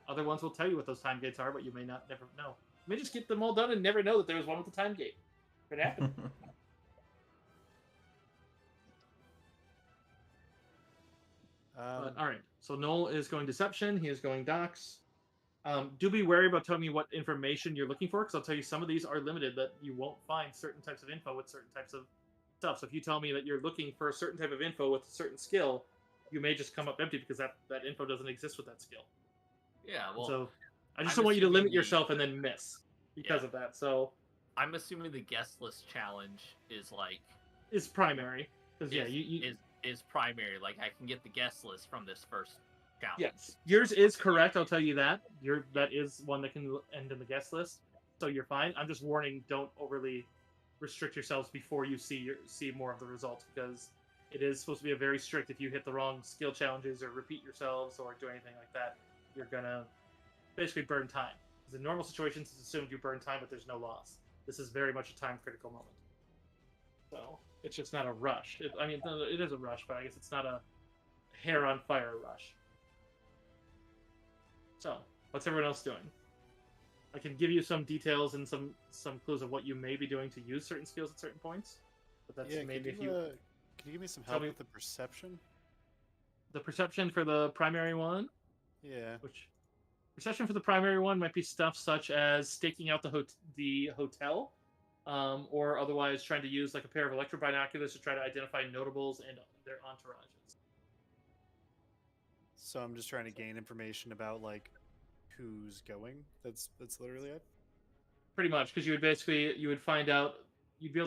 Other ones will tell you what those time gates are, but you may not never know. You may just get them all done and never know that there was one with a time gate. Could happen. But, all right, so Noel is going Deception. He is going Docs. Do be wary about telling me what information you're looking for, because I'll tell you some of these are limited, that you won't find certain types of info with certain types of stuff. So if you tell me that you're looking for a certain type of info with a certain skill, you may just come up empty because that info doesn't exist with that skill. Yeah, well, so I just I'm don't want you to limit assuming yourself and then miss because of that. So I'm assuming the guest list challenge is like it's primary because is primary. Like I can get the guest list from this first challenge. Yes, yours is correct. I'll tell you that. That is one that can end in the guest list, so you're fine. I'm just warning: don't overly restrict yourselves before you see more of the results, because it is supposed to be a very strict. If you hit the wrong skill challenges or repeat yourselves or do anything like that, you're gonna basically burn time. Because in normal situations, it's assumed you burn time, but there's no loss. This is very much a time critical moment. So it's just not a rush. It is a rush, but I guess it's not a hair on fire rush. So, what's everyone else doing? I can give you some details and some clues of what you may be doing to use certain skills at certain points. But that's maybe if you... Can you give me some help with the perception? The perception for the primary one? Yeah. Which perception for the primary one might be stuff such as staking out the hotel, or otherwise trying to use like a pair of electro binoculars to try to identify notables and their entourages. So I'm just trying to gain information about like who's going. That's literally it. Pretty much, because you'd be able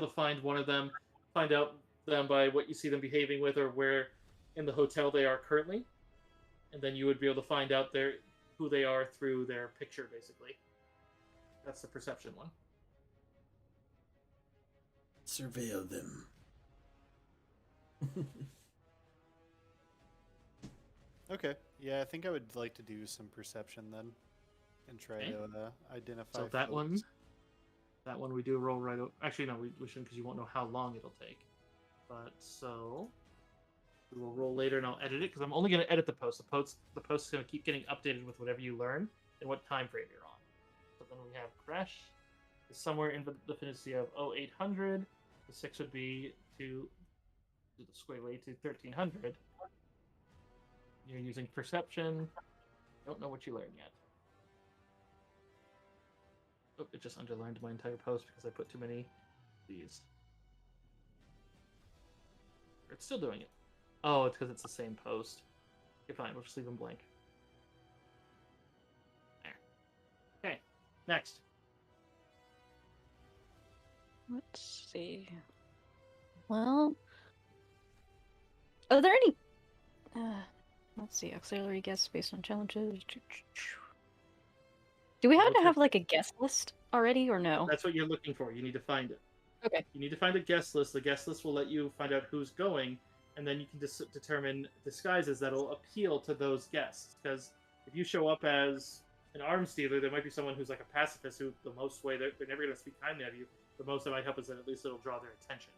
to find one of them, find out them by what you see them behaving with or where in the hotel they are currently, and then you would be able to find out who they are through their picture, basically. That's the perception one. Surveil them. Okay. Yeah, I think I would like to do some perception then, and try to identify. So that one we do roll right. Actually, no, we shouldn't, because you won't know how long it'll take. But so we will roll later, and I'll edit it because I'm only going to edit the post. The post is going to keep getting updated with whatever you learn and what time frame you're on. So then we have Crash is somewhere in the vicinity of 0800. The 6 would be to do the square way to 1300. You're using perception. Don't know what you learned yet. Oh, it just underlined my entire post because I put too many of these. It's still doing it. Oh, it's because it's the same post. Okay, fine. We'll just leave them blank. There. Okay. Next. Let's see. Well, are there any... let's see. Auxiliary guests based on challenges. Do we have to have like a guest list already, or no? That's what you're looking for. You need to find it. Okay. You need to find a guest list. The guest list will let you find out who's going, and then you can determine disguises that'll appeal to those guests. Because if you show up as an arms dealer, there might be someone who's like a pacifist who the most way they're never going to speak kindly of you. The most that might help is that at least it'll draw their attention.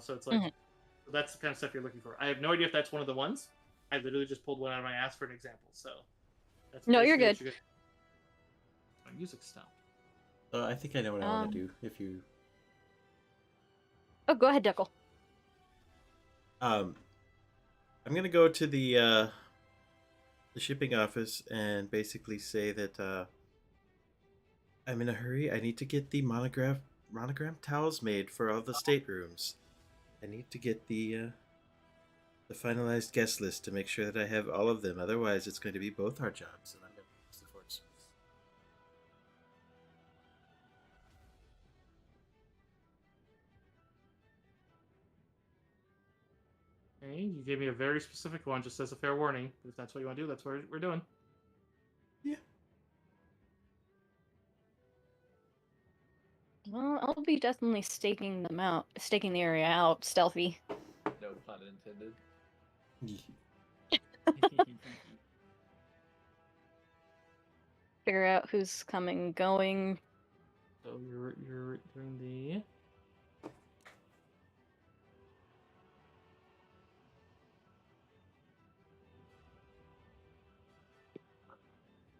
So it's like so that's the kind of stuff you're looking for. I have no idea if that's one of the ones. I literally just pulled one out of my ass for an example. So that's no, you're good. My music stopped. I think I know what I want to do. If you, oh, go ahead, Deckle. I'm gonna go to the shipping office and basically say that I'm in a hurry. I need to get the monogram towels made for all the staterooms. I need to get the the finalized guest list to make sure that I have all of them. Otherwise, it's going to be both our jobs, and I'm going to use the force. Okay, you gave me a very specific one, just as a fair warning. If that's what you want to do, that's what we're doing. Yeah. Well, I'll be definitely staking the area out, stealthy. No pun intended. Figure out who's coming, going. So you're doing the.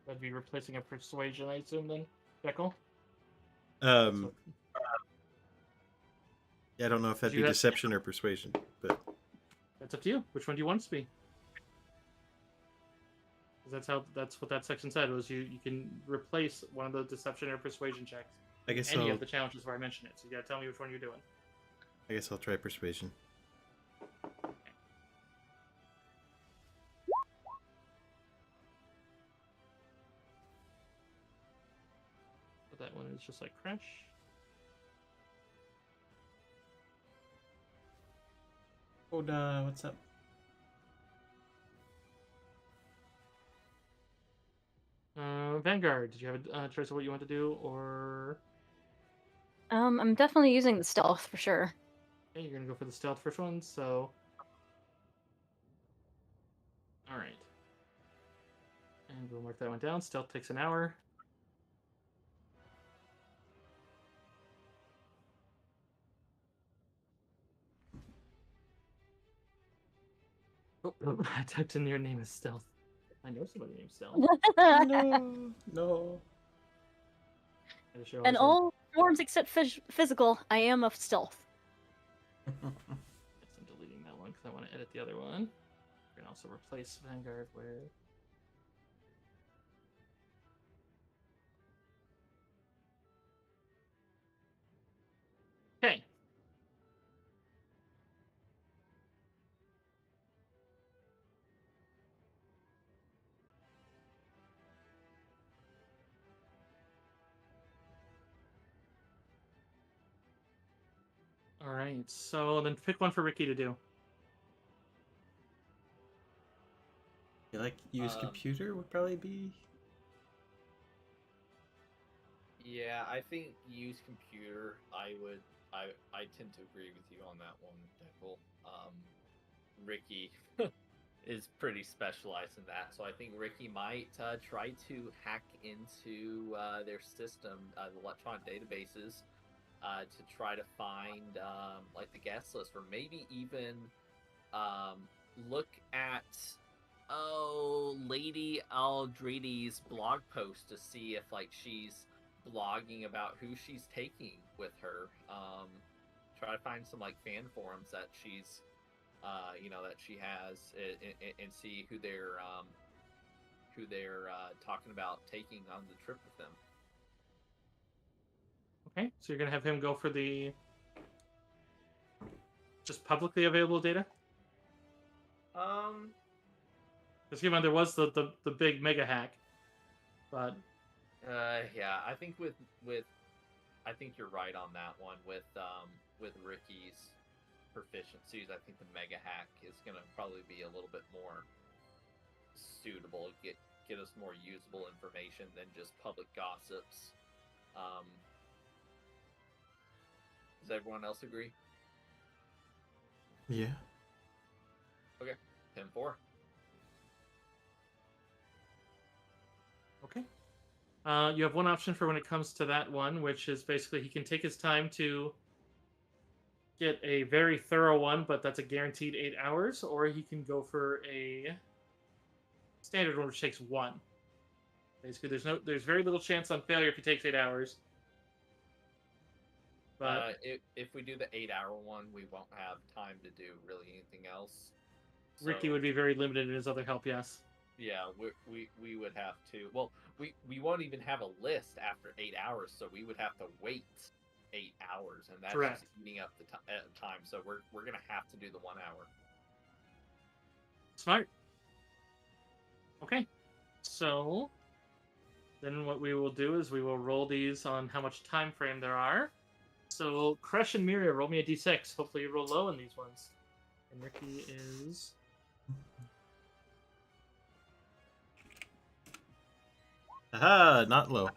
That'd be replacing a persuasion, I assume, then, Jekyll? Yeah, I don't know if that'd You be have- deception or persuasion, but That's up to you. Which one do you want it to be? 'Cause that's what that section said, was you can replace one of the deception or persuasion checks. I guess Any I'll of the challenges where I mentioned it. So you gotta tell me which one you're doing. try persuasion. But that one is just like Crash. Oda, what's up? Vanguard, did you have a choice of what you want to do, or I'm definitely using the stealth for sure. okay, you're gonna go for the stealth first one? So, all right, and we'll mark that one down. Stealth takes an hour. Oh, I typed in your name as Stealth. I know somebody named Stealth. No. I just realized In I- all forms except physical, I am of stealth. Yes, I'm deleting that one because I want to edit the other one. We're gonna also replace Vanguard with. Okay. All right. So then pick one for Ricky to do. You like use computer would probably be. Yeah, I think use computer. I tend to agree with you on that one, Deckle. Ricky is pretty specialized in that, so I think Ricky might try to hack into their system, the electronic databases, to try to find like the guest list, or maybe even look at Lady Aldridi's blog post to see if like she's blogging about who she's taking with her. Try to find some like fan forums that she's that she has, and see who they're talking about taking on the trip with them. Okay. So you're gonna have him go for the just publicly available data. Because keep in mind there was the big mega hack, but Yeah, I think I think you're right on that one with Ricky's proficiencies. I think the mega hack is gonna probably be a little bit more suitable, get us more usable information than just public gossips. Does everyone else agree? Yeah. Okay, 10-4. okay. You have one option for when it comes to that one, which is basically he can take his time to get a very thorough one, but that's a guaranteed 8 hours, or he can go for a standard one, which takes 1. Basically, there's very little chance on failure if he takes 8 hours. But If we do the 8-hour one, we won't have time to do really anything else. Ricky So, would be very limited in his other help. Yes. yeah, we would have to. Well, we won't even have a list after 8 hours, so we would have to wait 8 hours, and that's Correct. just eating up the time. So we're gonna have to do the 1 hour. Smart. Okay. So then what we will do is we will roll these on how much time frame there are. So Kresh and Miria, roll me a d6. Hopefully you roll low in these ones. And Ricky is... Aha, not low.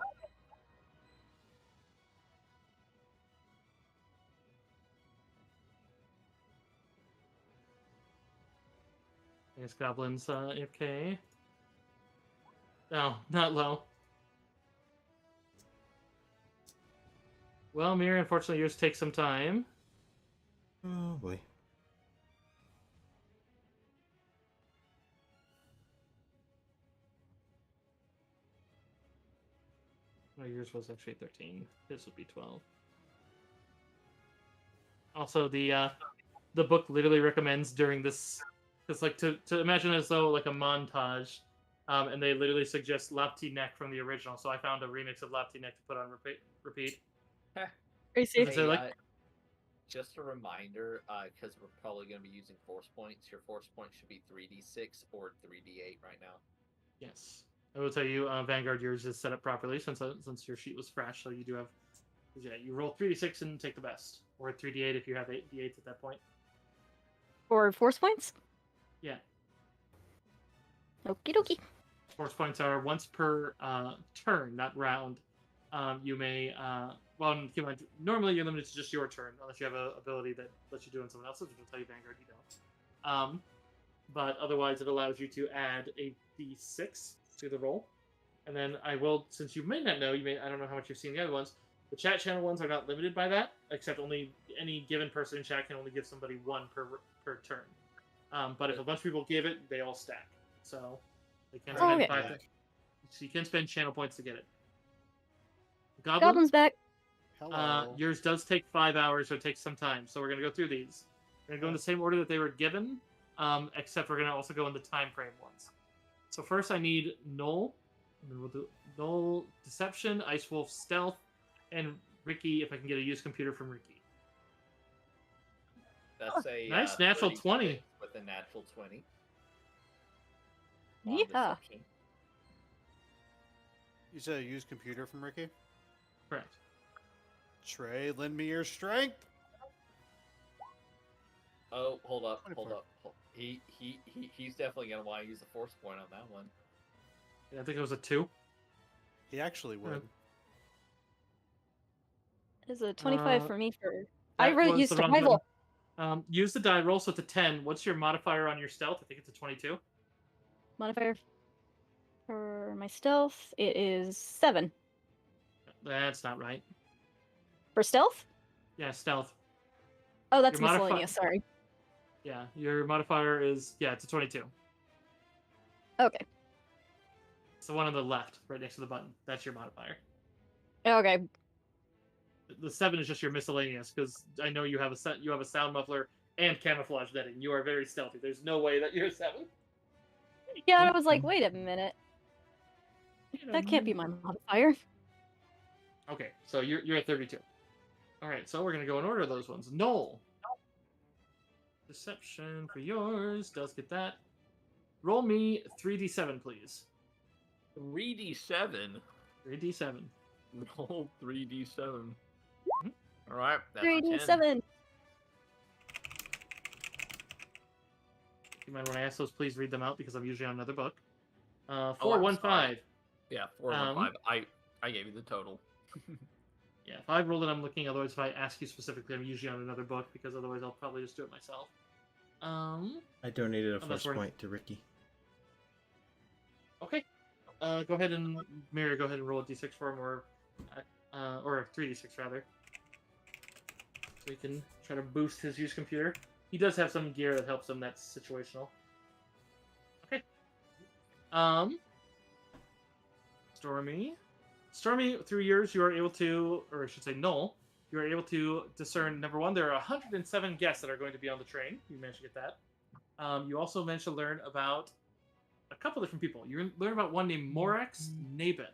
I guess Goblin's AFK. No, not low. Well, Miria, unfortunately yours takes some time. Oh boy. No, yours was actually 13. This would be 12. Also, the book literally recommends during this, it's like to imagine as though like a montage, and they literally suggest Lapti Neck from the original. So I found a remix of Lapti Neck to put on repeat. Are you serious? So, like- just a reminder, because we're probably going to be using force points. Your force points should be 3d6 or 3d8 right now. Yes, I will tell you, Vanguard, yours is set up properly since your sheet was fresh. So you do have, yeah, you roll 3d6 and take the best, or 3d8 if you have 8 d8s at that point. Or force points? Yeah. Okie dokie. Force points are once per turn, not round. You may, well, keep in mind, normally you're limited to just your turn, unless you have an ability that lets you do it on someone else's, which will tell you Vanguard you don't. But otherwise, it allows you to add a d6 to the roll. And then I will, since you may not know, I don't know how much you've seen the other ones, the chat channel ones are not limited by that, except only any given person in chat can only give somebody one per turn. But if a bunch of people give it, they all stack. So they can spend okay. so you can spend channel points to get it. Goblin, Goblin's back. Hello. yours does take 5 hours, so it takes some time. So we're gonna go through these. We're gonna go in the same order that they were given, except we're gonna also go in the time frame ones. So first, I need Null. And then we'll do Null Deception, Ice Wolf Stealth, and Ricky. If I can get a used computer from Ricky. That's a Nice, natural 36 20. with a natural 20. Yeah. Deception. You said a used computer from Ricky? Correct. Trey, lend me your strength. Oh, hold up. 24. He's definitely gonna want to use a force point on that one. Yeah, I think it was a 2. He actually would. There's a 25 Uh, for me for. I That really was used the wrong survival. button. Use the die roll, so it's a 10. What's your modifier on your stealth? I think it's a 22. Modifier for my stealth, it is 7. That's not right. For stealth? Yeah, stealth. Oh, that's Your modifi- miscellaneous, sorry. Yeah, your modifier is, yeah, it's a 22. Okay. It's the one on the left, right next to the button. That's your modifier. Okay. The 7 is just your miscellaneous, because I know you have a sound muffler and camouflage netting. You are very stealthy. There's no way that you're a 7. Yeah, I was like, wait a minute. That can't be my modifier. Okay, so you're at 32. All right, so we're gonna go in order of those ones. Noel. Deception for yours. Does get that. Roll me 3d7, please. 3d7. 3d7. Roll 3d7. Mhm. All right, that's a 10. 3d7. You mind when I ask those, please read them out because I'm usually on another book. I'm 415. sorry. Yeah, 415. Um, I gave you the total. Yeah, if I roll it, I'm looking. Otherwise, if I ask you specifically, I'm usually on another book because otherwise I'll probably just do it myself. I donated a Unless force we're- point to Ricky. Okay. Go ahead and Mary, go ahead and roll a d6 for him, or a 3d6 rather, so he can try to boost his used computer. He does have some gear that helps him. That's situational. Okay. Stormy, through yours, you are able to, or I should say, Null, you are able to discern, number one, there are 107 guests that are going to be on the train. You managed to get that. You also managed to learn about a couple different people. You learn about one named Morex Nabin.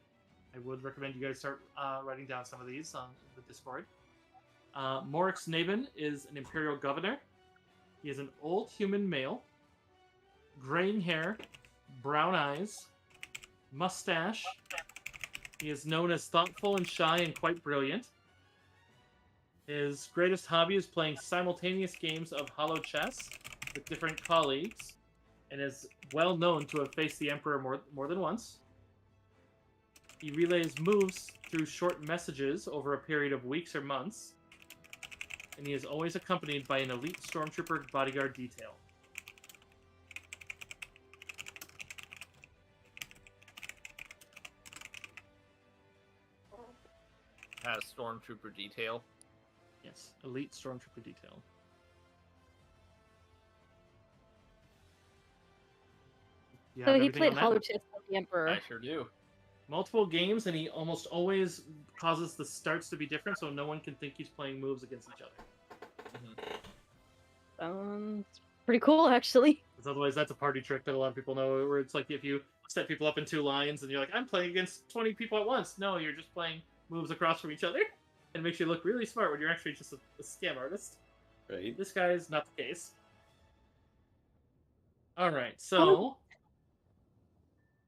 I would recommend you guys start writing down some of these on the Discord. Morex Nabin is an imperial governor. He is an old human male. graying hair, brown eyes, mustache. He is known as thoughtful and shy and quite brilliant. His greatest hobby is playing simultaneous games of hollow chess with different colleagues, and is well known to have faced the Emperor more than once. He relays moves through short messages over a period of weeks or months, and he is always accompanied by an elite stormtrooper bodyguard detail. Has stormtrooper detail. Yes, elite stormtrooper detail. You So have he everything played on that? Hollow Chess with the Emperor. I sure do. Multiple games, and he almost always causes the starts to be different, so no one can think he's playing moves against each other. Pretty cool, actually. Because otherwise, that's a party trick that a lot of people know, where it's like if you set people up in 2 lines and you're like, I'm playing against 20 people at once. No, you're just playing moves across from each other. And it makes you look really smart when you're actually just a scam artist. Right. This guy is not the case. Alright, so...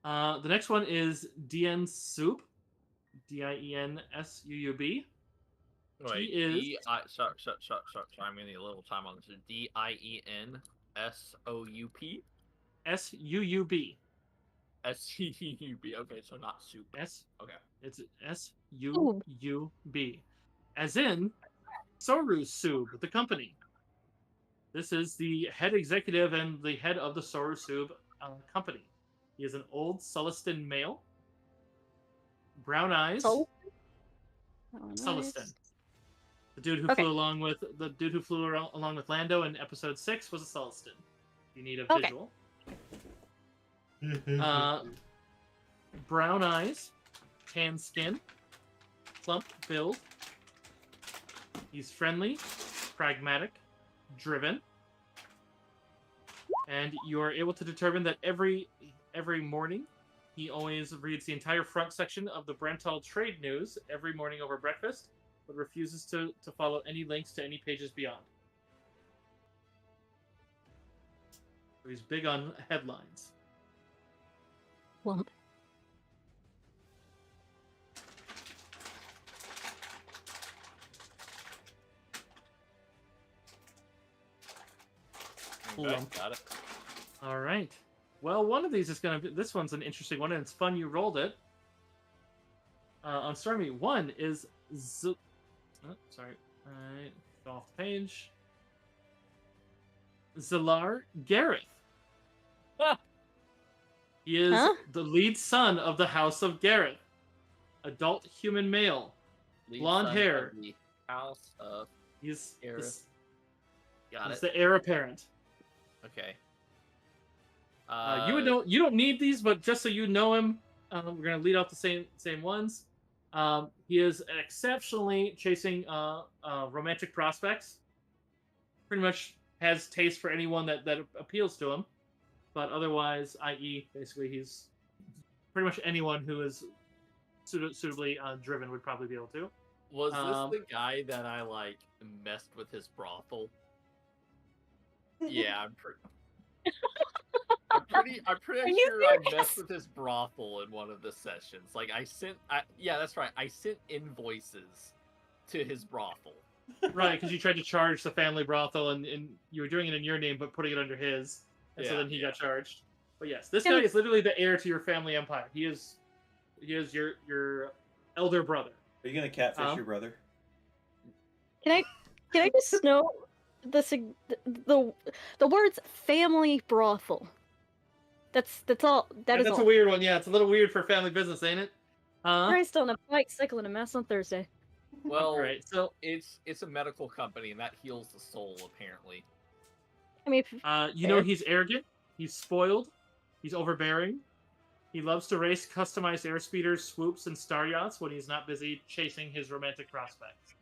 the next one is Dien Soup. Diensuub. Wait, He is... sorry, I'm gonna need a little time on this. Diensup? Suub. SUUB. Okay, so not soup. Okay. It's Suub. As in Soru Sub, the company. This is the head executive and the head of the Soru Sub company. He is an old Sullustan male. Brown eyes. Oh, nice. Sullustan. The dude who Okay. flew along with along with Lando in episode 6 was a Sullustan. You need a Okay. visual. Brown eyes, tan skin, plump build. He's friendly, pragmatic, driven, and you are able to determine that every morning he always reads the entire front section of the Brental Trade News every morning over breakfast, but refuses to follow any links to any pages beyond. So he's big on headlines. Plump. Okay, Lump. got it. All right. Well, one of these is going to be... This one's an interesting one, and it's fun you rolled it. On Stormy, one is... sorry. Alright, go off the page. Zalar Gareth. Ah! He is Huh? the lead son of the House of Gareth. Adult human male. Lead Blonde son hair. of the House of He's Gareth. Got he's it. the heir apparent. Okay. You would know. You don't need these, but just so you know him, we're gonna lead off the same ones. He is exceptionally chasing romantic prospects. Pretty much has taste for anyone that appeals to him, but otherwise, i.e., basically, he's pretty much anyone who is suitably driven would probably be able to. Was this the guy that I messed with his brothel? Yeah, I'm pretty you sure I serious? messed with his brothel in one of the sessions. Yeah, that's right. I sent invoices to his brothel. Right, because you tried to charge the family brothel, and you were doing it in your name, but putting it under his, and so Yeah, then he got charged. But yes, this Can guy we- is literally the heir to your family empire. He is your elder brother. Are you gonna catfish your brother? Can I just know the words family brothel? That's all. That is That's all. a weird one. Yeah, it's a little weird for family business, ain't it? Christ on a bike, cycling a mass on Thursday. Well, Right. So, it's a medical company, and that heals the soul, apparently. I mean, you know, Fair. he's arrogant. He's spoiled. He's overbearing. He loves to race customized airspeeders, swoops, and star yachts when he's not busy chasing his romantic prospects.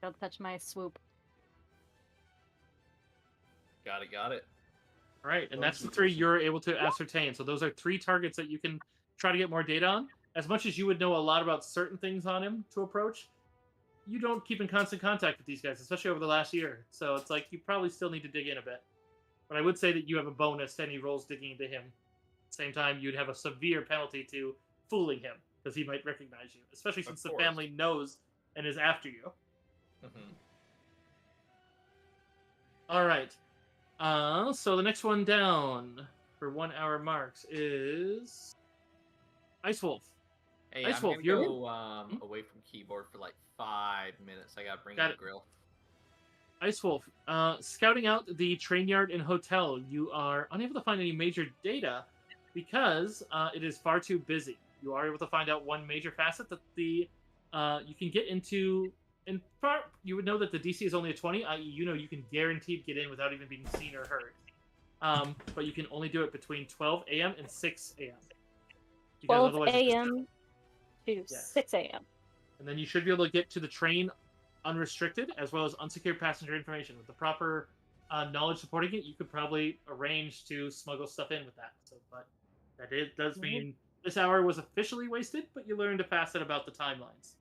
don't touch my swoop. Got it. All right, and that's the 3 you're able to ascertain. So those are 3 targets that you can try to get more data on. As much as you would know a lot about certain things on him to approach, you don't keep in constant contact with these guys, especially over the last year. So it's like you probably still need to dig in a bit. But I would say that you have a bonus to any rolls digging into him. At the same time, you'd have a severe penalty to fooling him because he might recognize you, especially since the course. family knows and is after you. Mhm. All right. So the next one down for 1 hour marks is Ice Wolf. Hey, Ice I'm Wolf, gonna you're- go away from keyboard for like 5 minutes. I gotta bring Got in the it. grill. Ice Wolf, scouting out the train yard and hotel, you are unable to find any major data because it is far too busy. You are able to find out one major facet that the you can get into. In part, you would know that the DC is only a 20, i.e., you know you can guaranteed get in without even being seen or heard. But you can only do it between 12 a.m. and 6 a.m. Because 12 otherwise it's just- a.m. to Yes. 6 a.m. And then you should be able to get to the train unrestricted, as well as unsecured passenger information. With the proper knowledge supporting it, you could probably arrange to smuggle stuff in with that. So, but does mean this hour was officially wasted, but you learned to pass it about the timelines.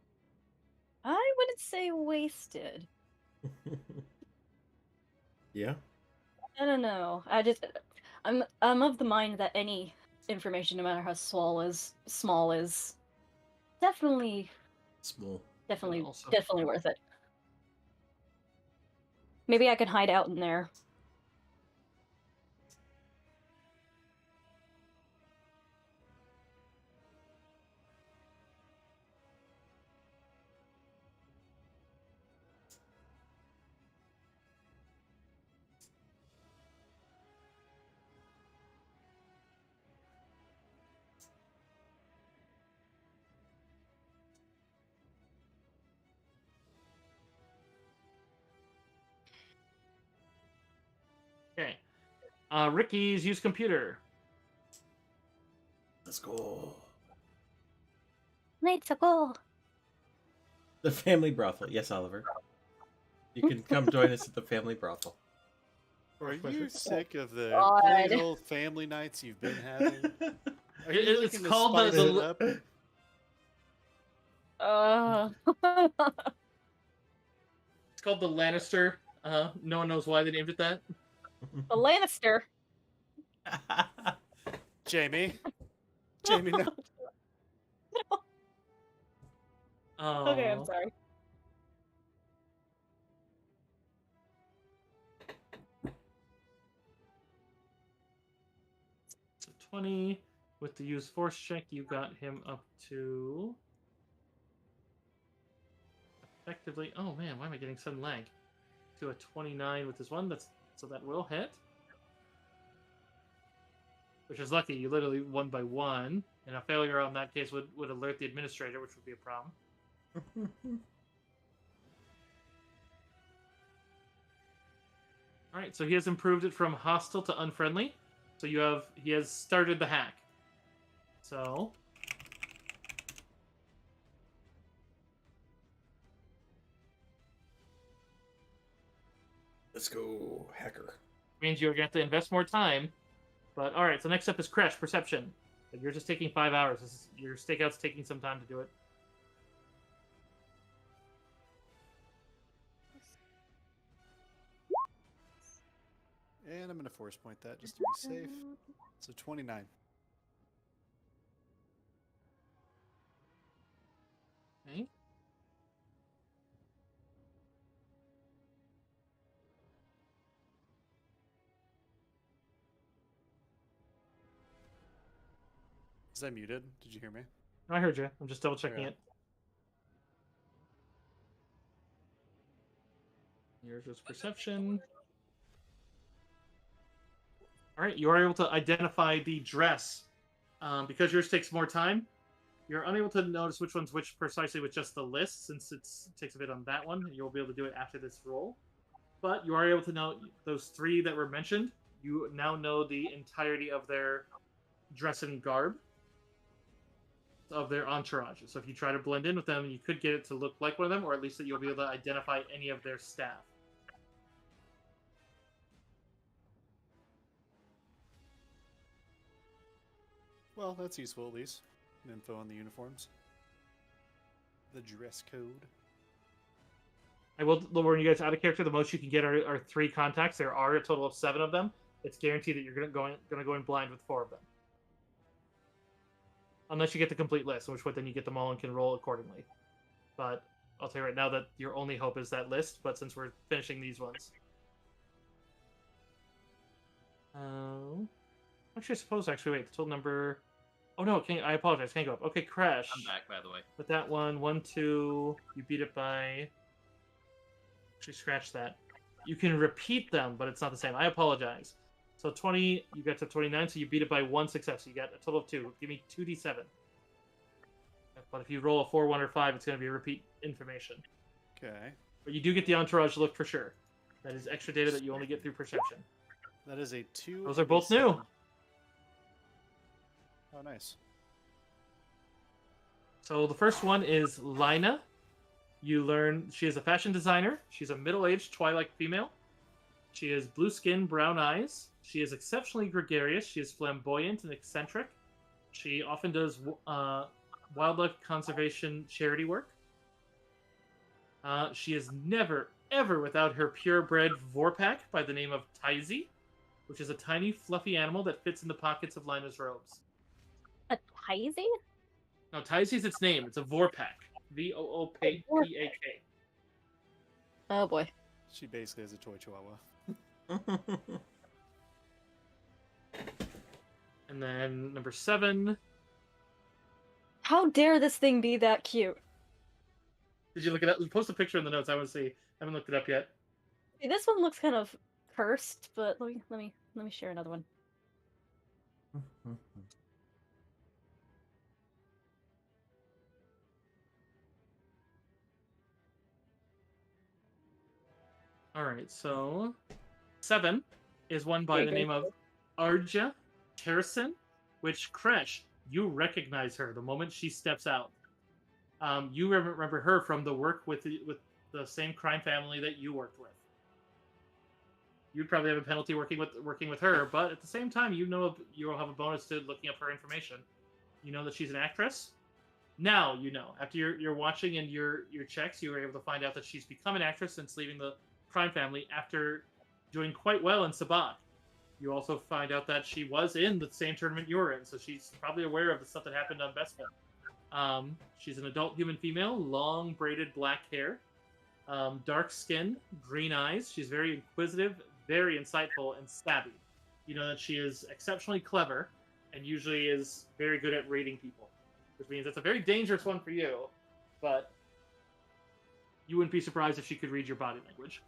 I wouldn't say wasted. Yeah. I don't know. I'm of the mind that any information, no matter how small is definitely Small. Also- definitely worth it. Maybe I can hide out in there. Okay. Ricky's use computer. Let's go. Let's go. The family brothel. Yes, Oliver. You can come join us at the family brothel. Are you sick of the God. plain old family nights you've been having? Are you It's looking to called spice the- it up? It's called the Lannister. No one knows why they named it that. The Lannister. Jamie. Jamie, no. Okay, I'm Oh. sorry. So 20 with the use force check, you got him up to effectively. Oh man, why am I getting sudden lag? To a 29 with this one. So that will hit. Which is lucky. You literally 1 by 1, and a failure on that case would alert the administrator, which would be a problem. All right, so he has improved it from hostile to unfriendly. So he has started the hack. So Let's go, hacker. means you're going to have to invest more time. But all right, so next up is Crash Perception. Like, you're just taking 5 hours. Your stakeout's taking some time to do it. And I'm going to force point that just to be safe. So 29. Okay. Is that muted? Did you hear me? No, I heard you. I'm just double checking Yeah. it. Yours was Perception. All right, you are able to identify the dress. Because yours takes more time, you're unable to notice which one's which precisely with just the list, since it takes a bit on that one. You'll be able to do it after this roll. But you are able to know those 3 that were mentioned. You now know the entirety of their dress and garb, of their entourage. So if you try to blend in with them, you could get it to look like one of them, or at least that you'll be able to identify any of their staff. Well, that's useful at least. Info on the uniforms. The dress code. I will warn you guys, out of character, the most you can get are 3 contacts. There are a total of 7 of them. it's guaranteed that you're gonna go in blind with 4 of them. Unless you get the complete list, in which way then you get them all and can roll accordingly. But I'll tell you right now that your only hope is that list, but since we're finishing these ones. Actually, I suppose, wait, the total number... Oh no, I apologize, can't go up. Okay, Crash. I'm back, by the way. With that one, 1, 2, you beat it by... Actually, scratch that. You can repeat them, but it's not the same. I apologize. So 20, you got to 29, so you beat it by 1 success. You got a total of 2. Give me 2d7. But if you roll a 4, 1, or 5, it's going to be repeat information. Okay. But you do get the entourage look for sure. That is extra data that you only get through perception. That is a 2. Those are both new. Oh, nice. So the first one is Lina. You learn she is a fashion designer. She's a middle-aged Twilight female. She has blue skin, brown eyes. She is exceptionally gregarious. She is flamboyant and eccentric. She often does wildlife conservation charity work. She is never, ever without her purebred Vorpak by the name of Taizi, which is a tiny, fluffy animal that fits in the pockets of Lina's robes. A Taizi? No, Taizi is its name. It's a Vorpak. Voopak. Oh boy. She basically has a toy chihuahua. And then number 7. How dare this thing be that cute? Did you look it up? Post a picture in the notes. I want to see. I haven't looked it up yet. See, this one looks kind of cursed, but let me share another one. All right, so 7 is one by the name of Arja Terson, which, Kresh, you recognize her the moment she steps out. You remember her from the work with the same crime family that you worked with. You'd probably have a penalty working with her, but at the same time, you'll have a bonus to looking up her information. You know that she's an actress. Now you know. After you're watching and your checks, you were able to find out that she's become an actress since leaving the crime family after doing quite well in Sabak. You also find out that she was in the same tournament you're in, so she's probably aware of the stuff that happened on Bespin. She's an adult human female, long braided black hair, dark skin, green eyes. She's very inquisitive, very insightful, and savvy. You know that she is exceptionally clever and usually is very good at reading people, which means it's a very dangerous one for you, but you wouldn't be surprised if she could read your body language.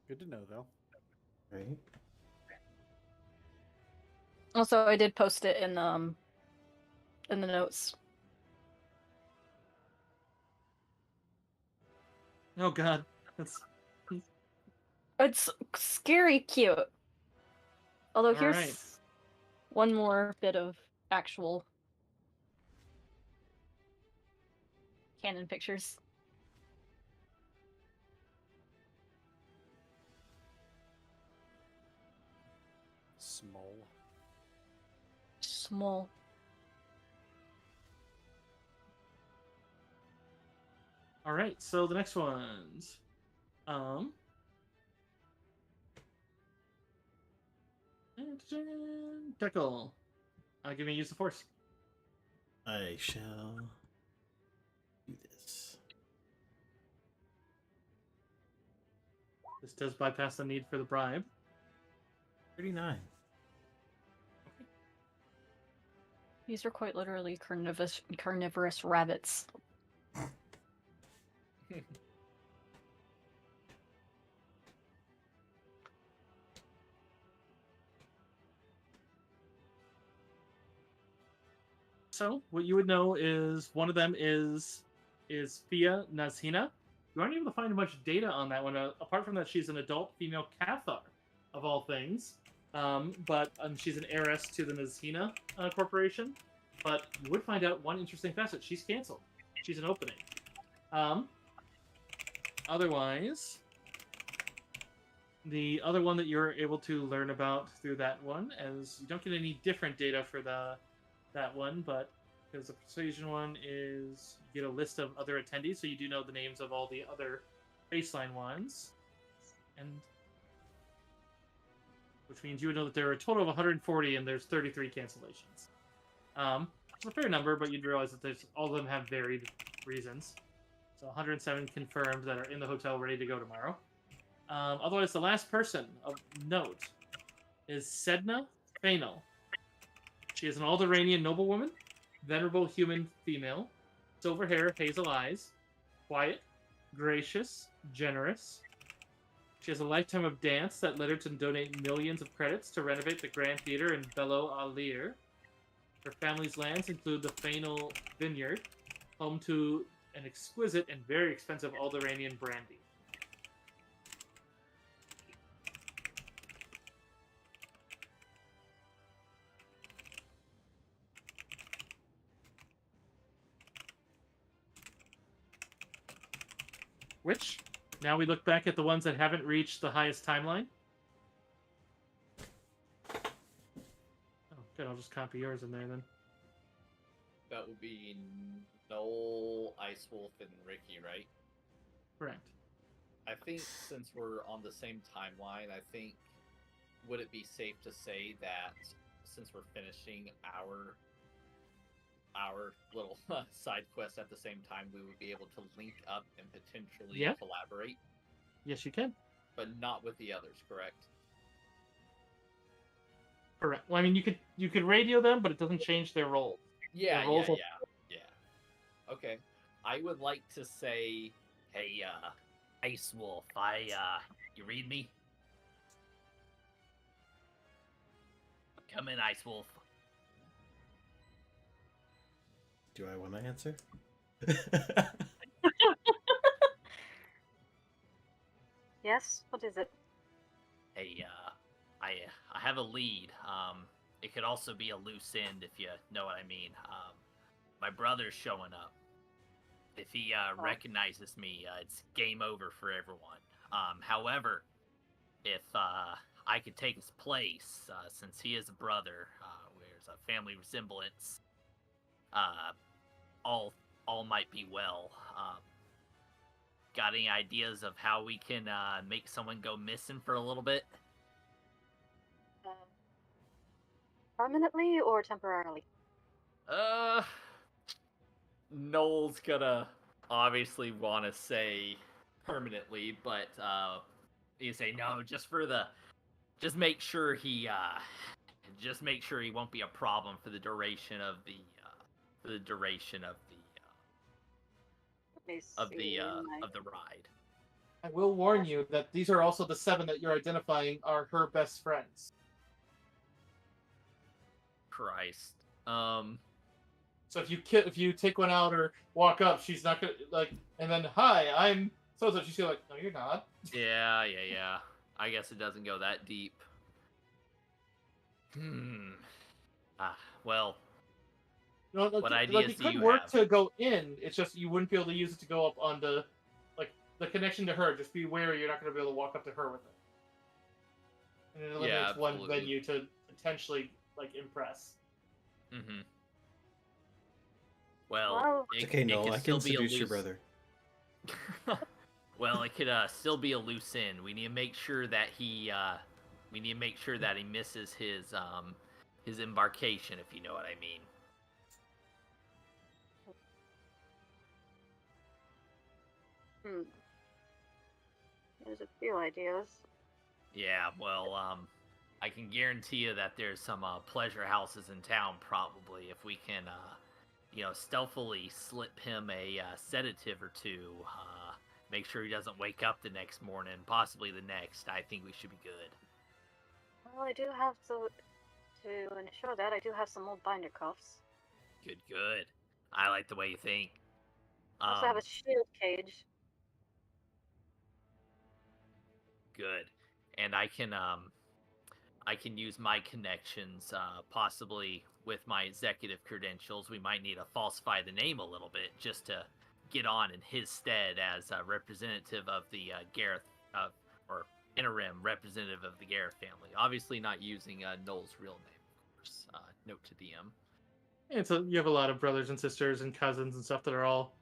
Good to know, though. Right. Also, I did post it in the notes. Oh god, It's scary cute. Although All here's right. one more bit of actual canon pictures. Small. All right, so the next ones, Deckle. Give me a use of force. I shall do this. This does bypass the need for the bribe. 39. These are quite literally carnivorous rabbits. So, what you would know is one of them is Fia Nazhina. You aren't able to find much data on that one. Apart from that, she's an adult female Cathar, of all things. But she's an heiress to the Nazhina Corporation. But you would find out one interesting facet. She's canceled. She's an opening. Otherwise, the other one that you're able to learn about through that one, as you don't get any different data for that one, but because the persuasion one is you get a list of other attendees, so you do know the names of all the other baseline ones, and which means you would know that there are a total of 140, and there's 33 cancellations. It's a fair number, but you'd realize that there's all of them have varied reasons. So 107 confirmed that are in the hotel ready to go tomorrow. Otherwise, the last person of note is Sedna Fainal. She is an Alderaanian noblewoman, venerable human female, silver hair, hazel eyes, quiet, gracious, generous. She has a lifetime of dance that led her to donate millions of credits to renovate the Grand Theater in Belo Alir. Her family's lands include the Fainal Vineyard, home to an exquisite and very expensive Alderaanian brandy. Which, now we look back at the ones that haven't reached the highest timeline. Oh, good, I'll just copy yours in there then. That would be Noel, Ice Wolf, and Ricky, right? Correct. I think since we're on the same timeline, would it be safe to say that since we're finishing our little side quest at the same time, we would be able to link up and potentially collaborate? Yes, you can. But not with the others, correct? Correct. Well, I mean, you could radio them, but it doesn't change their role. Yeah. Their roles Okay. I would like to say, hey, Ice Wolf, you read me? Come in, Ice Wolf. Do I want to answer? Yes? What is it? Hey, I have a lead. It could also be a loose end, if you know what I mean. My brother's showing up. If he recognizes me, it's game over for everyone. However, if I could take his place, since he is a brother, there's a family resemblance, all might be well. Got any ideas of how we can make someone go missing for a little bit? Permanently or temporarily? Noel's gonna obviously want to say permanently, but you say no, just make sure he won't be a problem for the duration of the ride. I will warn you that these are also the 7 that you're identifying are her best friends. Christ. So if you take one out or walk up, she's not gonna and then hi, I'm so she's gonna no, you're not. Yeah. I guess it doesn't go that deep. Well. What ideas it do could you work have? to go in. It's just you wouldn't be able to use it to go up onto the connection to her. Just be wary you're not going to be able to walk up to her with it. And it eliminates one venue to potentially impress. Mm-hmm. Well, it's okay, Noel. I can seduce your brother. Well, it could still be a loose end. We need to make sure that he misses his embarkation, if you know what I mean. There's a few ideas. Yeah, well, I can guarantee you that there's some pleasure houses in town, probably, if we can, stealthily slip him a sedative or two, make sure he doesn't wake up the next morning, possibly the next. I think we should be good. Well, I do have to ensure that I do have some old binder cuffs. Good. I like the way you think. I also have a shield cage. Good. And I can use my connections, possibly with my executive credentials. We might need to falsify the name a little bit just to get on in his stead as a representative of the Gareth, or interim representative of the Gareth family. Obviously not using Noel's real name, of course. Note to DM. And so you have a lot of brothers and sisters and cousins and stuff that are all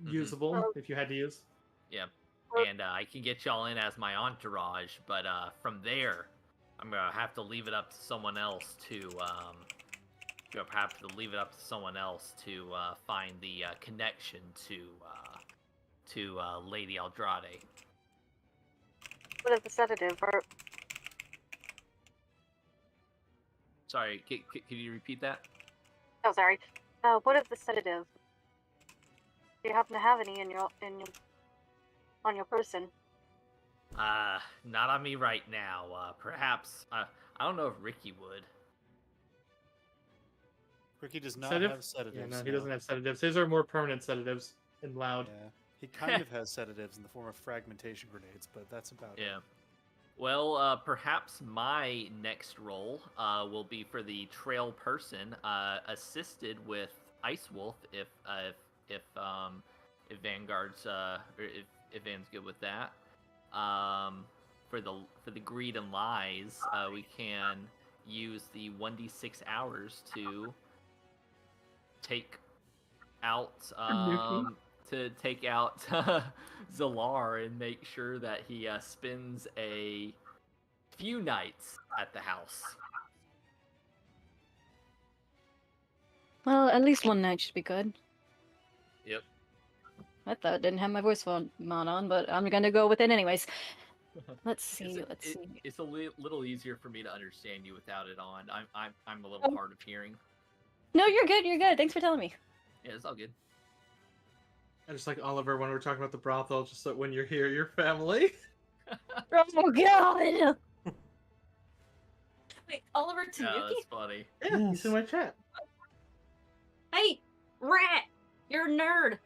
usable Oh. if you had to use. Yeah, Or- and I can get y'all in as my entourage, but from there, I'm gonna have to leave it up to someone else to find the connection to Lady Eldrade. What is the sedative? Or Sorry, can you repeat that? oh, sorry. What is the sedative? Do you happen to have any on your person? Not on me right now. Perhaps I don't know if Ricky would. Ricky does not Sedative? have sedatives. Yeah, no, he doesn't have sedatives. His are more permanent sedatives and loud. Yeah, he kind of has sedatives in the form of fragmentation grenades, but that's about it. Yeah. Well, perhaps my next role will be for the trail person, assisted with Ice Wolf if Vanguard's or if Van's good with that. For the greed and lies, we can use the 1d6 hours to take out Zalar and make sure that he spends a few nights at the house. Well, at least one night should be good. Yep. I thought I didn't have my voice phone on, but I'm gonna go with it anyways. Let's see. It's a little easier for me to understand you without it on. I'm a little hard of hearing. No, you're good. You're good. Thanks for telling me. Yeah, it's all good. I just like Oliver when we're talking about the brothel, just that when you're here, your family. Oh god! Wait, Oliver Yeah, Tanuki? that's funny. Yeah, he's Yes. in my chat. Hey, rat! You're a nerd.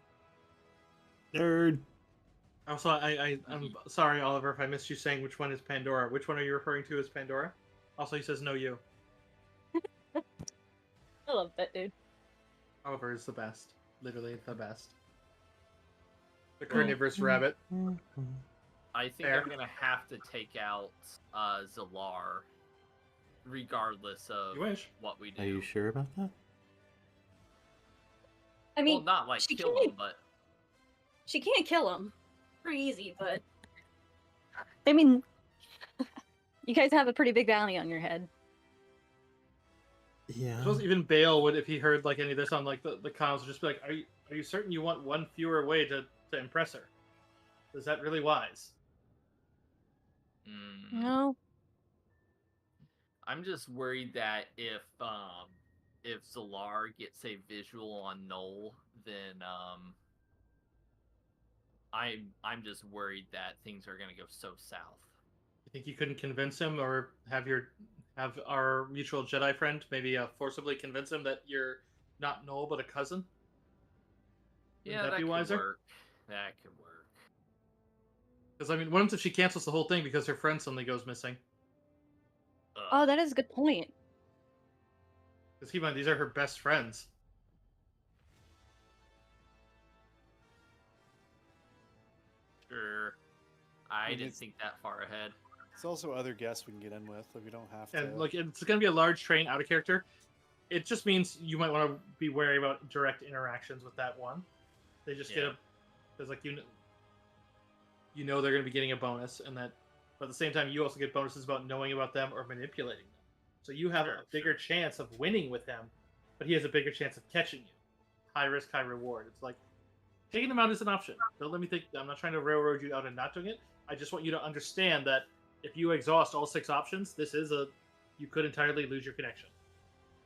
Nerd. Also, I'm sorry, Oliver, if I missed you saying which one is Pandora. Which one are you referring to as Pandora? Also, he says no you. I love that dude. Oliver is the best. Literally the best. The carnivorous rabbit. I think Fair. I'm gonna have to take out Zalar, regardless of You wish. what we do. Are you sure about that? I mean, well, not like she kill can't- him, but she can't kill him. Pretty easy, but I mean, you guys have a pretty big bounty on your head. Yeah. I suppose even Bale would, if he heard like any of this on like the comms, would just be like, "Are you certain you want one fewer way to impress her? Is that really wise?" No. I'm just worried that if Zalar gets a visual on Noel, then I'm just worried that things are gonna go so south. You think you couldn't convince him, or have our mutual Jedi friend maybe forcibly convince him that you're not Noel but a cousin? Yeah, that be could wiser? work. That could work. Because I mean, what if she cancels the whole thing because her friend suddenly goes missing? Ugh. Oh, that is a good point. Because keep in mind, these are her best friends. Sure. I mean, didn't it's- think that far ahead. There's also other guests we can get in with, like we don't have to. And like, it's going to be a large train out of character. It just means you might want to be wary about direct interactions with that one. They just get Yeah. because like you know they're going to be getting a bonus, and that, but at the same time you also get bonuses about knowing about them or manipulating them. So you have Sure, a bigger chance of winning with them, but he has a bigger chance of catching you. High risk, high reward. It's like taking them out is an option. Don't let me think. I'm not trying to railroad you out and not doing it. I just want you to understand that if you exhaust all 6 options, you could entirely lose your connection.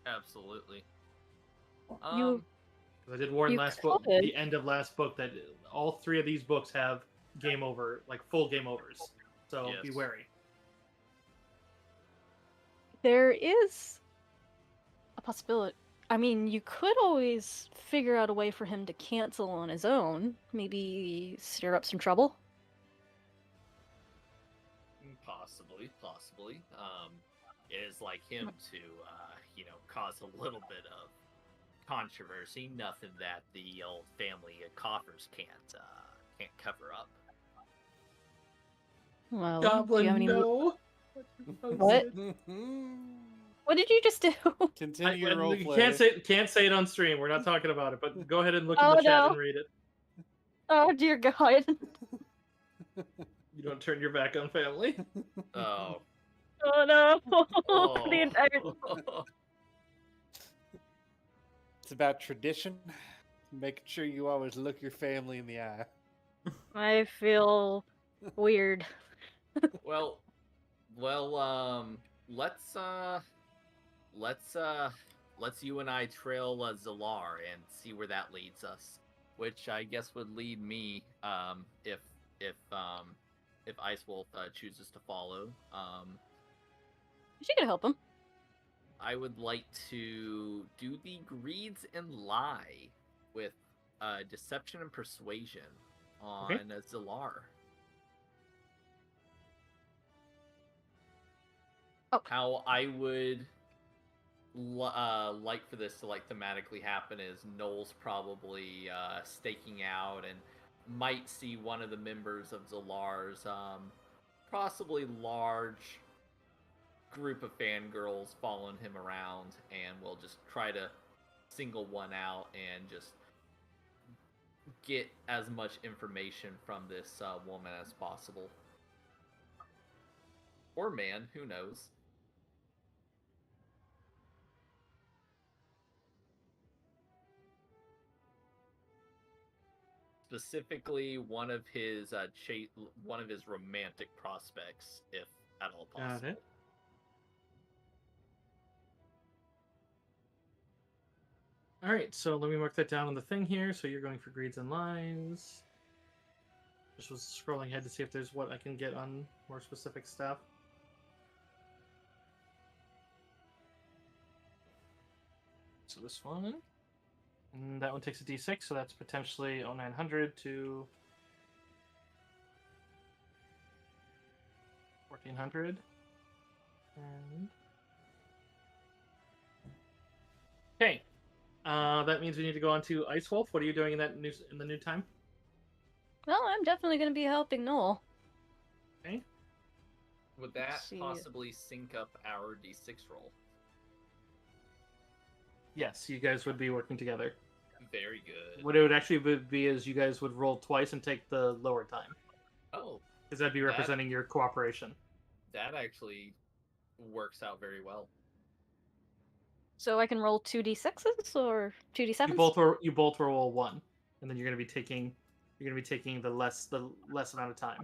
Absolutely. You- 'Cause I did warn You last book, could. the end of last book, that all 3 of these books have game over, like full game overs. So be Yes. wary. There is a possibility. I mean, you could always figure out a way for him to cancel on his own. Maybe stir up some trouble. Possibly. It is like him to, cause a little bit of controversy. Nothing that the old family coffers can't cover up. Well, do you have Goblin, any? no. What? What did you just do? Continue your role You play. can't say it on stream. We're not talking about it. But go ahead and look in Oh, the chat no. and read it. Oh dear God. You don't turn your back on family. Oh. Oh no. Oh. The entire. It's about tradition, making sure you always look your family in the eye. I feel weird. Well, let's you and I trail Zalar and see where that leads us. Which I guess would lead me, if Ice Wolf chooses to follow. She could help him. I would like to do the greeds and lie with deception and persuasion on Zalar. Oh. How I would like for this to thematically happen is Noel's probably staking out and might see one of the members of Zalar's possibly large group of fangirls following him around, and we'll just try to single one out and just get as much information from this woman as possible. Or man, who knows? Specifically, one of his romantic prospects, if at all possible. Got it. All right, so let me mark that down on the thing here. So you're going for greeds and lines. Just was scrolling ahead to see if there's what I can get on more specific stuff. So this one, and that one takes a d6, so that's potentially 0900 to 1400. And okay. That means we need to go on to Ice Wolf. What are you doing in the new time? Well, I'm definitely going to be helping Noel. Okay. Would that Let's see. possibly sync up our d6 roll? Yes, you guys would be working together. Very good. What it would actually be is you guys would roll twice and take the lower time, Oh, because that'd be representing your cooperation. that actually works out very well. So I can roll 2d6s or 2d7s? You both roll one, and then you're gonna be taking the less amount of time.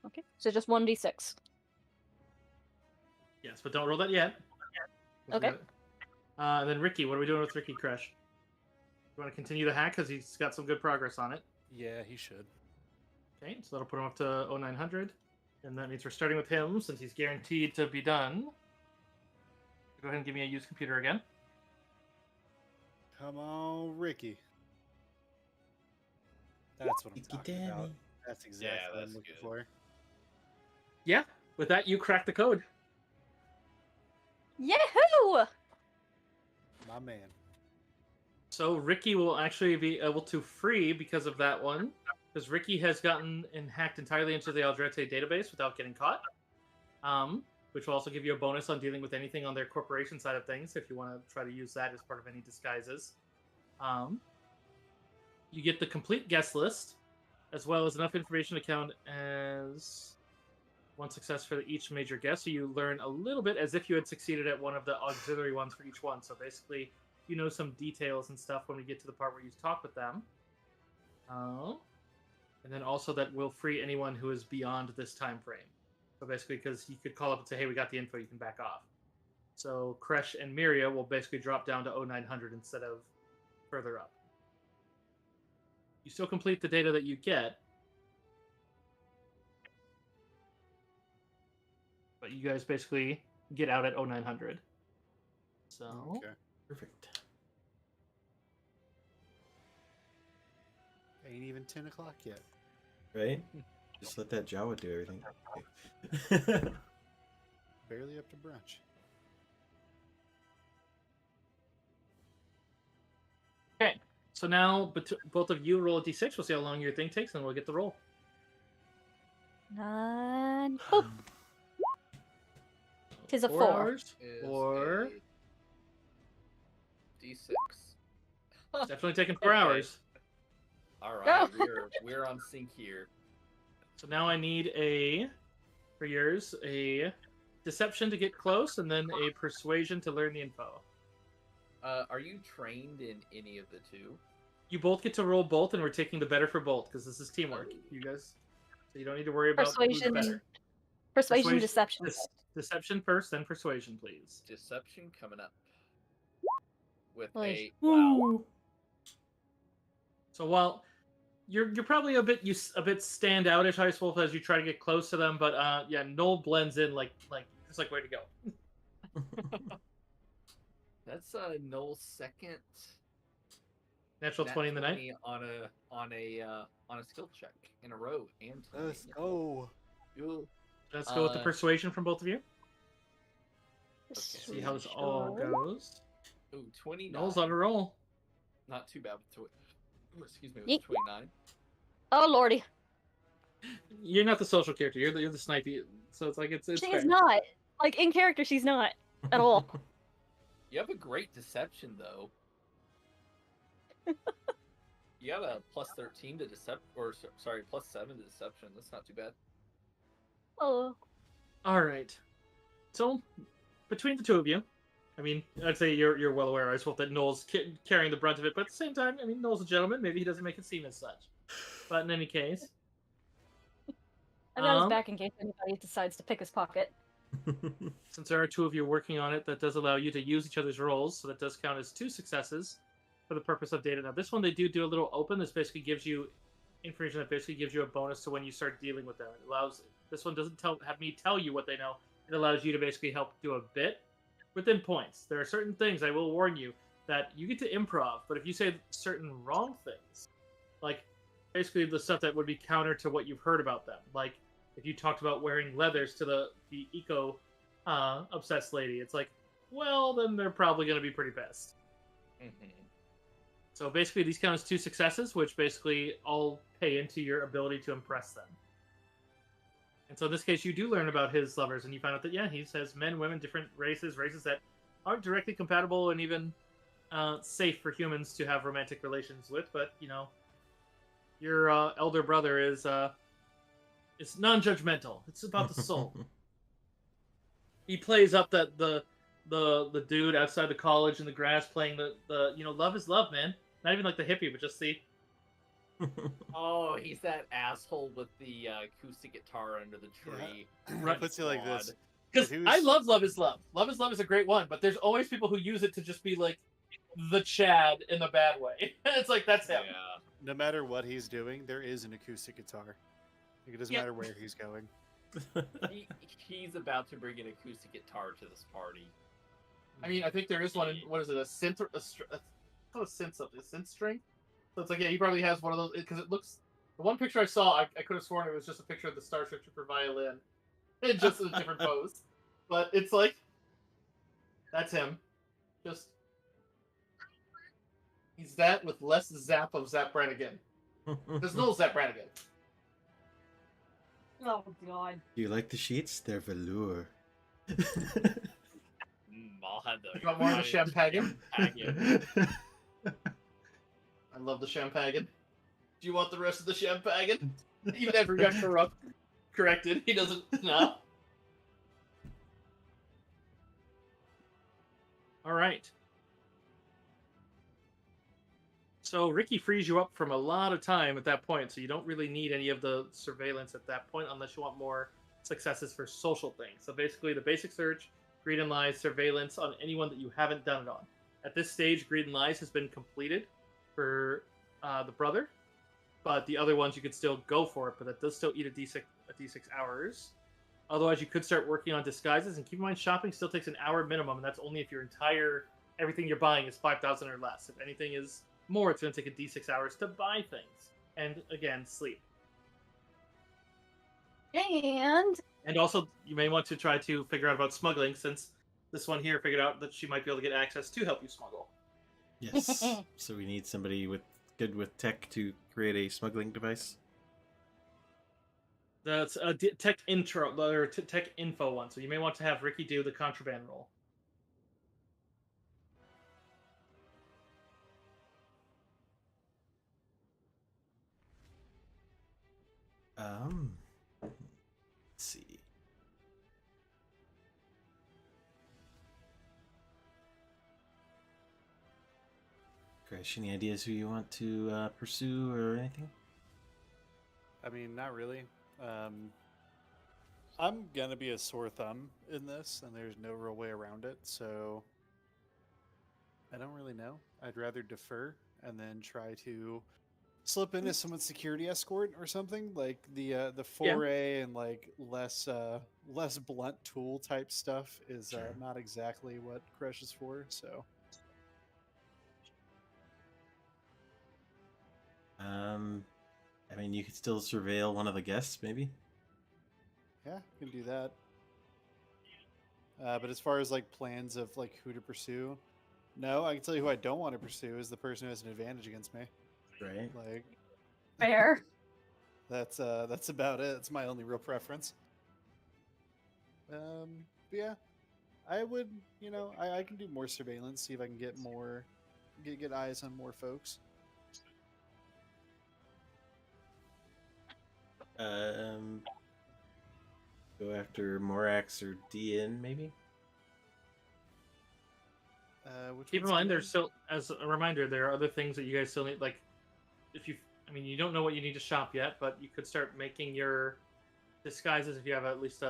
Okay, so just 1d6. Yes, but don't roll that yet. Okay. And then Ricky, what are we doing with Ricky Crash? You want to continue the hack because he's got some good progress on it. Yeah, he should. Okay, so that'll put him up to 0900, and that means we're starting with him since he's guaranteed to be done. Go ahead and give me a use computer again. Come on, Ricky. That's what I'm Ricky talking about. Danny. That's exactly what that's I'm looking good. for. Yeah, with that you crack the code. Yahoo! My man. So Ricky will actually be able to free because of that one, because Ricky has gotten and hacked entirely into the Aldrete database without getting caught. Which will also give you a bonus on dealing with anything on their corporation side of things if you want to try to use that as part of any disguises. You get the complete guest list, as well as enough information to count as one success for each major guest. So you learn a little bit as if you had succeeded at one of the auxiliary ones for each one. So basically, you know some details and stuff when we get to the part where you talk with them. And then also that will free anyone who is beyond this time frame. So basically, because he could call up and say, hey, we got the info, you can back off. So Kresh and Miria will basically drop down to 0900 instead of further up. You still complete the data that you get, but you guys basically get out at 0900. So, Okay. Perfect. Ain't even 10 o'clock yet. Right? Just let that Jawa do everything. Barely up to brunch. okay. So now both of you roll a d6. We'll see how long your thing takes, and we'll get the roll. 9. Oh, 'Tis a 4 4. hours. Is 4. a D6. Definitely taking 4 Okay. hours. All right, Go. we're on sync here. So now I need for yours, a deception to get close, and then a persuasion to learn the info. Are you trained in any of the two? You both get to roll both, and we're taking the better for both, because this is teamwork. You guys, so you don't need to worry about who's Persuasion. better. Persuasion, deception. Deception first, then persuasion, please. Deception coming up with Oy. a wow. Woo. So while you're probably a bit standoutish, Ice Wolf, as you try to get close to them, but yeah, Noel blends in like it's like way to go. That's Noel's second Natural nat 20 in the night. 20 on a skill check in a row, and Let's go. Ooh. Let's go with the persuasion from both of you. Okay. See how this all Sure. goes. Ooh, 29. Noel's on a roll. Not too bad with excuse me, with Yeet. 29. Oh lordy, You're not the social character. You're the snipey. So it's like it's she fair. is not. Like in character, she's not at all. You have a great deception though. You have a plus 13 to sorry, plus 7 to deception. That's not too bad. Oh, All right. So between the two of you, I mean, I'd say you're well aware, Ice Wolf, that Noel's carrying the brunt of it. But at the same time, I mean, Noel's a gentleman. Maybe he doesn't make it seem as such. But in any case, I got his back in case anybody decides to pick his pocket. since there are two of you working on it, that does allow you to use each other's rolls. So that does count as 2 successes for the purpose of data. Now, this one they do a little open. This basically gives you information that basically gives you a bonus to when you start dealing with them. It allows this one doesn't have me tell you what they know. It allows you to basically help do a bit within points. There are certain things, I will warn you, that you get to improv, but if you say certain wrong things, like basically the stuff that would be counter to what you've heard about them, like if you talked about wearing leathers to the eco obsessed lady, it's like, well, then they're probably going to be pretty pissed. Mm-hmm. So basically these count as 2 successes, which basically all pay into your ability to impress them. And so in this case, you do learn about his lovers, and you find out that, yeah, he says men, women, different races that aren't directly compatible and even safe for humans to have romantic relations with. But, you know, your elder brother is non-judgmental. It's about the soul. He plays up that the dude outside the college in the grass playing the you know, love is love, man. Not even like the hippie, but just the... Oh, he's that asshole with the acoustic guitar under the tree. Right. Puts it like this. Because Who's- I love Love is Love. Love is Love is a great one, but there's always people who use it to just be like the Chad in the bad way. It's like, that's him. Yeah. No matter what he's doing, there is an acoustic guitar. It doesn't Yep. matter where he's going. He's about to bring an acoustic guitar to this party. I mean, I think there is one in, what is it, a synth, it's called a synth something, a synth string? So it's like, yeah, he probably has one of those, because it looks, the one picture I saw, I could have sworn it was just a picture of the Starship Trooper violin. It's just in a different pose. But it's like, that's him. Just, he's that with less zap of Zap Brannigan. There's no Zap Brannigan. oh god. Do you like the sheets? They're velour. I'll have the. You want more of the champagne? Champagne. I love the champagne. Do you want the rest of the champagne? Even after he got corrected, he doesn't. No. All right. So Ricky frees you up from a lot of time at that point, so you don't really need any of the surveillance at that point unless you want more successes for social things. So basically, the basic search, Greed and Lies, surveillance on anyone that you haven't done it on. At this stage, Greed and Lies has been completed for the brother, but the other ones you could still go for it, but that does still eat a D6 hours. Otherwise, you could start working on disguises, and keep in mind, shopping still takes an hour minimum, and that's only if your everything you're buying is 5,000 or less. If anything is more, it's going to take a D6 hours to buy things. And again, sleep. And also, you may want to try to figure out about smuggling, since this one here figured out that she might be able to get access to help you smuggle. Yes. So we need somebody good with tech to create a smuggling device. That's a tech intro or tech info one. So you may want to have Ricky do the contraband roll. Let's see. Crash, any ideas who you want to pursue or anything? I mean, not really. I'm gonna be a sore thumb in this, and there's no real way around it. So I don't really know. I'd rather defer and then try to slip in as someone's security escort or something like the foray and like less blunt tool type stuff is Sure. not exactly what Crush is for. So I mean, you could still surveil one of the guests, maybe. yeah, can do that. But as far as like plans of like who to pursue, no, I can tell you who I don't want to pursue is the person who has an advantage against me. Right. Like Fair. that's about it. It's my only real preference. But yeah, I would, I can do more surveillance, see if I can get more, get eyes on more folks. Um, Go after Morax or DN, maybe. Which Keep in one's mind, Dean? there's still, as a reminder, there are other things that you guys still need. Like, if you, I mean, you don't know what you need to shop yet, but you could start making your disguises if you have at least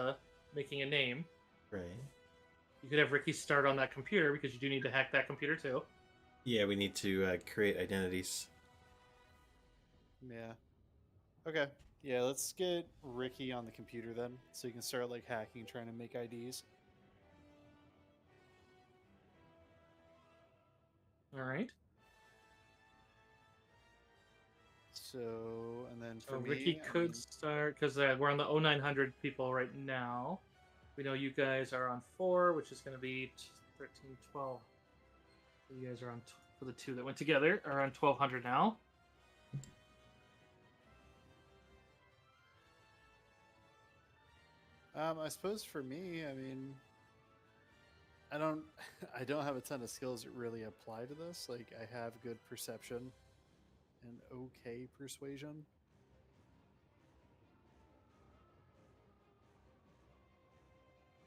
making a name. Right. You could have Ricky start on that computer because you do need to hack that computer too. Yeah, we need to create identities. Yeah. Okay. Yeah, let's get Ricky on the computer then, so you can start like hacking, trying to make IDs. All right. So, and then for So me, Ricky I could mean, start because we're on the 0900 people right now. We know you guys are on 4, which is going to be 13, 12. So you guys are on for the 2 that went together are on 1200 now. I suppose for me, I mean, I don't, I don't have a ton of skills that really apply to this. Like, I have good perception and okay persuasion.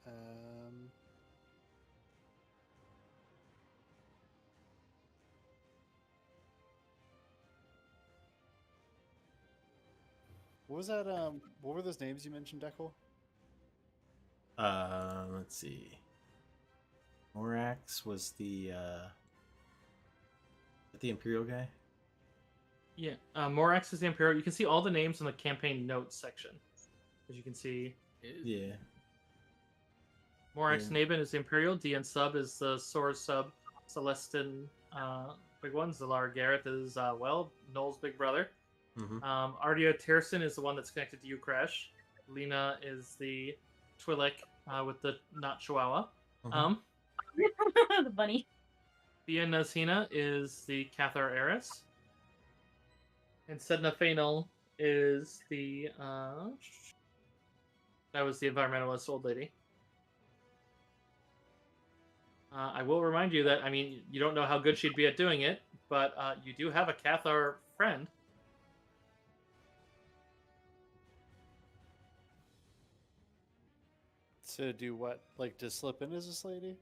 Um, what was that? What were those names you mentioned, Dekel? Let's see. Morax was the Imperial guy. Yeah, Morax is the Imperial. You can see all the names in the campaign notes section. As you can see, Yeah. Morax And- Nabin is the Imperial. DN Sub is the Source Sub. Celestin, big one. Zalar Gareth is, Noel's big brother. Mhm. Ardia Terson is the one that's connected to you, Crash. Lena is the Twi'lek with the not Chihuahua. Mhm. The bunny. Thea Nazhina is the Cathar heiress. And Sedna Fainal is the that was the environmentalist old lady. I will remind you that, I mean, you don't know how good she'd be at doing it, but you do have a Cathar friend. To do what? Like to slip in as this lady?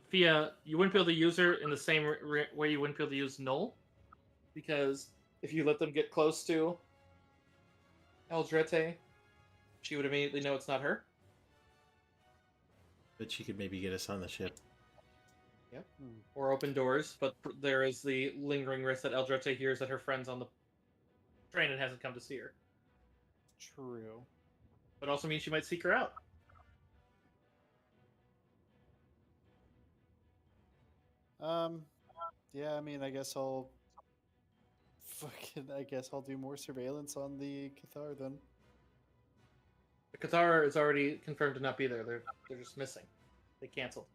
Fia, you wouldn't be able to use her in the same way you wouldn't be able to use Null, because if you let them get close to Eldrete, she would immediately know it's not her. But she could maybe get us on the ship. Yep. Hmm. Or open doors, but there is the lingering risk that Eldrete hears that her friend's on the train and hasn't come to see her. True. But also means she might seek her out. Yeah, I mean, I guess I'll do more surveillance on the Cathar then. The Cathar is already confirmed to not be there. They're just missing. They canceled.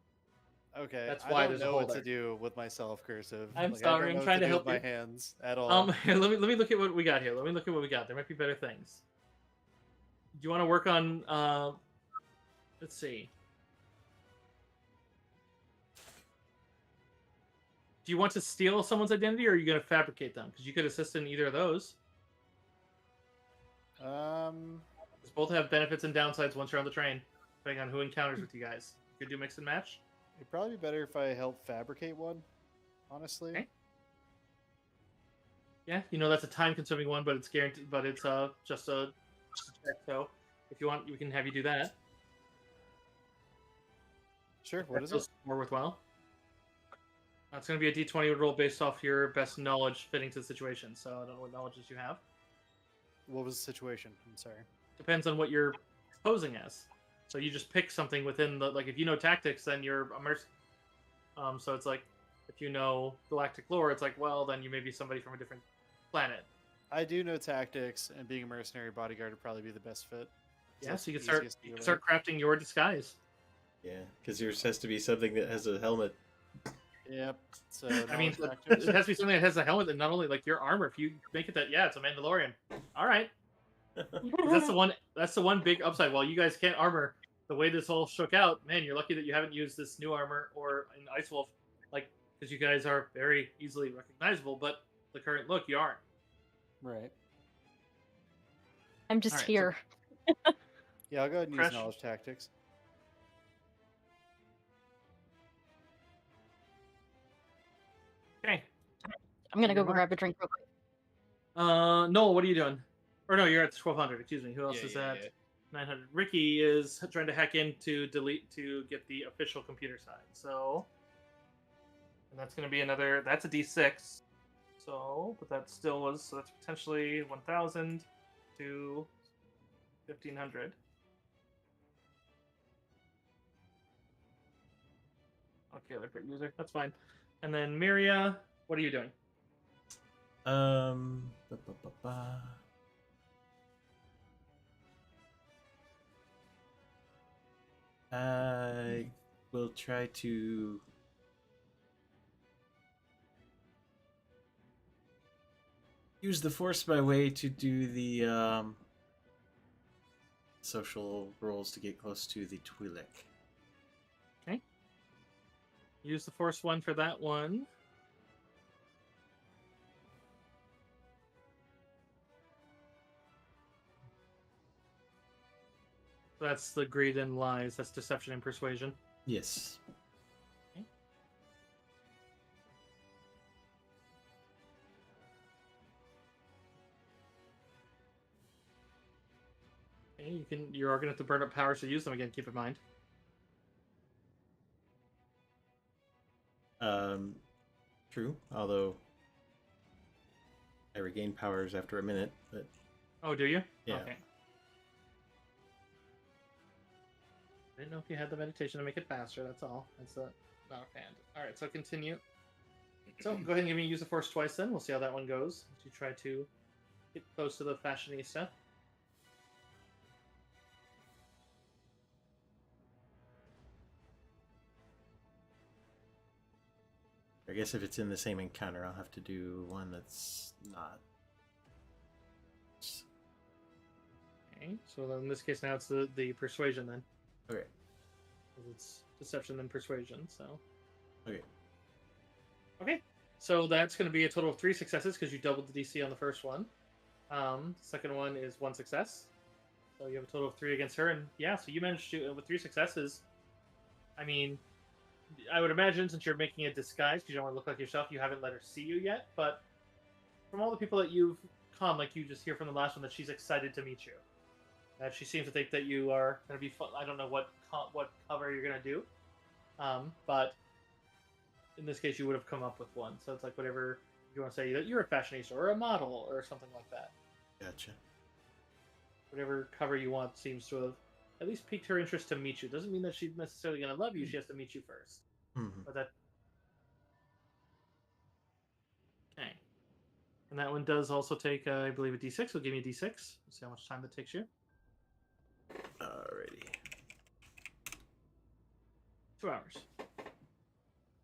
Okay, That's I why don't there's a know hole what to there. do with myself, Cursive. I'm I sorry, don't I'm know what trying to do help with you. my hands at all. Let me look at what we got here. Let me look at what we got. There might be better things. you want to work on? Let's see. Do you want to steal someone's identity, or are you going to fabricate them? Because you could assist in either of those. Because both have benefits and downsides once you're on the train, depending on who encounters with you guys. You could do mix and match. It'd probably be better if I help fabricate one, honestly. Okay. Yeah, you know that's a time-consuming one, but it's guaranteed. But it's just a check. So if you want, we can have you do that. Sure. What is it? More worthwhile. It's going to be a D20 roll based off your best knowledge fitting to the situation. So I don't know what knowledges you have. What was the situation? I'm sorry. Depends on what you're posing as. So you just pick something within the, like, if you know tactics, then you're immersed. So it's like, if you know galactic lore, it's like, well, then you may be somebody from a different planet. I do know tactics, and being a mercenary bodyguard would probably be the best fit. Yeah, so you can start crafting your disguise. Yeah, because yours has to be something that has a helmet. Yep. So I mean, it has to be something that has a helmet, and not only like your armor. If you make it that, yeah, it's a Mandalorian. All right, that's the one. That's the one big upside. While you guys can't armor, the way this all shook out, man, you're lucky that you haven't used this new armor or an Ice Wolf, like, because you guys are very easily recognizable. But the current look, you aren't. Right. I'm just Alright, here. Yeah, I'll go ahead and Fresh. use knowledge tactics. Okay. I'm gonna go Mark. grab a drink real quick. Noel, what are you doing? Or no, you're at 1200. Excuse me. Who else Yeah, is yeah, at yeah. 900? Ricky is trying to hack in to get the official computer side. So, and that's going to be another. That's a D6. So, but that still was. So that's potentially 1000 to 1500. Okay, other great user. That's fine. And then Miria, what are you doing? Ba, ba, ba, ba. I will try to use the Force by way to do the social roles to get close to the Twi'lek. Okay. Use the Force one for that one. That's the greed and lies. That's deception and persuasion. Yes. Okay, you are gonna have to burn up powers to use them again. Keep in mind. True. Although I regain powers after a minute, but Oh, do you? Yeah. Okay. I didn't know if you had the meditation to make it faster. That's all. That's not a fan. All right, so continue. So go ahead and give me use the force twice. Then we'll see how that one goes. As you try to get close to the fashionista. I guess if it's in the same encounter, I'll have to do one that's not. Okay. So then in this case now it's the persuasion then. Okay. 'Cause it's deception then persuasion. So. Okay. Okay. So that's going to be a total of 3 successes because you doubled the DC on the first one. Second one is 1 success. So you have a total of 3 against her, and yeah, so you managed to with 3 successes. I mean, I would imagine since you're making a disguise because you don't want to look like yourself, you haven't let her see you yet. But from all the people that you've come, like you just hear from the last one, that she's excited to meet you. That she seems to think that you are going to be fun. I don't know what cover you're going to do, but in this case, you would have come up with one. So it's like whatever you want to say that you're a fashionista or a model or something like that. Gotcha. Whatever cover you want seems to have at least piqued her interest to meet you. Doesn't mean that she's necessarily going to love you. She has to meet you first. Mm-hmm. But that. Okay. And that one does also take, I believe, a d6. So give me a d6. Let's see how much time that takes you. Alrighty. 2 hours.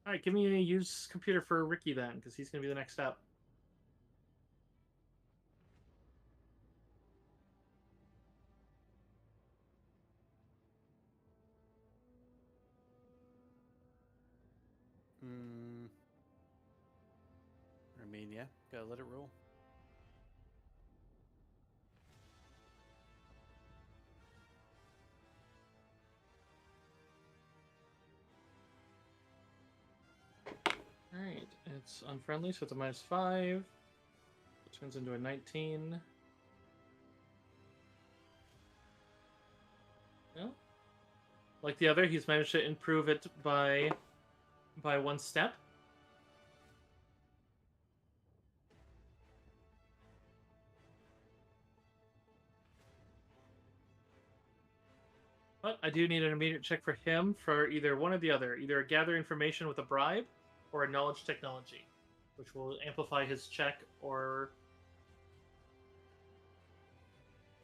All right, give me a use computer for Ricky then, because he's going to be the next step. Yeah, gotta let it roll. Alright, it's unfriendly, so it's a -5. It turns into a 19. No? Like the other, he's managed to improve it by 1 step. But I do need an immediate check for him for either one or the other. Either a gather information with a bribe or a knowledge technology, which will amplify his check, or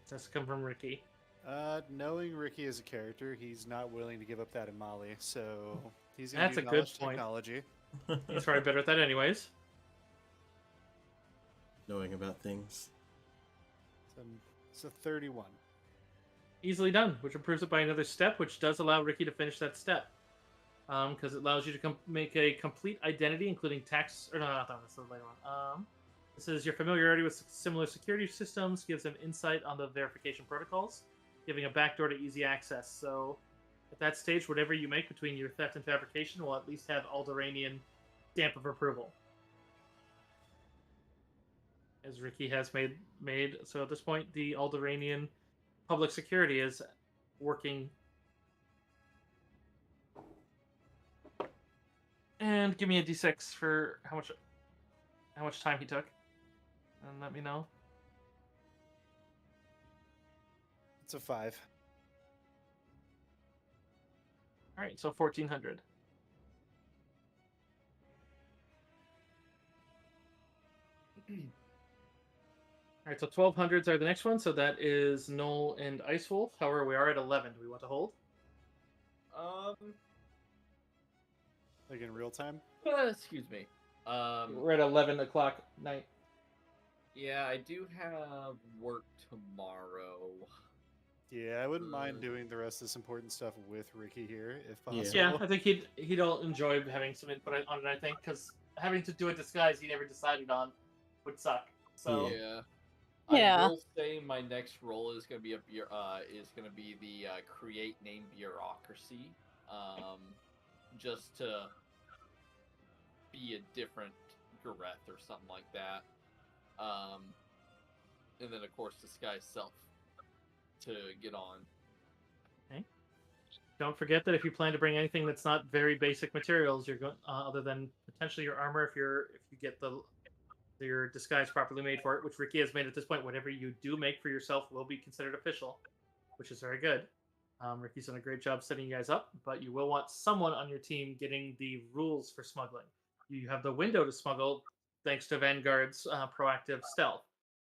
that's come from Ricky. Knowing Ricky as a character, he's not willing to give up that Imali, so he's gonna That's do a good knowledge point. technology. He's probably better at that anyways. Knowing about things. So 31. Easily done, which improves it by another step, which does allow Ricky to finish that step. Because it allows you to make a complete identity, including tax. Or no, not that one. This is the later one. This is your familiarity with similar security systems, gives them insight on the verification protocols, giving a backdoor to easy access. So, at that stage, whatever you make between your theft and fabrication will at least have Alderanian stamp of approval. As Ricky has made. So at this point, the Alderanian public security is working. And give me a d6 for how much time he took, and let me know. It's a 5. All right, so 1400. All right, so 1200s are the next one. So that is Knoll and Ice Wolf. However, we are at 11. Do we want to hold? Like in real time? Excuse me. We're at 11 o'clock night. Yeah, I do have work tomorrow. Yeah, I wouldn't mind doing the rest of this important stuff with Ricky here, if possible. Yeah, I think he'd enjoy having some input on it. I think because having to do a disguise he never decided on would suck. So Yeah. Yeah. I will say my next role is going to be the create name bureaucracy, just to be a different Gareth or something like that, and then of course disguise self to get on. Okay. Don't forget that if you plan to bring anything that's not very basic materials, you're going other than potentially your armor, if you get your disguise properly made for it, which Ricky has made at this point. Whatever you do make for yourself will be considered official, which is very good. Ricky's done a great job setting you guys up, but you will want someone on your team getting the rules for smuggling. You have the window to smuggle thanks to Vanguard's proactive stealth.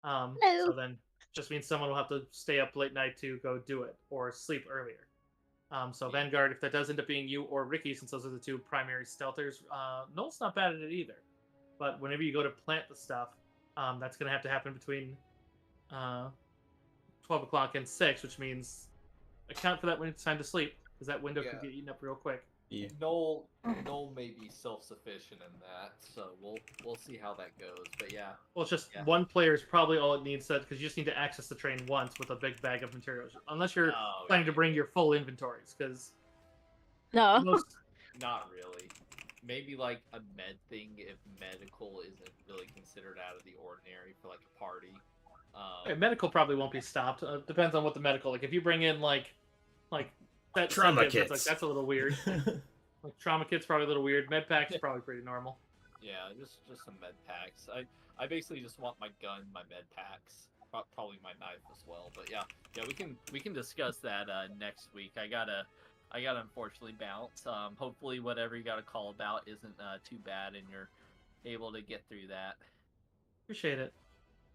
So then just means someone will have to stay up late night to go do it or sleep earlier. So Vanguard, if that does end up being you or Ricky, since those are the two primary stealthers, Noel's not bad at it either. But whenever you go to plant the stuff, that's going to have to happen between 12 o'clock and 6, which means account for that when it's time to sleep, because that window could get eaten up real quick. Yeah. Noel may be self-sufficient in that, so we'll see how that goes. But yeah. Well, it's just one player is probably all it needs, because you just need to access the train once with a big bag of materials, unless you're planning to bring your full inventories, because No. Not really. Maybe like a med thing if medical isn't really considered out of the ordinary for like a party. Medical probably won't be stopped. Depends on what the medical. Like if you bring in like that Trauma kits, kits. that's a little weird. Like trauma kits probably a little weird. Med packs probably pretty normal. Yeah, just some med packs. I basically just want my gun, my med packs, probably my knife as well. But yeah, we can discuss that next week. I gotta unfortunately bounce. Hopefully whatever you got to call about isn't too bad and you're able to get through that. Appreciate it.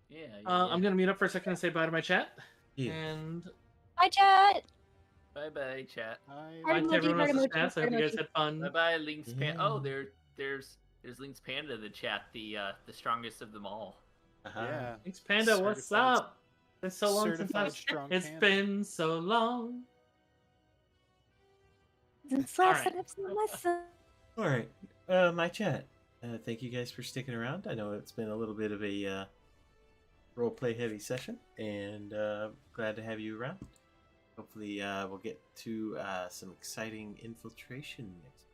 Yeah. I'm gonna mute up for a second and say bye to my chat. Yeah. And Hi, chat. Bye chat. bye to everyone else's emoji, chats. I hope you guys had fun. Bye Link's Panda. Oh, Yeah. there's Link's Panda in the chat, the strongest of them all. Yeah. Thanks, Panda. What's Certified- up? It's so long since certified strong It's panda. been so long. Since All I right. set up some myself. All right. My chat. thank you guys for sticking around. I know it's been a little bit of a roleplay heavy session, and glad to have you around. Hopefully, we'll get to some exciting infiltration next